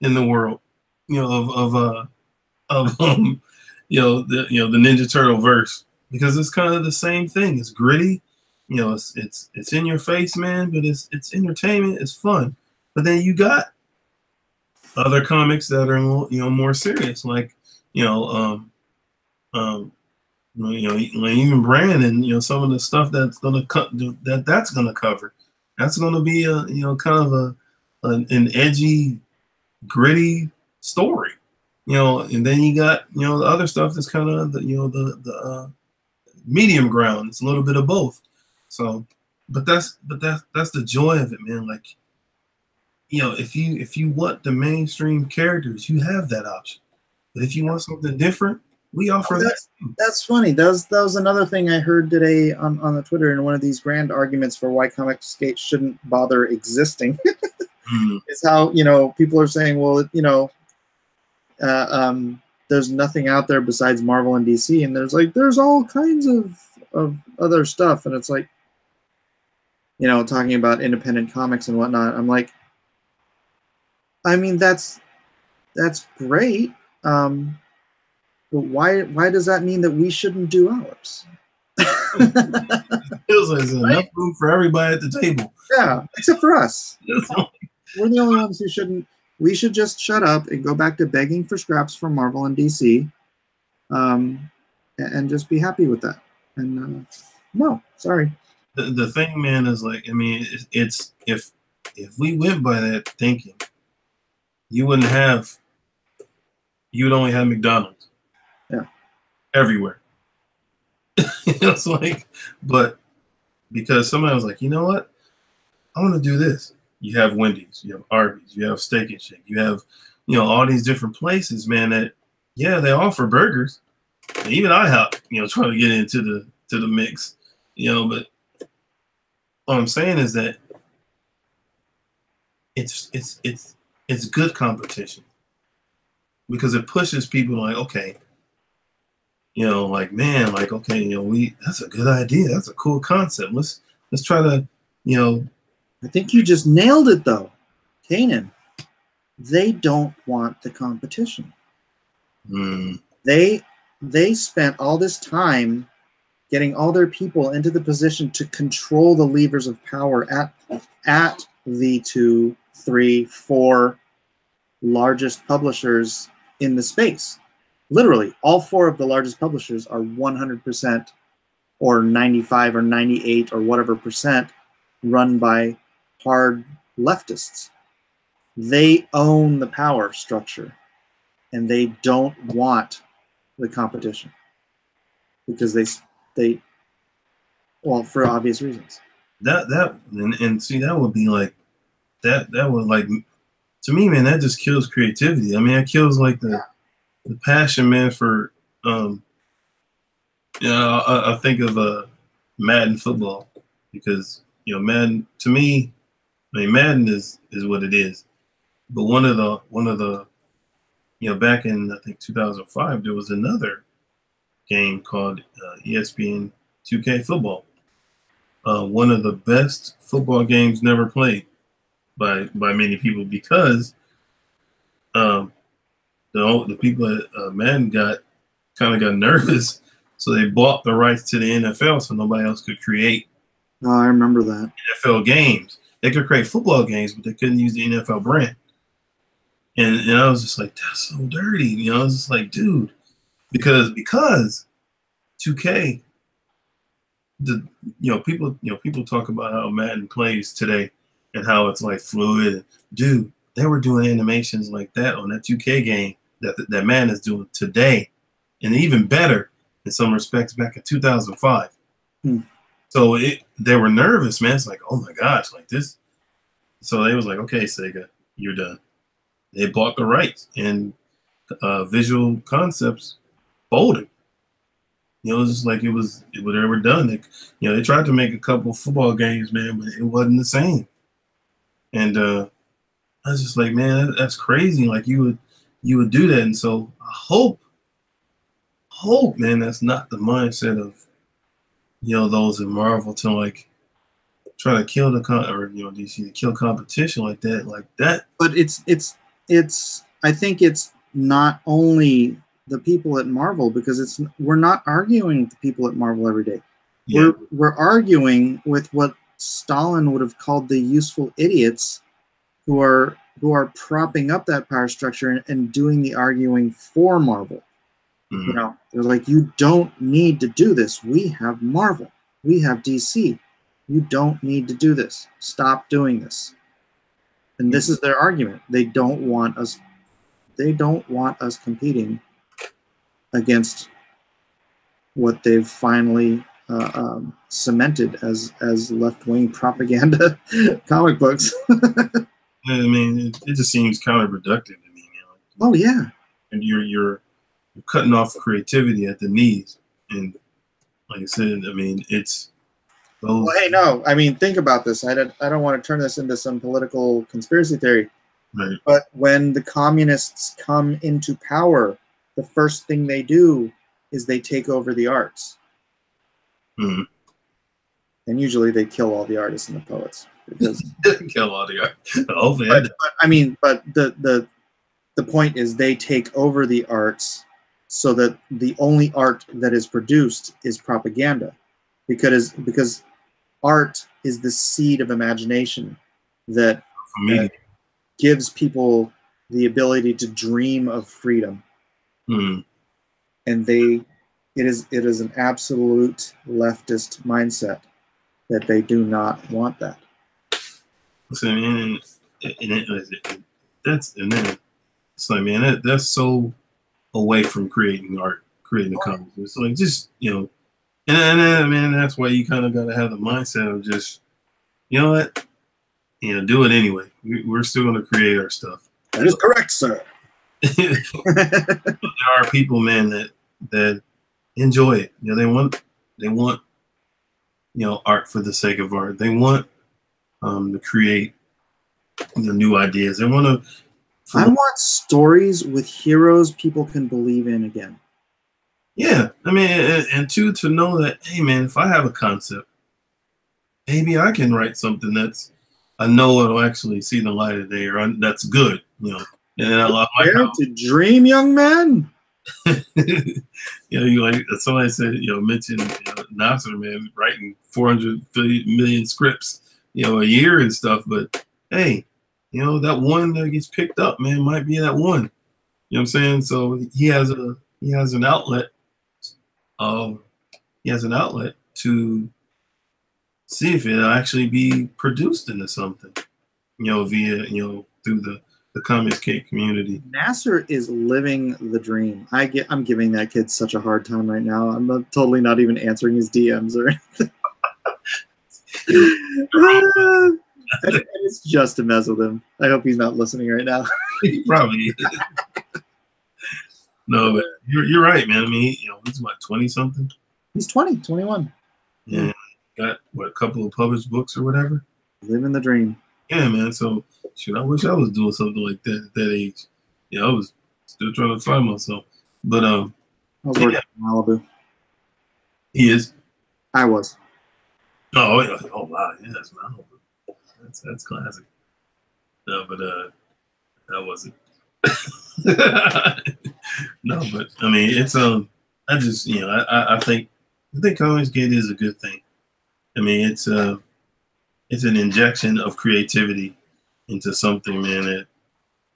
Speaker 1: in the world, the Ninja Turtle verse, because it's kind of the same thing. It's gritty, it's in your face, man, but it's entertainment, it's fun. But then you got other comics that are more serious, like even Brand and some of the stuff that's gonna that's gonna cover. That's gonna be a kind of an edgy, gritty story. And then you got the other stuff that's kind of the medium ground. It's a little bit of both. So, but that's the joy of it, man. Like, if you want the mainstream characters, you have that option. But if you want something different, we offer that.
Speaker 2: That's funny. That was another thing I heard today on the Twitter in one of these grand arguments for why Comicsgate shouldn't bother existing. Is how people are saying, well, there's nothing out there besides Marvel and DC, and there's all kinds of other stuff, and it's like, talking about independent comics and whatnot. I'm like, I mean, that's great. But why does that mean that we shouldn't do ours?
Speaker 1: Feels like there's enough room for everybody at the table.
Speaker 2: Yeah, except for us. We're the only ones who shouldn't. We should just shut up and go back to begging for scraps from Marvel and DC, and just be happy with that. And no, sorry.
Speaker 1: The thing, man, is like, I mean, it's if we went by that thinking, you would only have McDonald's.
Speaker 2: Yeah.
Speaker 1: Everywhere. It's like, but because somebody was like, you know what? I want to do this. You have Wendy's, you have Arby's, you have Steak and Shake, you have, all these different places, man, that, yeah, they offer burgers. And even IHOP, trying to get into the mix, but all I'm saying is that it's good competition, because it pushes people like, okay, like, man, like, okay, that's a good idea. That's a cool concept. Let's try to,
Speaker 2: I think you just nailed it, though, Kanan. They don't want the competition. They spent all this time getting all their people into the position to control the levers of power at the 2, 3, 4 largest publishers in the space. Literally, all 4 of the largest publishers are 100% or 95 or 98 or whatever percent run by hard leftists. They own the power structure, and they don't want the competition because they well, for obvious reasons.
Speaker 1: And see, that would be like that would, like, to me, man, that just kills creativity. I mean, it kills like the passion, man, for I think of Madden football, because Madden, to me, I mean, Madden is what it is. But one of the back in, I think, 2005, there was another game called ESPN 2K Football. One of the best football games never played by many people, because the people at Madden kind of got nervous, so they bought the rights to the NFL so nobody else could create.
Speaker 2: Oh, I remember that.
Speaker 1: NFL games. They could create football games, but they couldn't use the NFL brand. And I was just like, that's so dirty. I was just like, dude, because 2K, people talk about how Madden plays today and how it's like fluid. Dude, they were doing animations like that on that 2K game that Madden is doing today, and even better in some respects back in 2005. So they were nervous, man. It's like, oh my gosh, like this. So they was like, okay, Sega, you're done. They bought the rights, and Visual Concepts folded. It was just like it was whatever done. They tried to make a couple football games, man, but it wasn't the same. And I was just like, man, that's crazy. Like you would do that. And so I hope, man, that's not the mindset of those in Marvel to like try to kill DC to kill competition like that.
Speaker 2: But I think it's not only the people at Marvel, because we're not arguing with the people at Marvel every day. Yeah. We're arguing with what Stalin would have called the useful idiots who are propping up that power structure and doing the arguing for Marvel. They're like, you don't need to do this. We have Marvel. We have DC. You don't need to do this. Stop doing this. And this is their argument. They don't want us competing against what they've finally cemented as left-wing propaganda comic books.
Speaker 1: I mean, it just seems counterproductive to me.
Speaker 2: Oh yeah.
Speaker 1: And you're cutting off creativity at the knees. And like I said, I mean, it's those.
Speaker 2: Well, hey, no. I mean, think about this. I don't want to turn this into some political conspiracy theory.
Speaker 1: Right.
Speaker 2: But when the communists come into power, the first thing they do is they take over the arts.
Speaker 1: Mm-hmm.
Speaker 2: And usually they kill all the artists and the poets. Because
Speaker 1: kill all the artists. Oh,
Speaker 2: but the point is they take over the arts so that the only art that is produced is propaganda. Because art is the seed of imagination that gives people the ability to dream of freedom.
Speaker 1: Mm.
Speaker 2: And it is an absolute leftist mindset that they do not want that.
Speaker 1: So, man, that's so away from creating art, creating the comics. It's like just and man, that's why you kind of got to have the mindset of just do it anyway. We're still going to create our stuff.
Speaker 2: That is correct, sir.
Speaker 1: There are people, man, that enjoy it. They want art for the sake of art. They want to create new ideas. They want to.
Speaker 2: I want stories with heroes people can believe in again.
Speaker 1: Yeah, I mean, and to know that, hey, man, if I have a concept, maybe I can write something I know it'll actually see the light of day, or that's good, And
Speaker 2: Dare to dream, young man.
Speaker 1: You like somebody said, mentioned Nasser, man, writing 400 million scripts, a year and stuff. But hey, that one that gets picked up, man, might be that one. You know what I'm saying? So he has an outlet. He has an outlet to see if it'll actually be produced into something, via through the Comicsgate community.
Speaker 2: Nasser is living the dream. I'm giving that kid such a hard time right now. I'm totally not even answering his DMs or anything. It's just to mess with him. I hope he's not listening right now.
Speaker 1: He probably is. No, but you're right, man. I mean, he's what, 20 something?
Speaker 2: He's 20, 21.
Speaker 1: Yeah, got a couple of published books or whatever.
Speaker 2: Living the dream.
Speaker 1: Yeah, man. So shoot, I wish I was doing something like that at that age. Yeah, I was still trying to find myself. But
Speaker 2: I was working in Malibu.
Speaker 1: He is.
Speaker 2: I was.
Speaker 1: Oh yeah. Oh wow, yeah, that's Malibu. That's classic. No, but that wasn't. No, but I mean, it's I just I think Comicsgate is a good thing. I mean, it's an injection of creativity into something, man, that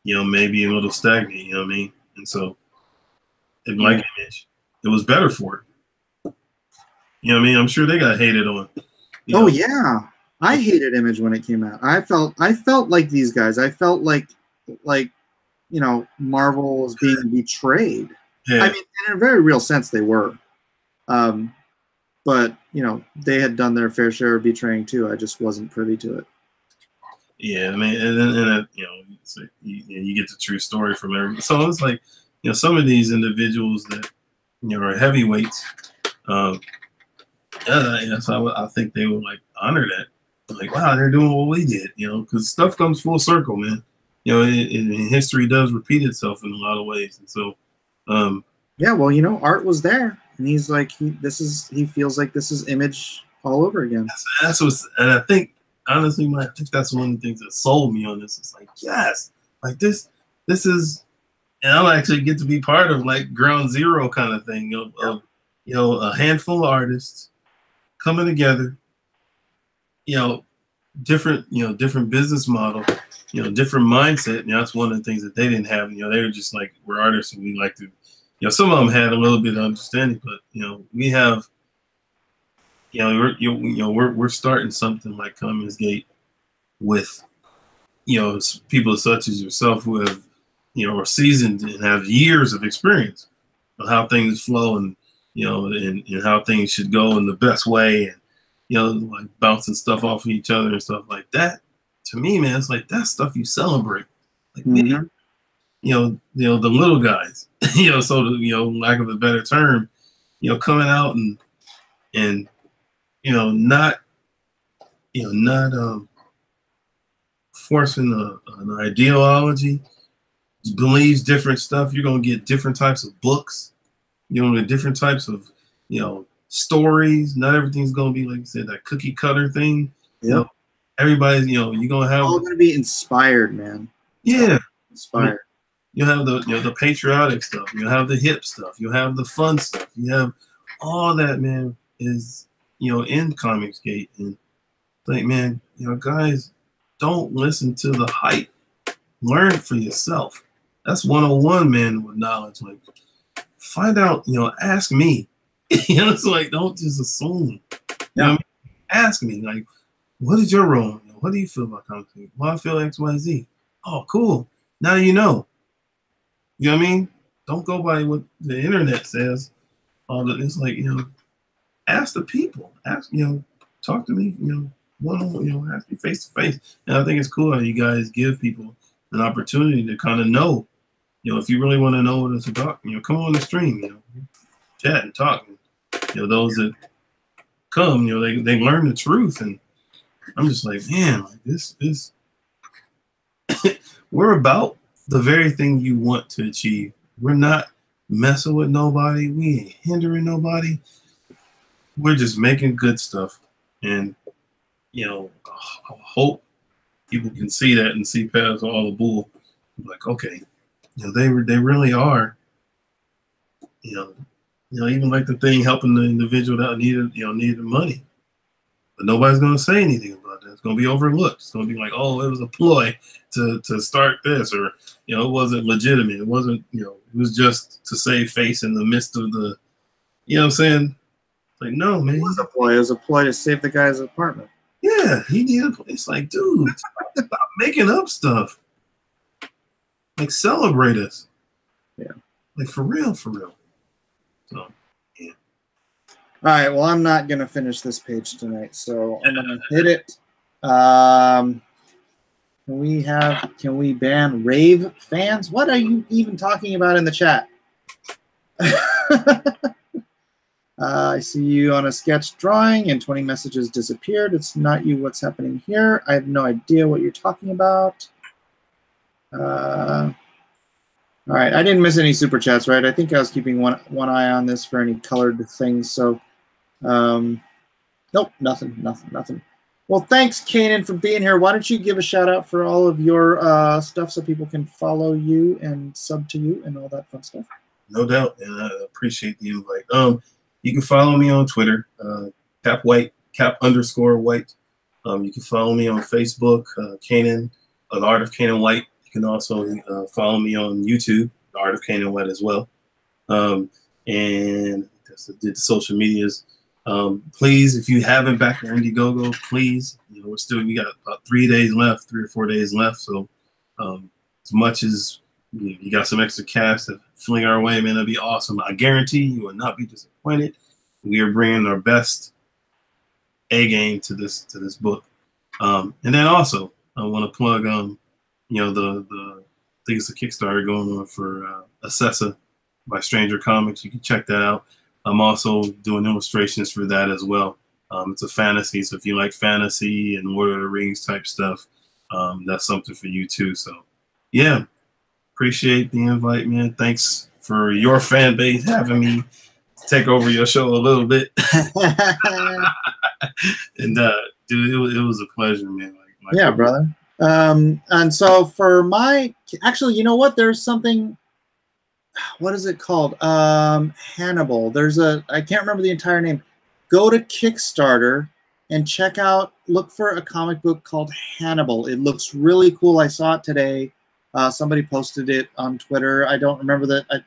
Speaker 1: maybe a little stagnant. You know what I mean? And so, in my image, it was better for it. You know what I mean? I'm sure they got hated on.
Speaker 2: Oh yeah, I hated Image when it came out. I felt like these guys. I felt like Marvel was being betrayed.
Speaker 1: Yeah.
Speaker 2: I mean, in a very real sense, they were. But they had done their fair share of betraying too. I just wasn't privy to it.
Speaker 1: Yeah, I mean, and you get the true story from everybody. So it's like, some of these individuals that are heavyweights. So I think they would like honor that. Like, wow, they're doing what we did, because stuff comes full circle, man. And history does repeat itself in a lot of ways, and so.
Speaker 2: Yeah, well, Art was there, and he's like, he feels like this is Image all over again.
Speaker 1: That's what's, and I think honestly, I think that's one of the things that sold me on this. It's like, yes, like this is, and I'll actually get to be part of like ground zero kind of thing of a handful of artists coming together, different business model, different mindset. And that's one of the things that they didn't have. They were just like, we're artists and we like to, some of them had a little bit of understanding, but we have, we're starting something like Comicsgate with, people such as yourself who have, are seasoned and have years of experience of how things flow and how things should go in the best way, and like bouncing stuff off of each other and stuff like that. To me, man, it's like that's stuff you celebrate. Like, man, the little guys, so lack of a better term, coming out and not forcing an ideology, believes different stuff. You're gonna get different types of books. You're gonna get different types of stories. Not everything's gonna be like you said, that cookie cutter thing.
Speaker 2: Yep.
Speaker 1: Everybody's you're gonna have
Speaker 2: all gonna be inspired, man.
Speaker 1: Yeah,
Speaker 2: inspired.
Speaker 1: You have the patriotic stuff. You have the hip stuff. You have the fun stuff. You have all that, man. Is in Comicsgate, and like, man, guys, don't listen to the hype. Learn for yourself. That's 101, man, with knowledge. Like, find out, ask me. It's like, don't just assume. Ask me, like, what is your role? What do you feel about Comicsgate? Well, I feel X, Y, Z. Oh, cool. Now you know. You know what I mean? Don't go by what the internet says. It's like, ask the people. Ask, talk to me, one-on-one, ask me face to face. And I think it's cool how you guys give people an opportunity to kind of know, if you really want to know what it's about, come on the stream, chat and talk. Those that come, they learn the truth. And I'm just like, man, like this we're about the very thing you want to achieve. We're not messing with nobody. We ain't hindering nobody. We're just making good stuff. And, I hope people can see that and see past all the bull. Like, okay, they really are, even like the thing helping the individual that needed money. But nobody's going to say anything about that. It's going to be overlooked. It's going to be like, oh, it was a ploy to start this, or, it wasn't legitimate. It wasn't, it was just to save face in the midst of the, what I'm saying? Like, no, man.
Speaker 2: It was a ploy. It was a ploy to save the guy's apartment.
Speaker 1: Yeah, he needed a place. Like, dude, stop making up stuff. Like, celebrate us.
Speaker 2: Yeah.
Speaker 1: Like, for real, for real. So, yeah.
Speaker 2: All right, well, I'm not going to finish this page tonight, so I'm going to hit it. Can we ban rave fans? What are you even talking about in the chat? I see you on a sketch drawing and 20 messages disappeared. It's not you. What's happening here? I have no idea what you're talking about. All right, I didn't miss any super chats, right? I think I was keeping one eye on this for any colored things. So, nope, nothing. Well, thanks, Kanan, for being here. Why don't you give a shout out for all of your stuff so people can follow you and sub to you and all that fun stuff?
Speaker 1: No doubt, and I appreciate the invite. You can follow me on Twitter, cap_white. You can follow me on Facebook, Kanan, The Art of Kanan White. You can also follow me on YouTube, The Art of Kanan White as well. And did the social medias. Please, if you haven't backed our Indiegogo, please. You know, we got about 3 days left, 3 or 4 days left. So as much as you got some extra cash to fling our way, man, that'd be awesome. I guarantee you will not be disappointed. We are bringing our best A game to this book. And then also, I want to plug, you know, I think it's a Kickstarter going on for Assessa by Stranger Comics. You can check that out. I'm also doing illustrations for that as well. It's a fantasy, so if you like fantasy and Lord of the Rings type stuff, that's something for you too. So, yeah, appreciate the invite, man. Thanks for your fan base having me take over your show a little bit. And dude, it was a pleasure, man.
Speaker 2: Yeah, brother. And so for actually, you know what? There's something. What is it called? Hannibal. I can't remember the entire name. Go to Kickstarter and check out, look for a comic book called Hannibal. It looks really cool. I saw it today. Somebody posted it on Twitter. I don't remember that.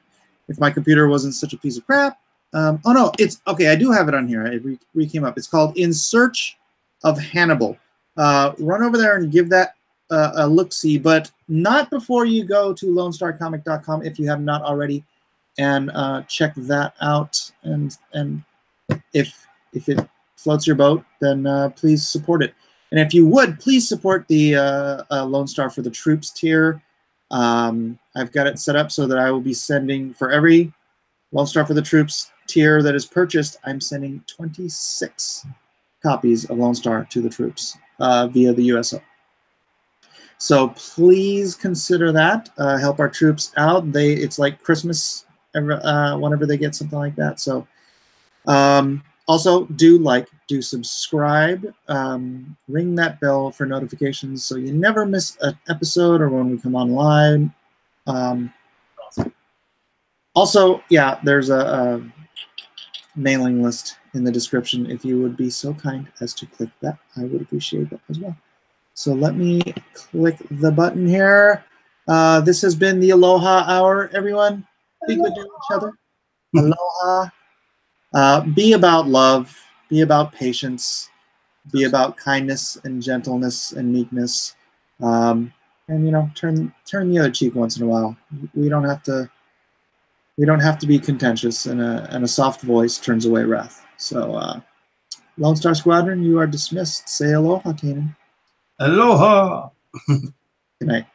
Speaker 2: If my computer wasn't such a piece of crap. Oh no, it's okay. I do have it on here. It came up. It's called In Search of Hannibal. Run over there and give that a look-see, but not before you go to LoneStarComic.com if you have not already, and check that out. And if it floats your boat, then please support it. And if you would, please support the Lone Star for the Troops tier. I've got it set up so that I will be sending, for every Lone Star for the Troops tier that is purchased, I'm sending 26 copies of Lone Star to the troops via the USO. So please consider that. Help our troops out. It's like Christmas whenever they get something like that. So also do subscribe, ring that bell for notifications so you never miss an episode or when we come online. Also, yeah, there's a mailing list in the description. If you would be so kind as to click that, I would appreciate that as well. So let me click the button here. This has been the Aloha Hour, everyone. Be good to each other. Aloha. Be about love. Be about patience. Be about kindness and gentleness and meekness. And you know, turn the other cheek once in a while. We don't have to be contentious, and a soft voice turns away wrath. So, Lone Star Squadron, you are dismissed. Say aloha, Kanan.
Speaker 1: Aloha.
Speaker 2: Good night.